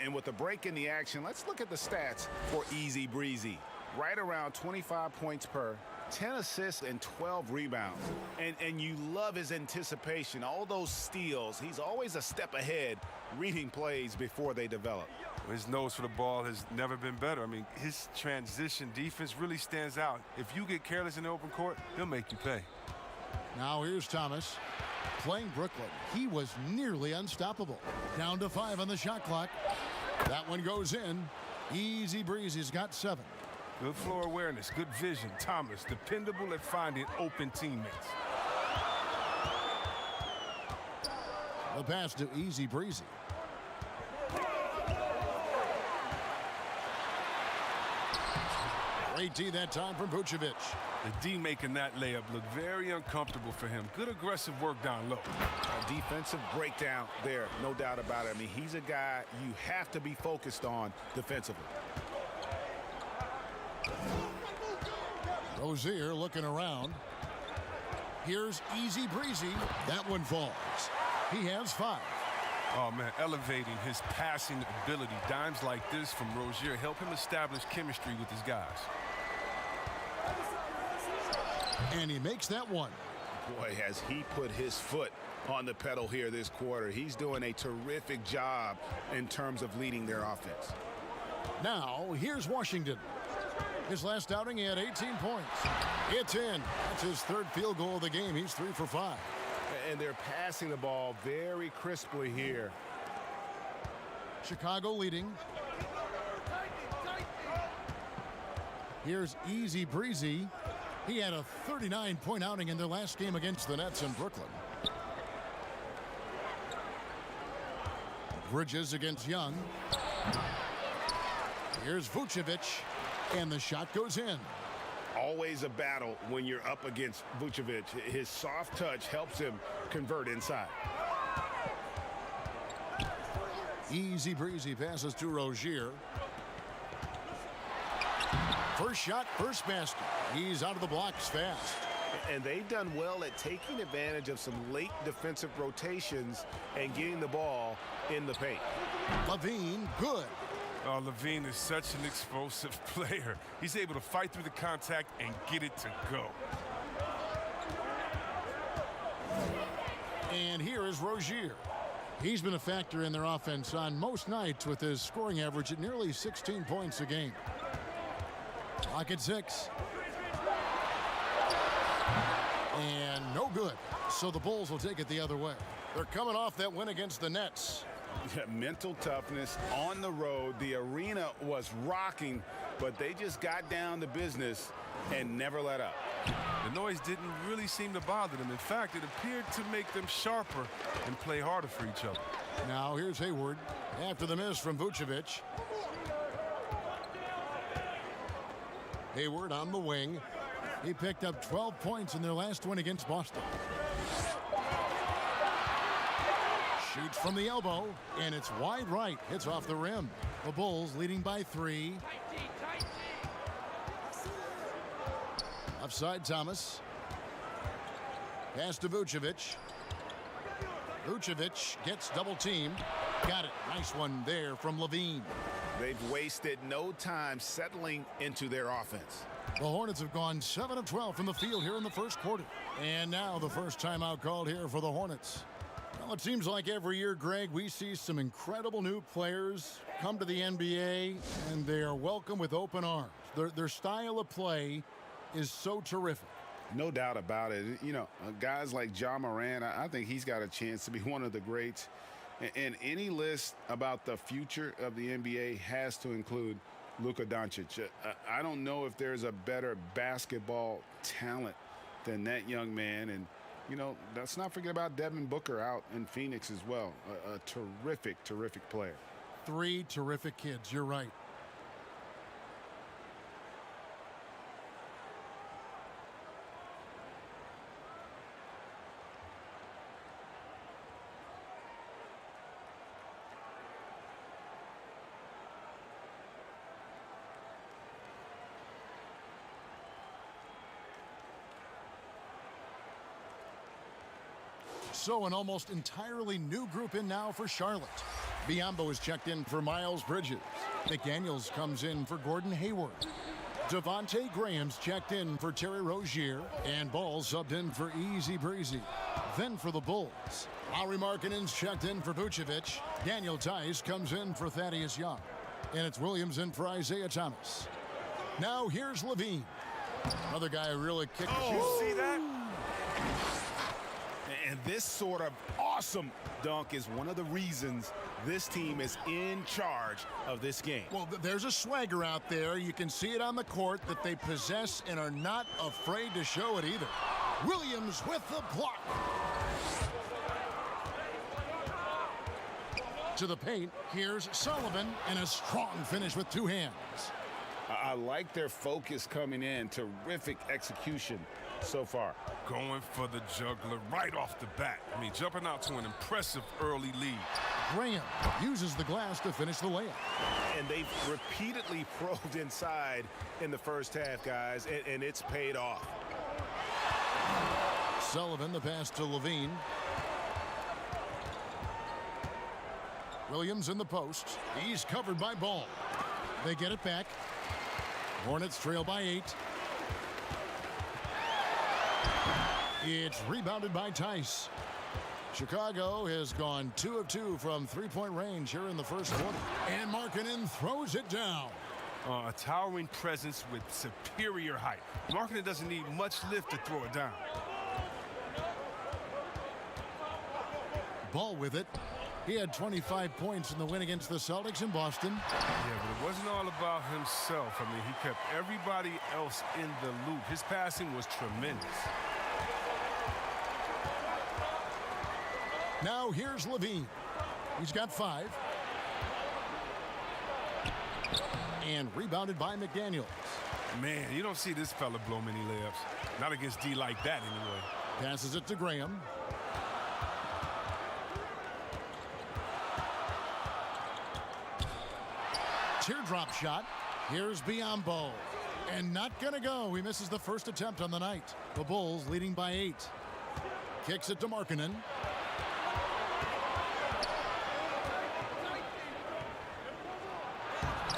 And with the break in the action, let's look at the stats for Easy Breezy. Right around 25 points per, 10 assists and 12 rebounds. And you love his anticipation, all those steals. He's always a step ahead, reading plays before they develop. His nose for the ball has never been better. I mean, his transition defense really stands out. If you get careless in the open court, he'll make you pay. Now here's Thomas. Playing Brooklyn, he was nearly unstoppable. Down to 5 on the shot clock. That one goes in. Easy Breezy's got 7. Good floor awareness, good vision. Thomas, dependable at finding open teammates. The pass to Easy Breezy. Great D that time from Vucevic. The D making that layup look very uncomfortable for him. Good aggressive work down low. A defensive breakdown there, no doubt about it. I mean, he's a guy you have to be focused on defensively. Rozier looking around. Here's Easy Breezy. That one falls. He has 5. Oh, man, elevating his passing ability. Dimes like this from Rozier help him establish chemistry with his guys. And he makes that one. Boy, has he put his foot on the pedal here this quarter. He's doing a terrific job in terms of leading their offense. Now, here's Washington. His last outing, he had 18 points. It's in. That's his 3rd field goal of the game. He's 3 for 5. And they're passing the ball very crisply here. Chicago leading. Here's Easy Breezy. He had a 39-point outing in their last game against the Nets in Brooklyn. Bridges against Young. Here's Vucevic, and the shot goes in. Always a battle when you're up against Vucevic. His soft touch helps him convert inside. Easy Breezy passes to Rozier. First shot, first basket. He's out of the blocks fast. And they've done well at taking advantage of some late defensive rotations and getting the ball in the paint. Levine, good. Oh, Levine is such an explosive player. He's able to fight through the contact and get it to go. And here is Rozier. He's been a factor in their offense on most nights with his scoring average at nearly 16 points a game. Clock at 6. And no good. So the Bulls will take it the other way. They're coming off that win against the Nets. Mental toughness on the road. The arena was rocking, but they just got down to business and never let up. The noise didn't really seem to bother them. In fact, it appeared to make them sharper and play harder for each other. Now here's Hayward after the miss from Vucevic. Hayward on the wing. He picked up 12 points in their last win against Boston. Shoots from the elbow, and it's wide right. Hits off the rim. The Bulls leading by 3. Offside Thomas. Pass to Vucevic. Vucevic gets double teamed. Got it. Nice one there from Levine. They've wasted no time settling into their offense. The Hornets have gone 7 of 12 from the field here in the first quarter. And now the first timeout called here for the Hornets. Well, it seems like every year, Greg, we see some incredible new players come to the NBA, and they are welcome with open arms. Their style of play is so terrific. No doubt about it. You know, guys like Ja Morant, I think he's got a chance to be one of the greats. And any list about the future of the NBA has to include Luka Doncic. I don't know if there's a better basketball talent than that young man. And, you know, let's not forget about Devin Booker out in Phoenix as well. A terrific, terrific player. 3 terrific kids, you're right. So an almost entirely new group in now for Charlotte. Biyombo is checked in for Miles Bridges. McDaniels comes in for Gordon Hayward. Devontae Graham's checked in for Terry Rozier. And Ball subbed in for Easy Breezy. Then for the Bulls, Lauri Markkanen's checked in for Vucevic. Daniel Tice comes in for Thaddeus Young. And it's Williams in for Isaiah Thomas. Now here's Levine. Another guy who really kicked the you see that? And this sort of awesome dunk is one of the reasons this team is in charge of this game. Well, there's a swagger out there. You can see it on the court that they possess and are not afraid to show it either. Williams with the block. To the paint, here's Sullivan, and a strong finish with 2 hands. I like their focus coming in. Terrific execution so far. Going for the juggler right off the bat. I mean, jumping out to an impressive early lead. Graham uses the glass to finish the layup. And they've repeatedly probed inside in the first half, guys, and it's paid off. Sullivan, the pass to Levine. Williams in the post. He's covered by Ball. They get it back. Hornets trail by 8. It's rebounded by Tice. Chicago has gone 2 of 2 from 3-point range here in the first quarter. And Markkanen throws it down. A towering presence with superior height. Markkanen doesn't need much lift to throw it down. Ball with it. He had 25 points in the win against the Celtics in Boston. Yeah, but it wasn't all about himself. I mean, he kept everybody else in the loop. His passing was tremendous. Now here's Levine. He's got 5. And rebounded by McDaniels. Man, you don't see this fella blow many layups. Not against D like that, anyway. Passes it to Graham. Teardrop shot. Here's Biyombo. And not gonna go. He misses the first attempt on the night. The Bulls leading by 8. Kicks it to Markkanen.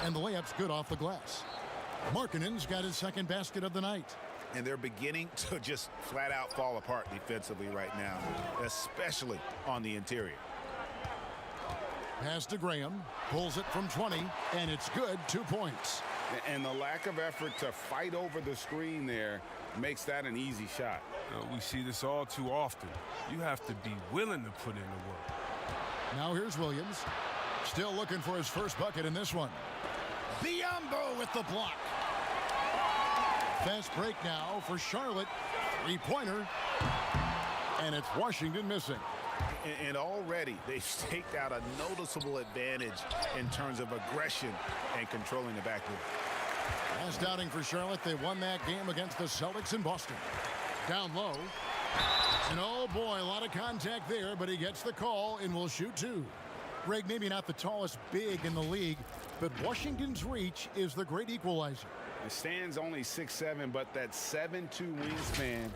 And the layup's good off the glass. Markkanen's got his second basket of the night. And they're beginning to just flat out fall apart defensively right now, especially on the interior. Pass to Graham, pulls it from 20, and it's good, 2 points. And the lack of effort to fight over the screen there makes that an easy shot. We see this all too often. You have to be willing to put in the work. Now here's Williams, still looking for his first bucket in this one. Biyombo with the block. Fast break now for Charlotte. 3-pointer. And it's Washington missing. And already they've staked out a noticeable advantage in terms of aggression and controlling the backcourt. Last outing for Charlotte, they won that game against the Celtics in Boston. Down low. And oh boy, a lot of contact there, but he gets the call and will shoot 2. Greg, maybe not the tallest big in the league, but Washington's reach is the great equalizer. It stands only 6'7", but that 7'2" wingspan,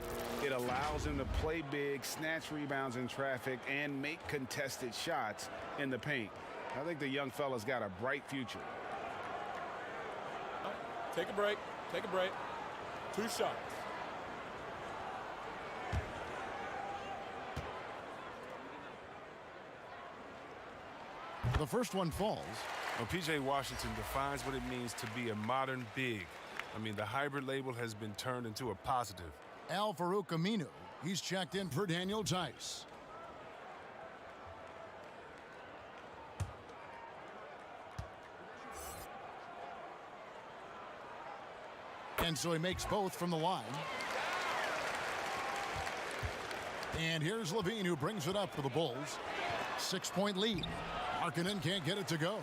it allows him to play big, snatch rebounds in traffic, and make contested shots in the paint. I think the young fella's got a bright future. Take a break. Take a break. 2 shots. The first one falls. Well, P.J. Washington defines what it means to be a modern big. I mean, the hybrid label has been turned into a positive. Al Farouk Aminu, he's checked in for Daniel Tice. And so he makes both from the line. And here's Levine, who brings it up for the Bulls. 6-point lead. Markkanen can't get it to go.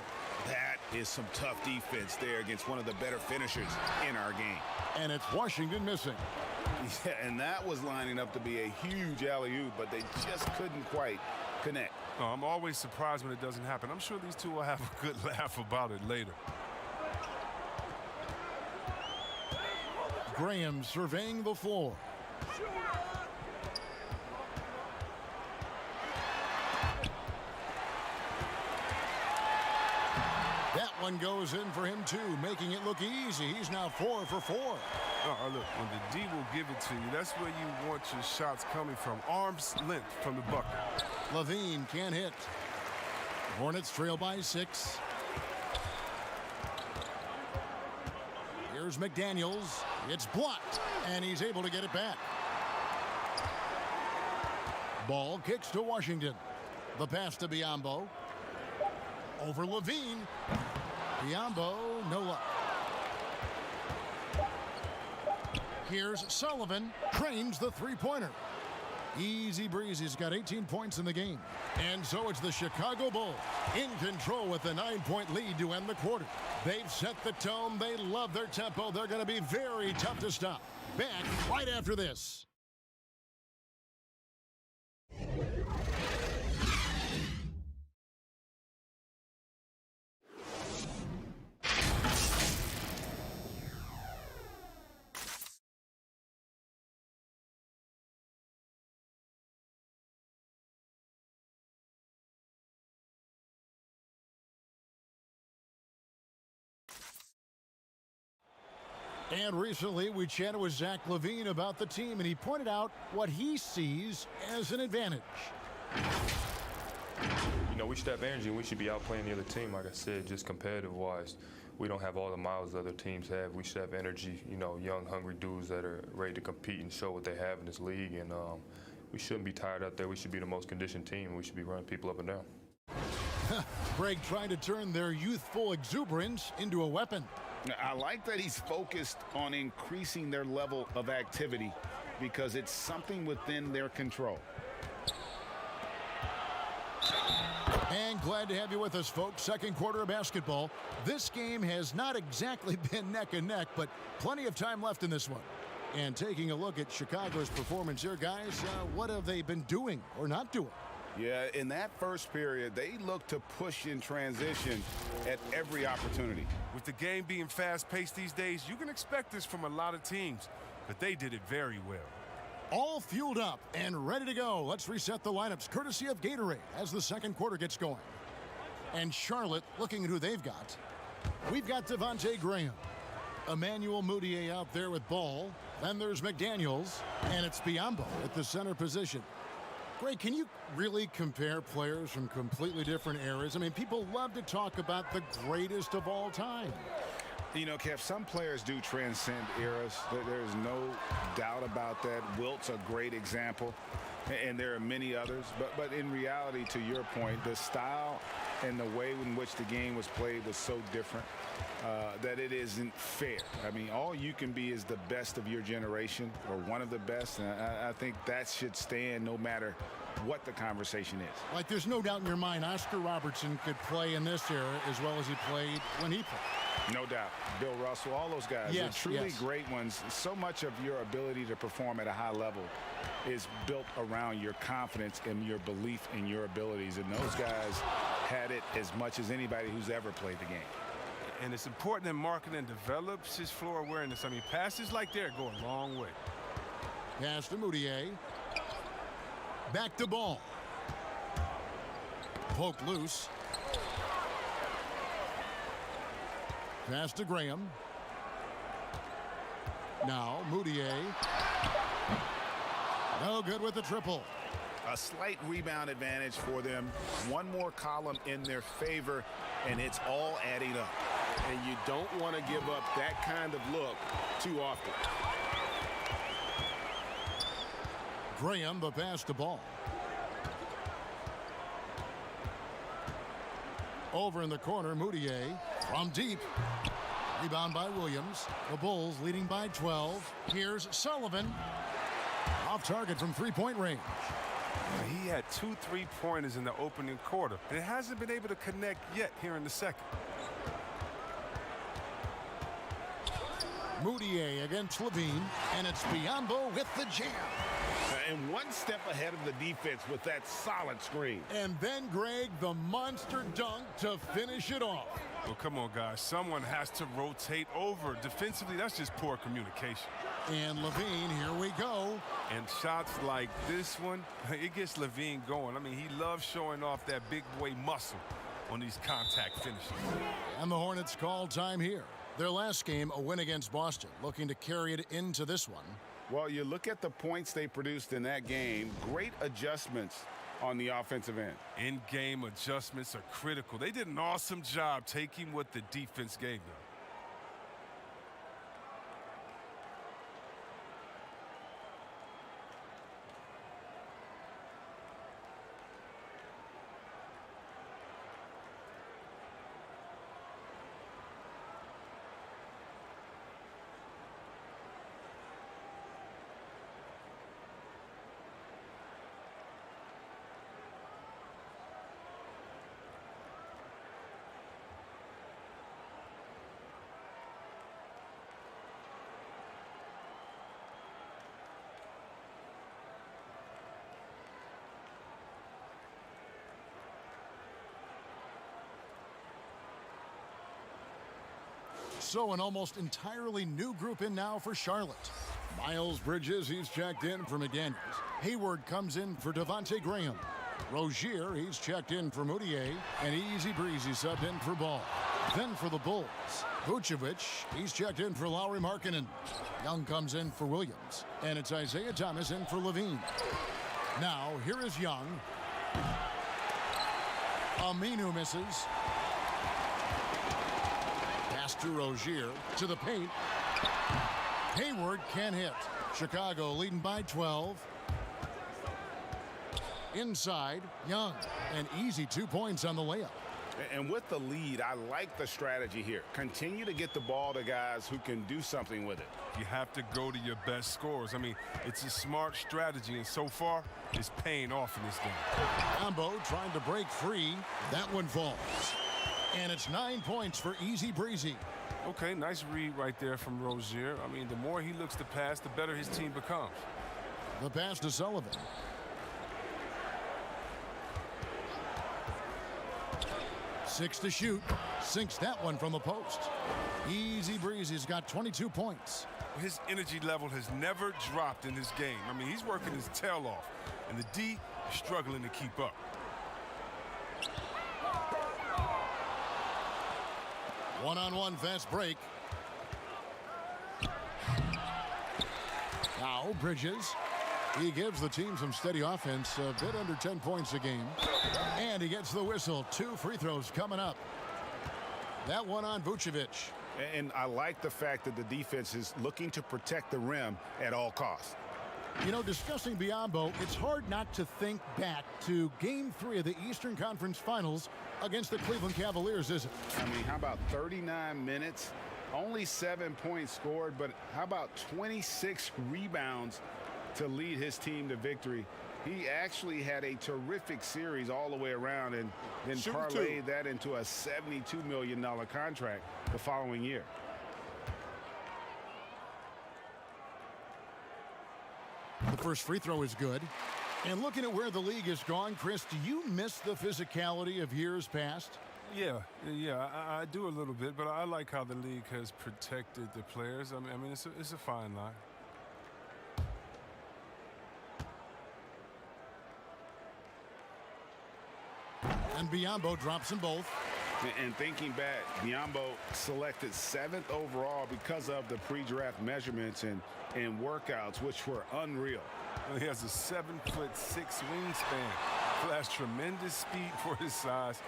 That is some tough defense there against one of the better finishers in our game. And it's Washington missing. Yeah, and that was lining up to be a huge alley-oop, but they just couldn't quite connect. Oh, I'm always surprised when it doesn't happen. I'm sure these two will have a good laugh about it later. Graham surveying the floor. That one goes in for him too, making it look easy. He's now 4 for 4. Look, when the D will give it to you, that's where you want your shots coming from. Arm's length from the bucket. Levine can't hit. Hornets trail by 6. Here's McDaniels. It's blocked, and he's able to get it back. Ball kicks to Washington. The pass to Biyombo. Over Levine. Biyombo, no luck. Here's Sullivan. Trains the three-pointer. Easy breezy. He's got 18 points in the game. And so it's the Chicago Bulls in control with a 9-point lead to end the quarter. They've set the tone. They love their tempo. They're going to be very tough to stop. Back right after this. And recently, we chatted with Zach LaVine about the team, and he pointed out what he sees as an advantage. You know, we should have energy, and we should be outplaying the other team, like I said, just competitive-wise. We don't have all the miles other teams have. We should have energy, you know, young, hungry dudes that are ready to compete and show what they have in this league. And we shouldn't be tired out there. We should be the most conditioned team, and we should be running people up and down. Greg trying to turn their youthful exuberance into a weapon. I like that he's focused on increasing their level of activity because it's something within their control. And glad to have you with us, folks. Second quarter of basketball. This game has not exactly been neck and neck, but plenty of time left in this one. And taking a look at Chicago's performance here, guys, what have they been doing or not doing? Yeah, in that first period, they looked to push in transition at every opportunity. With the game being fast-paced these days, you can expect this from a lot of teams, but they did it very well. All fueled up and ready to go. Let's reset the lineups courtesy of Gatorade as the second quarter gets going. And Charlotte looking at who they've got. We've got Devontae Graham. Emmanuel Mudiay out there with ball. Then there's McDaniels, and it's Biyombo at the center position. Greg, can you really compare players from completely different eras? I mean, people love to talk about the greatest of all time. You know, Kev, some players do transcend eras. There's no doubt about that. Wilt's a great example, and there are many others. But in reality, to your point, the style and the way in which the game was played was so different that it isn't fair. I mean, all you can be is the best of your generation or one of the best, and I think that should stand no matter what the conversation is. Like, there's no doubt in your mind Oscar Robertson could play in this era as well as he played when he played. No doubt. Bill Russell, all those guys. Yes, They're truly yes. great ones. So much of your ability to perform at a high level is built around your confidence and your belief in your abilities. And those guys had it as much as anybody who's ever played the game. And it's important that Markkanen develops his floor awareness. I mean, passes like that go a long way. Pass to Mudiay. Back to ball. Poke loose. Pass to Graham. Now Mudiay. No good with the triple. A slight rebound advantage for them. One more column in their favor, and it's all adding up. And you don't want to give up that kind of look too often. Graham, the pass to Ball. Over in the corner, Moutier from deep. Rebound by Williams. The Bulls leading by 12. Here's Sullivan. Off target from three-point range. He had 2 3-pointers in the opening quarter, and it hasn't been able to connect yet here in the second. Moutier against Levine, and it's Biyombo with the jam. And one step ahead of the defense with that solid screen. And then, Greg, the monster dunk to finish it off. Well, come on, guys. Someone has to rotate over. Defensively, that's just poor communication. And Levine, here we go. And shots like this one, it gets Levine going. I mean, he loves showing off that big boy muscle on these contact finishes. And the Hornets call time here. Their last game, a win against Boston, looking to carry it into this one. Well, you look at the points they produced in that game, great adjustments on the offensive end. In-game adjustments are critical. They did an awesome job taking what the defense gave them. So an almost entirely new group in now for Charlotte. Miles Bridges, he's checked in for McDaniels. Hayward comes in for Devontae Graham. Rozier, he's checked in for Moutier. And Easy Breezy subbed in for Ball. Then for the Bulls, Vucevic, he's checked in for Lauri Markkanen. Young comes in for Williams. And it's Isaiah Thomas in for Levine. Now, here is Young. Aminu misses. To Rozier to the paint. Hayward can hit. Chicago leading by 12. Inside, Young. An easy 2 points on the layup. And with the lead, I like the strategy here. Continue to get the ball to guys who can do something with it. You have to go to your best scorers. I mean, it's a smart strategy, and so far, it's paying off in this game. Combo trying to break free. That one falls. And it's 9 points for Easy Breezy. Okay, nice read right there from Rozier. I mean, the more he looks to pass, the better his team becomes. The pass to Sullivan. Six to shoot. Sinks that one from the post. Easy Breezy's got 22 points. His energy level has never dropped in this game. I mean, he's working his tail off, and the D is struggling to keep up. One-on-one fast break. Now Bridges. He gives the team some steady offense, a bit under 10 points a game. And he gets the whistle. 2 free throws coming up. That one on Vucevic. And I like the fact that the defense is looking to protect the rim at all costs. You know, discussing Biyombo, it's hard not to think back to Game 3 of the Eastern Conference Finals against the Cleveland Cavaliers, isn't it? I mean, how about 39 minutes? Only 7 points scored, but how about 26 rebounds to lead his team to victory? He actually had a terrific series all the way around and then parlayed that into a $72 million contract the following year. The first free throw is good. And looking at where the league has gone, Chris, do you miss the physicality of years past? Yeah, I do a little bit, but I like how the league has protected the players. I mean, it's a fine line. And Biyombo drops them both. And thinking back, Biyombo selected 7th overall because of the pre-draft measurements and workouts, which were unreal. He has a 7'6" wingspan. flashed tremendous speed for his size.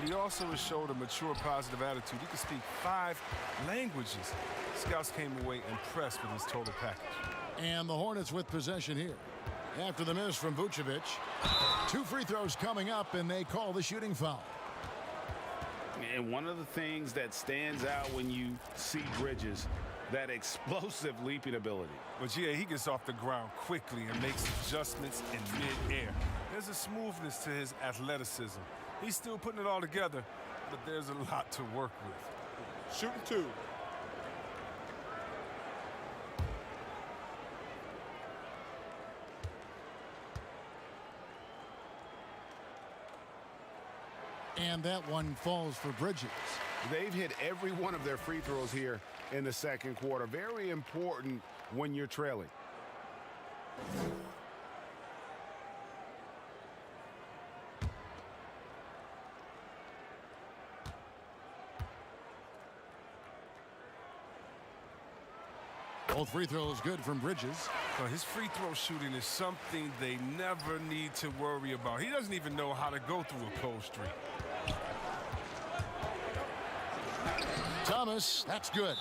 He also has showed a mature, positive attitude. He can speak 5 languages. Scouts came away impressed with his total package. And the Hornets with possession here. After the miss from Vucevic, 2 free throws coming up, and they call the shooting foul. And one of the things that stands out when you see Bridges, that explosive leaping ability. But yeah, he gets off the ground quickly and makes adjustments in mid-air. There's a smoothness to his athleticism. He's still putting it all together, but there's a lot to work with. Shooting 2. And that one falls for Bridges. They've hit every one of their free throws here in the second quarter. Very important when you're trailing. Both free throws good from Bridges. Well, his free throw shooting is something they never need to worry about. He doesn't even know how to go through a cold streak. Thomas, that's good.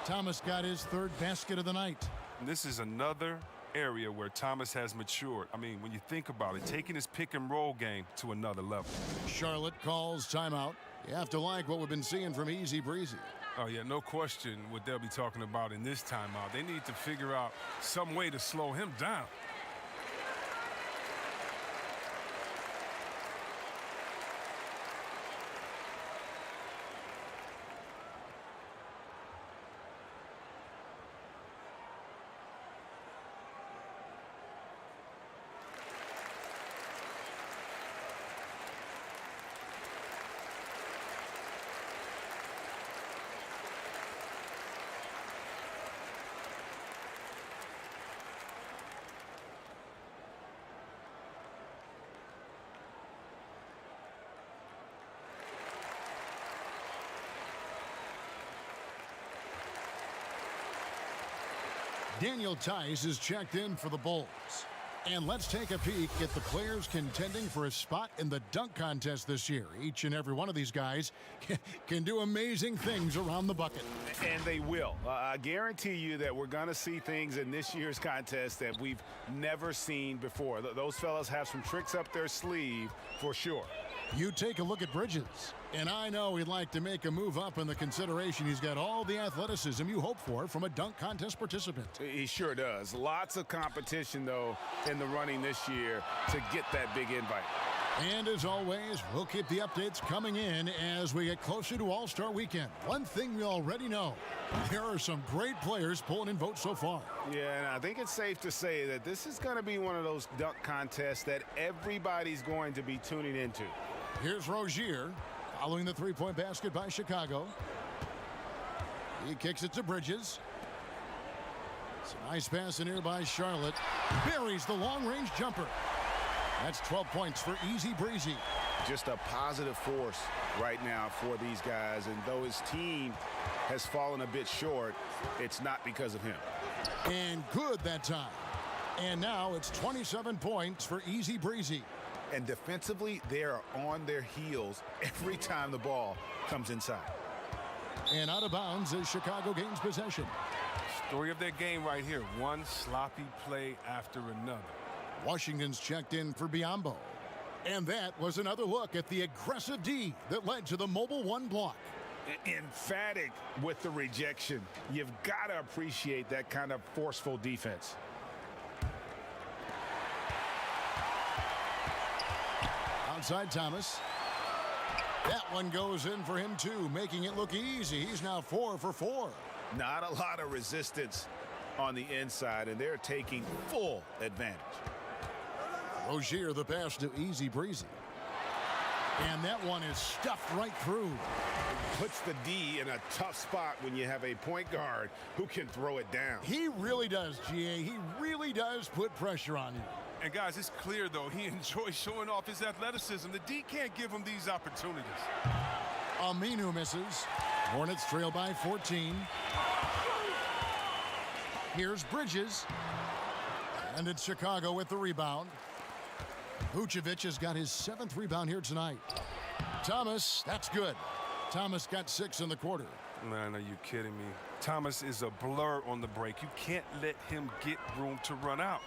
Thomas got his 3rd basket of the night. This is another area where Thomas has matured. I mean, when you think about it, taking his pick and roll game to another level. Charlotte calls timeout. You have to like what we've been seeing from Easy Breezy. Oh, yeah, no question what they'll be talking about in this timeout. They need to figure out some way to slow him down. Daniel Tice is checked in for the Bulls. And let's take a peek at the players contending for a spot in the dunk contest this year. Each and every one of these guys can do amazing things around the bucket. And they will. I guarantee you that we're going to see things in this year's contest that we've never seen before. Those fellas have some tricks up their sleeve for sure. You take a look at Bridges, and I know he'd like to make a move up in the consideration. He's got all the athleticism you hope for from a dunk contest participant. He sure does. Lots of competition, though, in the running this year to get that big invite. And as always, we'll keep the updates coming in as we get closer to All-Star Weekend. One thing we already know, there are some great players pulling in votes so far. Yeah, and I think it's safe to say that this is going to be one of those dunk contests that everybody's going to be tuning into. Here's Rozier following the three-point basket by Chicago. He kicks it to Bridges. It's a nice pass in here by Charlotte. Buries the long-range jumper. That's 12 points for Easy Breezy. Just a positive force right now for these guys. And though his team has fallen a bit short, it's not because of him. And good that time. And now it's 27 points for Easy Breezy. And defensively, they are on their heels every time the ball comes inside. And out of bounds as Chicago gains possession. Story of their game right here. One sloppy play after another. Washington's checked in for Biyombo. And that was another look at the aggressive D that led to the Mobile 1 block. Emphatic with the rejection. You've got to appreciate that kind of forceful defense. Outside Thomas. That one goes in for him too, making it look easy. He's now 4 for 4. Not a lot of resistance on the inside, and they're taking full advantage. Rozier the pass to Easy Breezy. And that one is stuffed right through. Puts the D in a tough spot when you have a point guard who can throw it down. He really does, GA. He really does put pressure on you. And guys, it's clear, though, he enjoys showing off his athleticism. The D can't give him these opportunities. Aminu misses. Hornets trail by 14. Here's Bridges. And it's Chicago with the rebound. Vucevic has got his 7th rebound here tonight. Thomas, that's good. Thomas got 6 in the quarter. Man, are you kidding me? Thomas is a blur on the break. You can't let him get room to run out.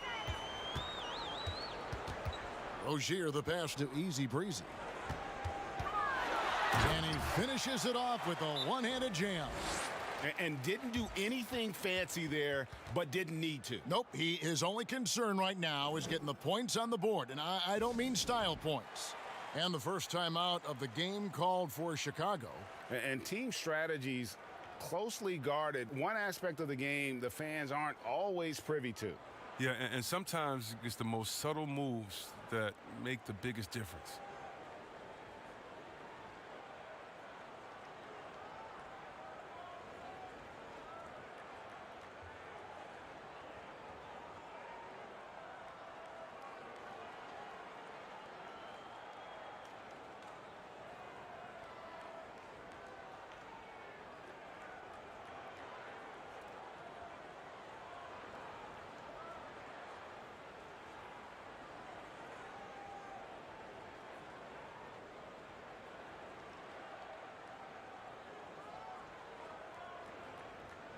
Rozier, the pass to Easy Breezy. And he finishes it off with a one-handed jam. And didn't do anything fancy there, but didn't need to. Nope, his only concern right now is getting the points on the board. And I don't mean style points. And the first timeout of the game called for Chicago. And team strategies closely guarded. One aspect of the game the fans aren't always privy to. Yeah, and sometimes it's the most subtle moves that make the biggest difference.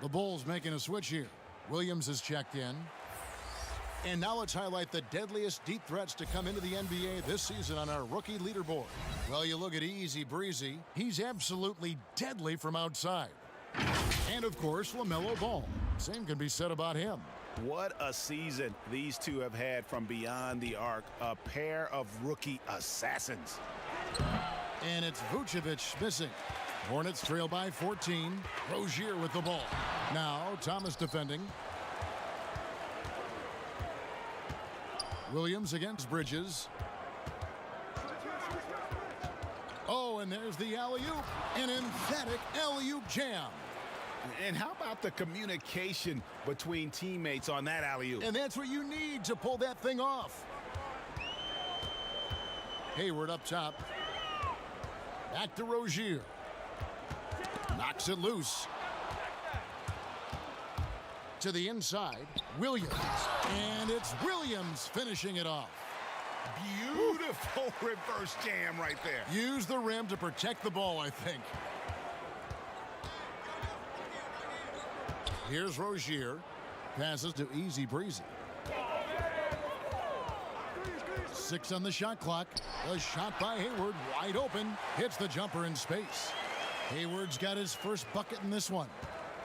The Bulls making a switch here. Williams is checked in. And now let's highlight the deadliest deep threats to come into the NBA this season on our rookie leaderboard. Well, you look at Easy Breezy. He's absolutely deadly from outside. And, of course, LaMelo Ball. Same can be said about him. What a season these two have had from beyond the arc. A pair of rookie assassins. And it's Vucevic missing. Hornets trail by 14. Rozier with the ball. Now Thomas defending. Williams against Bridges. Oh, and there's the alley-oop. An emphatic alley-oop jam. And how about the communication between teammates on that alley-oop? And that's what you need to pull that thing off. Hayward up top. Back to Rozier. Knocks it loose. To the inside, Williams. And it's Williams finishing it off. Beautiful reverse jam right there. Use the rim to protect the ball, I think. Here's Rozier. Passes to Easy Breezy. 6 on the shot clock. A shot by Hayward, wide open. Hits the jumper in space. Hayward's got his first bucket in this one.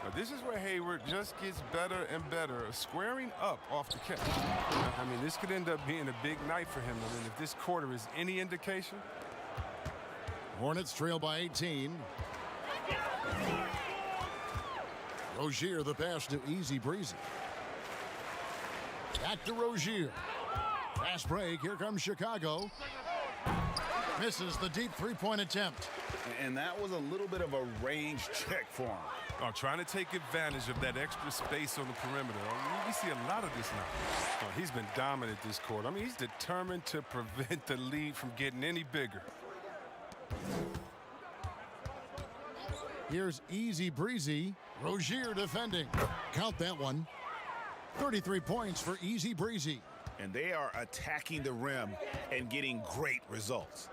Now, this is where Hayward just gets better and better, squaring up off the catch. I mean, this could end up being a big night for him. I mean, if this quarter is any indication. Hornets trail by 18. Rozier, the pass to Easy Breezy. Back to Rozier. Fast break. Here comes Chicago. Misses the deep three-point attempt. And that was a little bit of a range check for him. Oh, trying to take advantage of that extra space on the perimeter. We see a lot of this now. Oh, he's been dominant this quarter. I mean, he's determined to prevent the lead from getting any bigger. Here's Easy Breezy. Rozier defending. Count that one. 33 points for Easy Breezy. And they are attacking the rim and getting great results.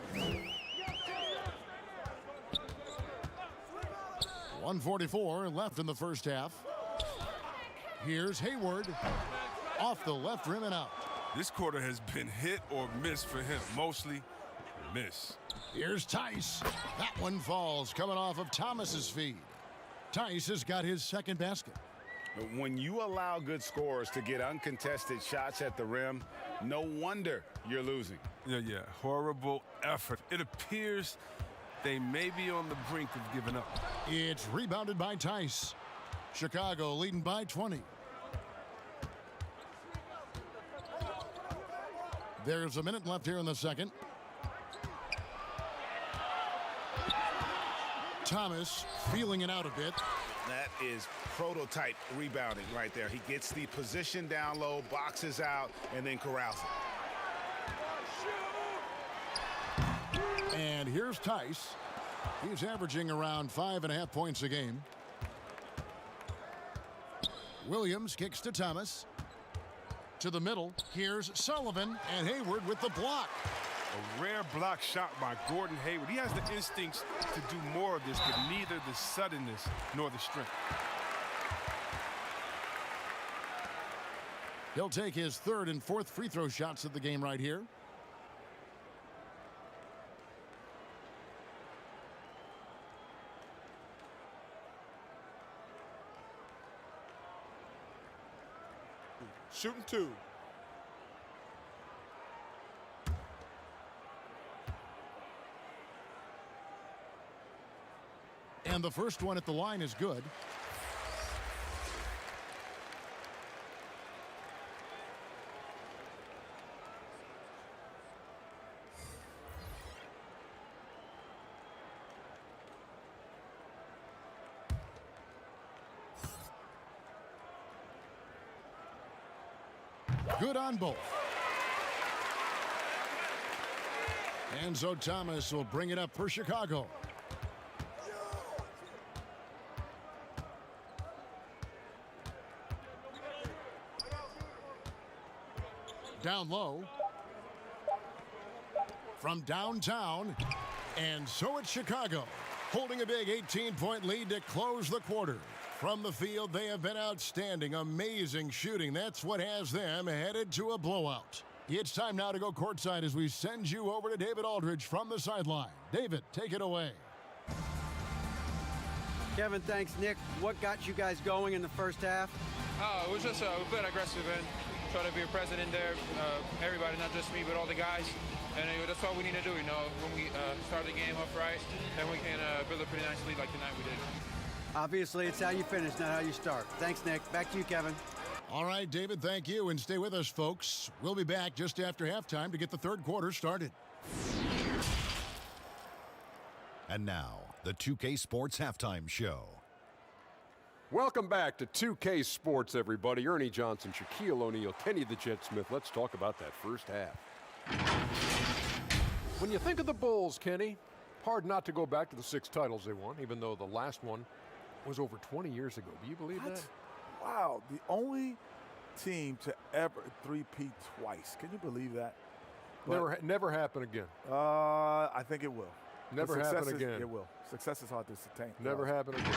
1:44 left in the first half. Here's Hayward. Off the left rim and out. This quarter has been hit or miss for him. Mostly miss. Here's Tice. That one falls, coming off of Thomas's feed. Tice has got his second basket. When you allow good scorers to get uncontested shots at the rim, no wonder you're losing. Yeah. Horrible effort. It appears they may be on the brink of giving up. It's rebounded by Tice. Chicago leading by 20. There's a minute left here in the second. Thomas feeling it out a bit. That is prototype rebounding right there. He gets the position down low, boxes out, and then corrals it. And here's Tice. He's averaging around 5.5 points a game. Williams kicks to Thomas. To the middle, here's Sullivan, and Hayward with the block. A rare block shot by Gordon Hayward. He has the instincts to do more of this, but neither the suddenness nor the strength. He'll take his third and fourth free throw shots of the game right here. Shooting two. And the first one at the line is good. Good on both. And so Thomas will bring it up for Chicago. Down low. From downtown. And so it's Chicago, holding a big 18-point lead to close the quarter. From the field, they have been outstanding. Amazing shooting. That's what has them headed to a blowout. It's time now to go courtside as we send you over to David Aldridge from the sideline. David, take it away. Kevin, thanks, Nick. What got you guys going in the first half? It was just we played aggressive and try to be a presence in there. Everybody, not just me, but all the guys. And that's all we need to do, when we start the game up right, then we can build a pretty nice lead like tonight we did. Obviously, it's how you finish, not how you start. Thanks, Nick. Back to you, Kevin. All right, David, thank you. And stay with us, folks. We'll be back just after halftime to get the third quarter started. And now, the 2K Sports Halftime Show. Welcome back to 2K Sports, everybody. Ernie Johnson, Shaquille O'Neal, Kenny the Jet Smith. Let's talk about that first half. When you think of the Bulls, Kenny, hard not to go back to the 6 titles they won, even though the last one was over 20 years ago. Do you believe that? Wow, the only team to ever three-peat twice. Can you believe that? Never happen again. I think it will. Never happen again. It will. Success is hard to sustain. Never happen again.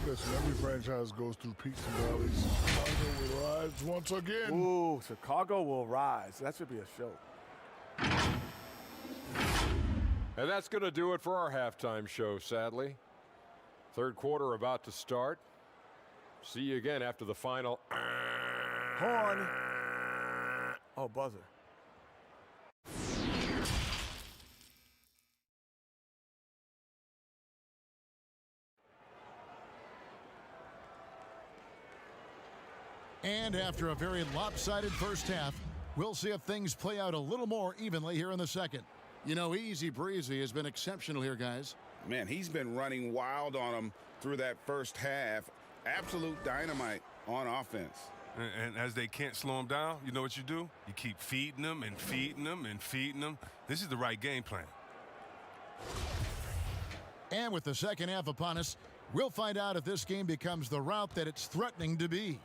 Listen, every franchise goes through peaks and valleys. Chicago will rise once again. Ooh, Chicago will rise. That should be a show. And that's going to do it for our halftime show, sadly. Third quarter about to start. See you again after the final. Horn. Oh, buzzer. And after a very lopsided first half, we'll see if things play out a little more evenly here in the second. Easy breezy has been exceptional here, guys. Man, he's been running wild on them through that first half. Absolute dynamite on offense. And as they can't slow him down, you know what you do? You keep feeding them and feeding them and feeding them. This is the right game plan. And with the second half upon us, we'll find out if this game becomes the route that it's threatening to be.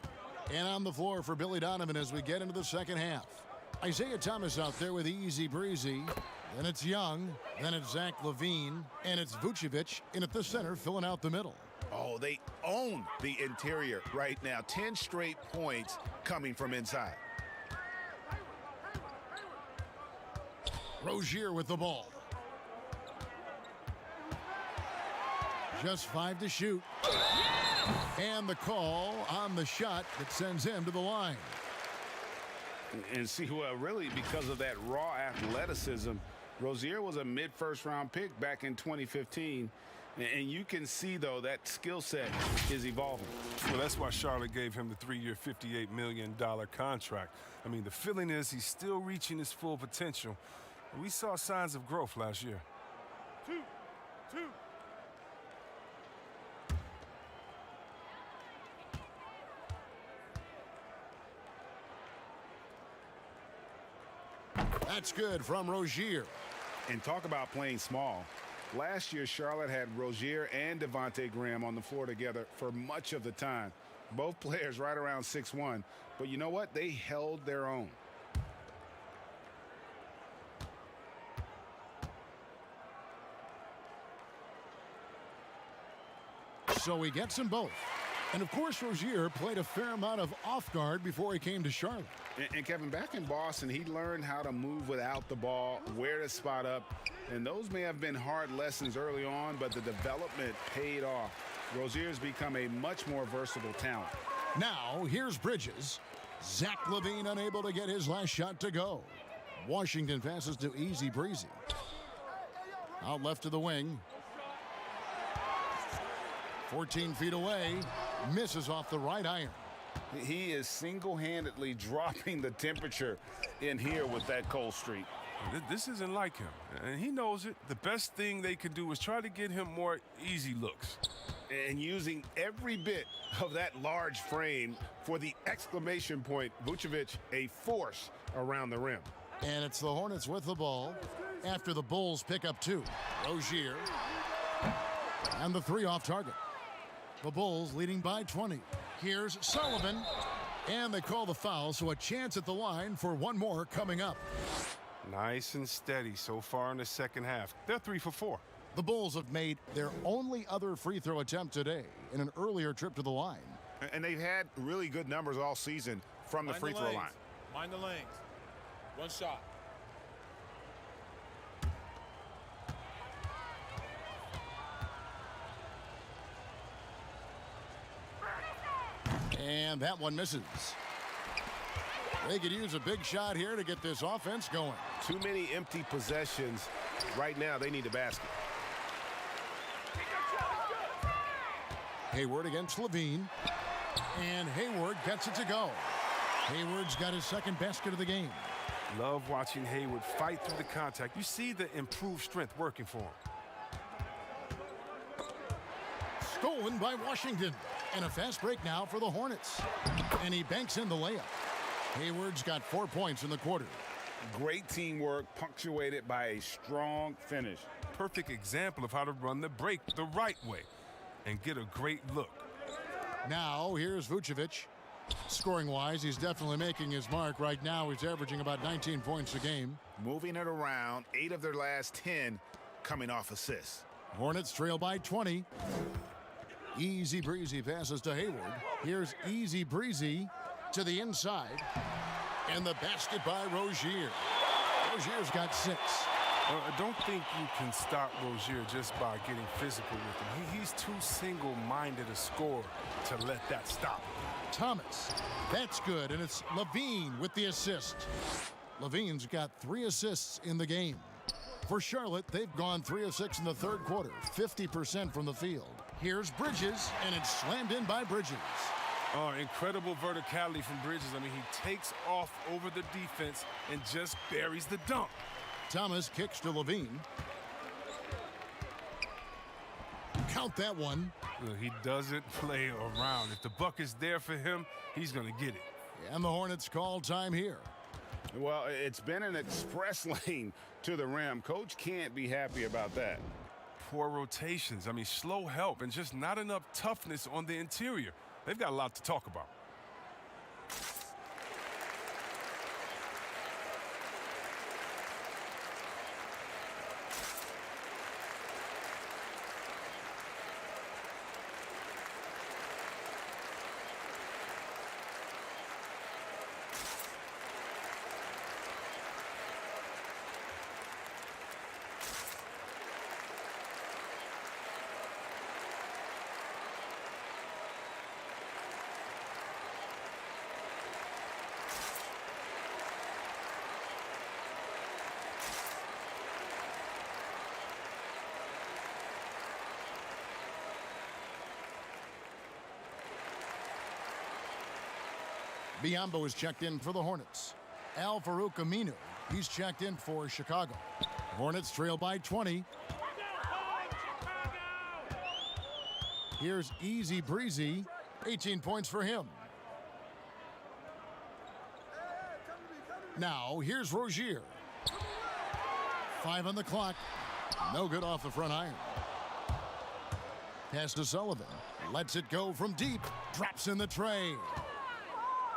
And on the floor for Billy Donovan as we get into the second half. Isaiah Thomas out there with easy breezy. Then it's Young. Then it's Zach LaVine. And it's Vucevic in at the center filling out the middle. Oh, they own the interior right now. 10 straight points coming from inside. Rozier with the ball. Just 5 to shoot. And the call on the shot that sends him to the line. And see, well, really, because of that raw athleticism, Rozier was a mid-first round pick back in 2015. And you can see, though, that skill set is evolving. Well, that's why Charlotte gave him the 3-year, $58 million contract. I mean, the feeling is he's still reaching his full potential. We saw signs of growth last year. Two. That's good from Rozier. And talk about playing small. Last year, Charlotte had Rozier and Devontae Graham on the floor together for much of the time. Both players right around 6'1", but you know what? They held their own. So he gets them both. And of course, Rozier played a fair amount of off guard before he came to Charlotte. And Kevin, back in Boston, he learned how to move without the ball, where to spot up. And those may have been hard lessons early on, but the development paid off. Rozier's become a much more versatile talent. Now, here's Bridges. Zach LaVine unable to get his last shot to go. Washington passes to Easy Breezy. Out left to the wing. 14 feet away. Misses off the right iron. He is single-handedly dropping the temperature in here with that cold streak. This isn't like him, and he knows it. The best thing they can do is try to get him more easy looks. And using every bit of that large frame for the exclamation point, Vucevic, a force around the rim. And it's the Hornets with the ball after the Bulls pick up 2. Rozier. And the 3 off target. The Bulls leading by 20. Here's Sullivan. And they call the foul, so a chance at the line for one more coming up. Nice and steady so far in the second half. They're 3 for 4. The Bulls have made their only other free throw attempt today in an earlier trip to the line. And they've had really good numbers all season from the free throw line. Mind the lanes. One shot. And that one misses. They could use a big shot here to get this offense going. Too many empty possessions. Right now, they need a basket. Hayward against LaVine. And Hayward gets it to go. Hayward's got his second basket of the game. Love watching Hayward fight through the contact. You see the improved strength working for him. Stolen by Washington. And a fast break now for the Hornets. And he banks in the layup. Hayward's got 4 points in the quarter. Great teamwork punctuated by a strong finish. Perfect example of how to run the break the right way and get a great look. Now here's Vucevic. Scoring-wise, he's definitely making his mark. Right now, he's averaging about 19 points a game. Moving it around, 8 of their last 10 coming off assists. Hornets trail by 20. Easy Breezy passes to Hayward. Here's Easy Breezy to the inside. And the basket by Rozier. Rozier's got 6. I don't think you can stop Rozier just by getting physical with him. He's too single-minded a scorer to let that stop. Thomas, that's good, and it's LaVine with the assist. LaVine's got 3 assists in the game. For Charlotte, they've gone 3 of 6 in the third quarter, 50% from the field. Here's Bridges, and it's slammed in by Bridges. Oh, incredible verticality from Bridges. I mean, he takes off over the defense and just buries the dunk. Thomas kicks to LaVine. Count that one. He doesn't play around. If the buck is there for him, he's going to get it. And the Hornets call time here. Well, it's been an express lane to the rim. Coach can't be happy about that. Poor rotations. I mean, slow help and just not enough toughness on the interior. They've got a lot to talk about. Biyombo is checked in for the Hornets. Al Farouk Aminu, he's checked in for Chicago. Hornets trail by 20. Here's Easy Breezy, 18 points for him. Now, here's Rozier. 5 on the clock. No good off the front iron. Pass to Sullivan. Lets it go from deep. Drops in the tray.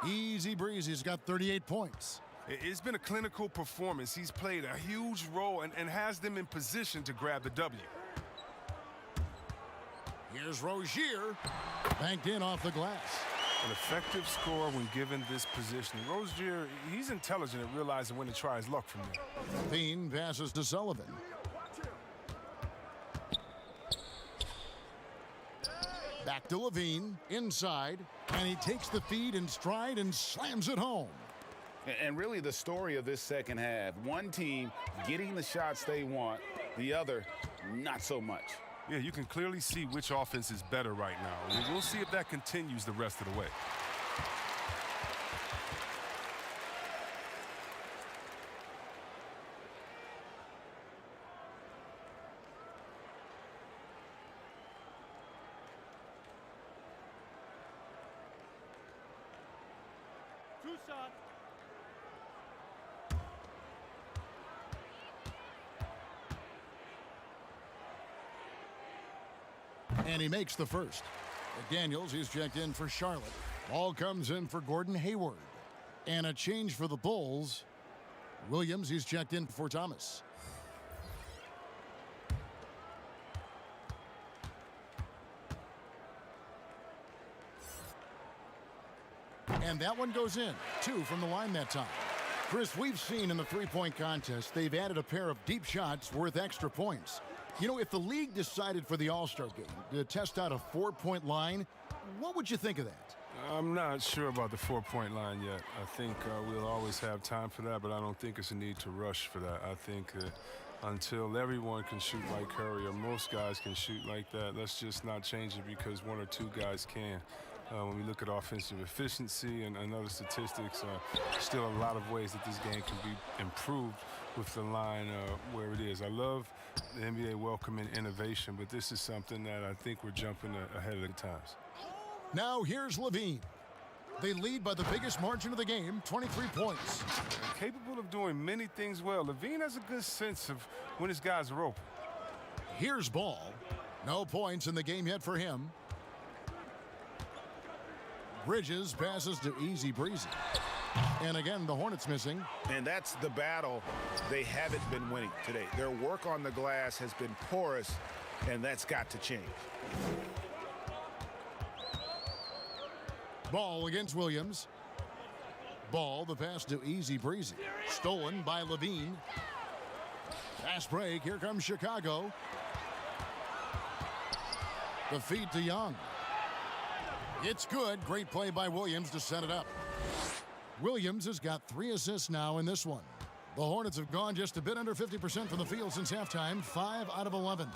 Easy Breezy's got 38 points. It's been a clinical performance. He's played a huge role and has them in position to grab the W. Here's Rozier. Banked in off the glass. An effective scorer when given this position. Rozier, he's intelligent at realizing when to try his luck from there. Bean passes to Sullivan. Back to Levine, inside, and he takes the feed in stride and slams it home. And really the story of this second half, one team getting the shots they want, the other not so much. Yeah, you can clearly see which offense is better right now. We'll see if that continues the rest of the way. Tucson. And he makes the first. Daniels, he's checked in for Charlotte. Ball comes in for Gordon Hayward. And a change for the Bulls. Williams, he's checked in for Thomas. And that one goes in. 2 from the line that time. Chris, we've seen in the three-point contest, they've added a pair of deep shots worth extra points. You know, if the league decided for the All-Star game to test out a 4-point line, what would you think of that? I'm not sure about the 4-point line yet. I think we'll always have time for that, but I don't think it's a need to rush for that. I think until everyone can shoot like Curry or most guys can shoot like that, let's just not change it because one or two guys can. When we look at offensive efficiency and other statistics, still a lot of ways that this game can be improved with the line where it is. I love the NBA welcoming innovation, but this is something that I think we're jumping ahead of the times. Now here's Levine. They lead by the biggest margin of the game, 23 points. Capable of doing many things well. Levine has a good sense of when his guys are open. Here's Ball. No points in the game yet for him. Bridges passes to Easy Breezy. And again, the Hornets missing. And that's the battle they haven't been winning today. Their work on the glass has been porous, and that's got to change. Ball against Williams. Ball, the pass to Easy Breezy. Stolen by Levine. Fast break. Here comes Chicago. The feed to Young. It's good. Great play by Williams to set it up. Williams has got 3 assists now in this one. The Hornets have gone just a bit under 50% from the field since halftime, 5 out of 11.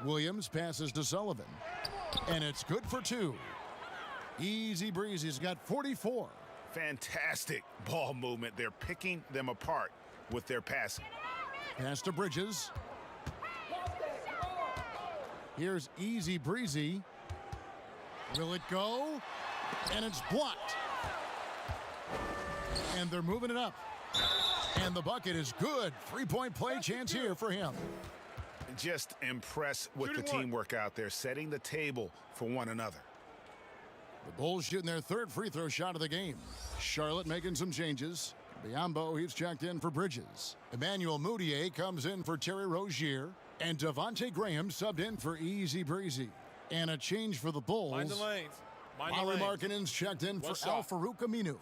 Williams passes to Sullivan. And it's good for 2. Easy Breezy's got 44. Fantastic ball movement. They're picking them apart with their passing. Pass to Bridges. Here's Easy Breezy. Will it go? And it's blocked. And they're moving it up. And the bucket is good. 3-point play chance here for him. Just impressed with the teamwork out there, setting the table for one another. The Bulls shooting their 3rd free throw shot of the game. Charlotte making some changes. Biombo, he's checked in for Bridges. Emmanuel Mudiay comes in for Terry Rozier. And Devontae Graham subbed in for Easy Breezy. And a change for the Bulls. Mind the lanes. Lauri Markkanen's checked in for Al-Farouq Aminu.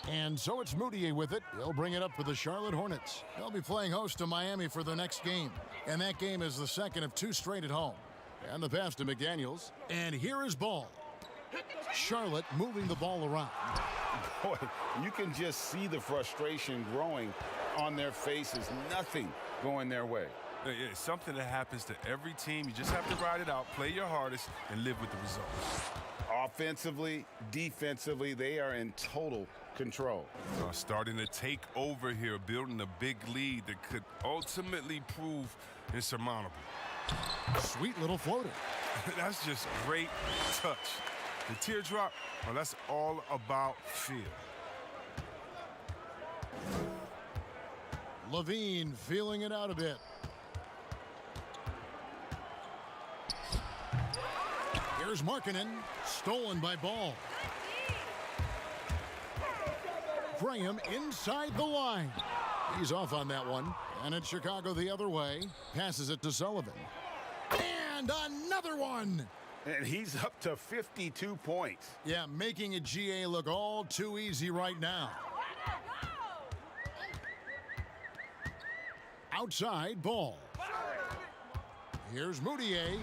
And so it's Mudiay with it. He'll bring it up for the Charlotte Hornets. They'll be playing host to Miami for their next game. And that game is the second of 2 straight at home. And the pass to McDaniels. And here is Ball. Charlotte moving the ball around. Boy, you can just see the frustration growing on their faces. Nothing going their way. It's something that happens to every team. You just have to ride it out, play your hardest, and live with the results. Offensively, defensively, they are in total control. Starting to take over here, building a big lead that could ultimately prove insurmountable. Sweet little floater. That's just great touch. The teardrop, well, that's all about feel. Levine feeling it out a bit. Here's Markkanen, stolen by Ball. Graham inside the line. He's off on that one. And it's Chicago the other way. Passes it to Sullivan. And another one. And he's up to 52 points. Yeah, making a GA look all too easy right now. Outside Ball. Here's Moutier.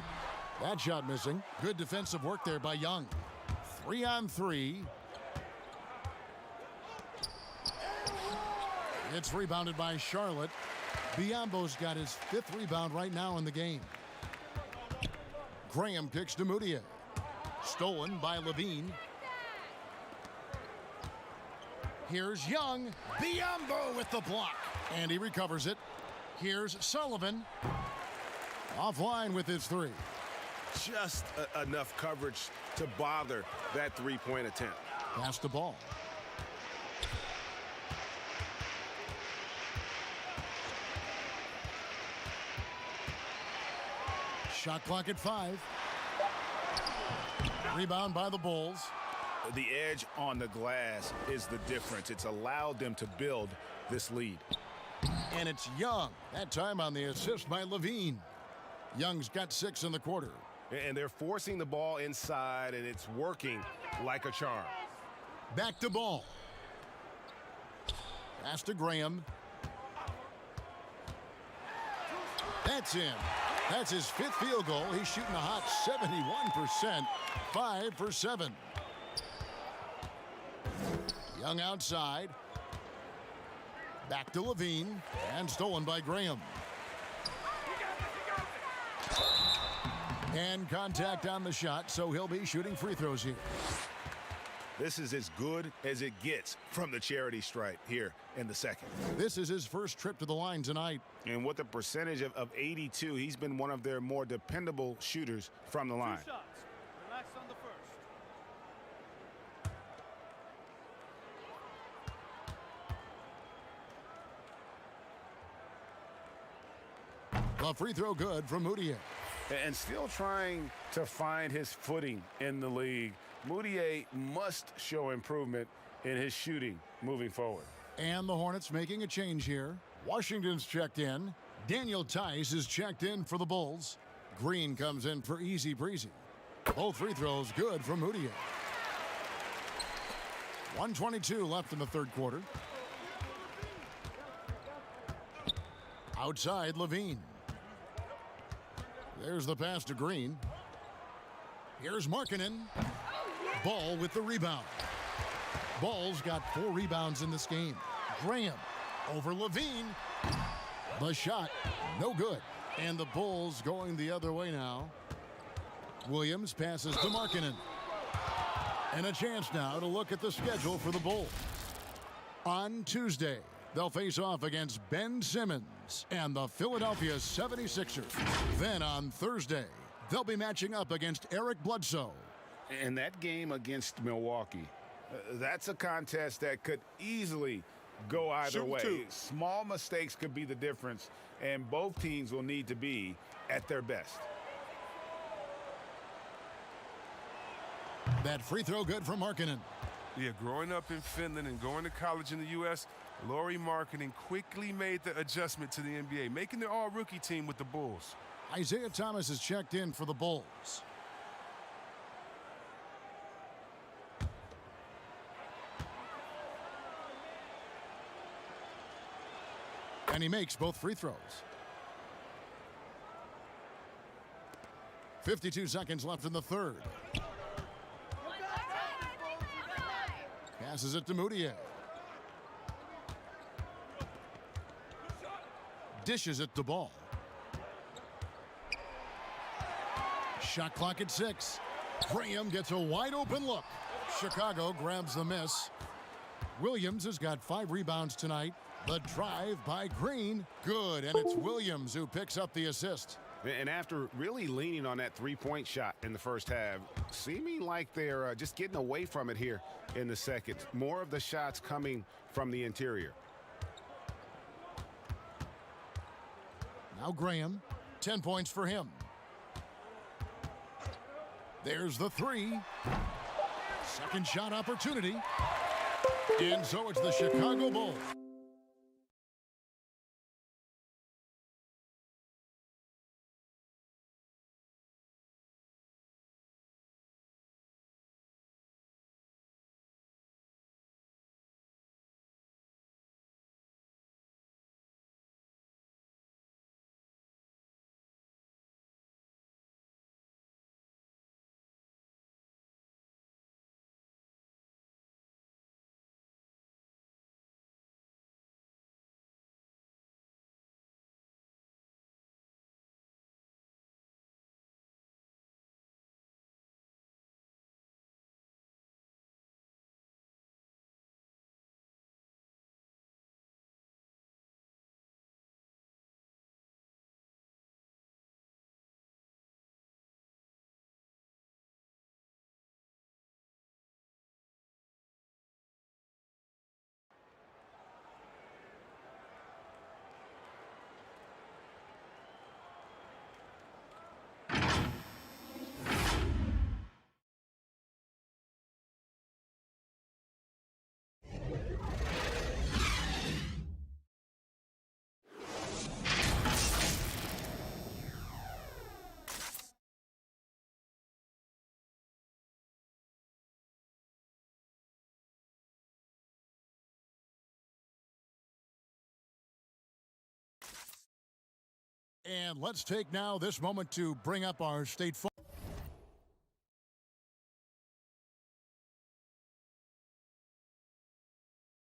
That shot missing. Good defensive work there by Young. 3-on-3. It's rebounded by Charlotte. Biombo's got his 5th rebound right now in the game. Graham kicks to Moutier. Stolen by Levine. Here's Young. Biombo with the block. And he recovers it. Here's Sullivan. Offline with his 3. Just enough coverage to bother that three-point attempt. Pass the ball. Shot clock at 5. Rebound by the Bulls. The edge on the glass is the difference. It's allowed them to build this lead. And it's Young. That time on the assist by Levine. Young's got 6 in the quarter. And they're forcing the ball inside, and it's working like a charm. Back to Ball. Pass to Graham. That's in. That's his 5th field goal. He's shooting a hot 71%. 5 for 7. Young outside. Back to Levine. And stolen by Graham. And contact on the shot, so he'll be shooting free throws here. This is as good as it gets from the charity stripe here in the second. This is his first trip to the line tonight. And with a percentage of 82, he's been one of their more dependable shooters from the line. 2 shots. Relax on the first. The free throw good from Moutier. And still trying to find his footing in the league. Moutier must show improvement in his shooting moving forward. And the Hornets making a change here. Washington's checked in. Daniel Tice is checked in for the Bulls. Green comes in for easy breezy. Both free throws good from Moutier. 1:22 left in the third quarter. Outside Levine. There's the pass to Green. Here's Markkanen. Ball with the rebound. Ball's got 4 rebounds in this game. Graham over Levine. The shot, no good. And the Bulls going the other way now. Williams passes to Markkanen. And a chance now to look at the schedule for the Bulls. On Tuesday, they'll face off against Ben Simmons and the Philadelphia 76ers. Then on Thursday, they'll be matching up against Eric Bledsoe. And that game against Milwaukee, that's a contest that could easily go either way. Small mistakes could be the difference, and both teams will need to be at their best. That free throw good from Markkanen. Yeah, growing up in Finland and going to college in the U.S., Lauri Markkanen quickly made the adjustment to the NBA, making their all-rookie team with the Bulls. Isaiah Thomas is checked in for the Bulls. And he makes both free throws. 52 seconds left in the third. Passes it to Moutier. Dishes it to Ball. Shot clock at 6. Graham gets a wide open look. Chicago grabs the miss. Williams has got 5 rebounds tonight. The drive by Green, good, and it's Williams who picks up the assist. And after really leaning on that three-point shot in the first half, seeming like they're just getting away from it here in the second. More of the shots coming from the interior. Now Graham, 10 points for him. There's the 3. Second shot opportunity. And so it's the Chicago Bulls. And let's take now this moment to bring up our State Farm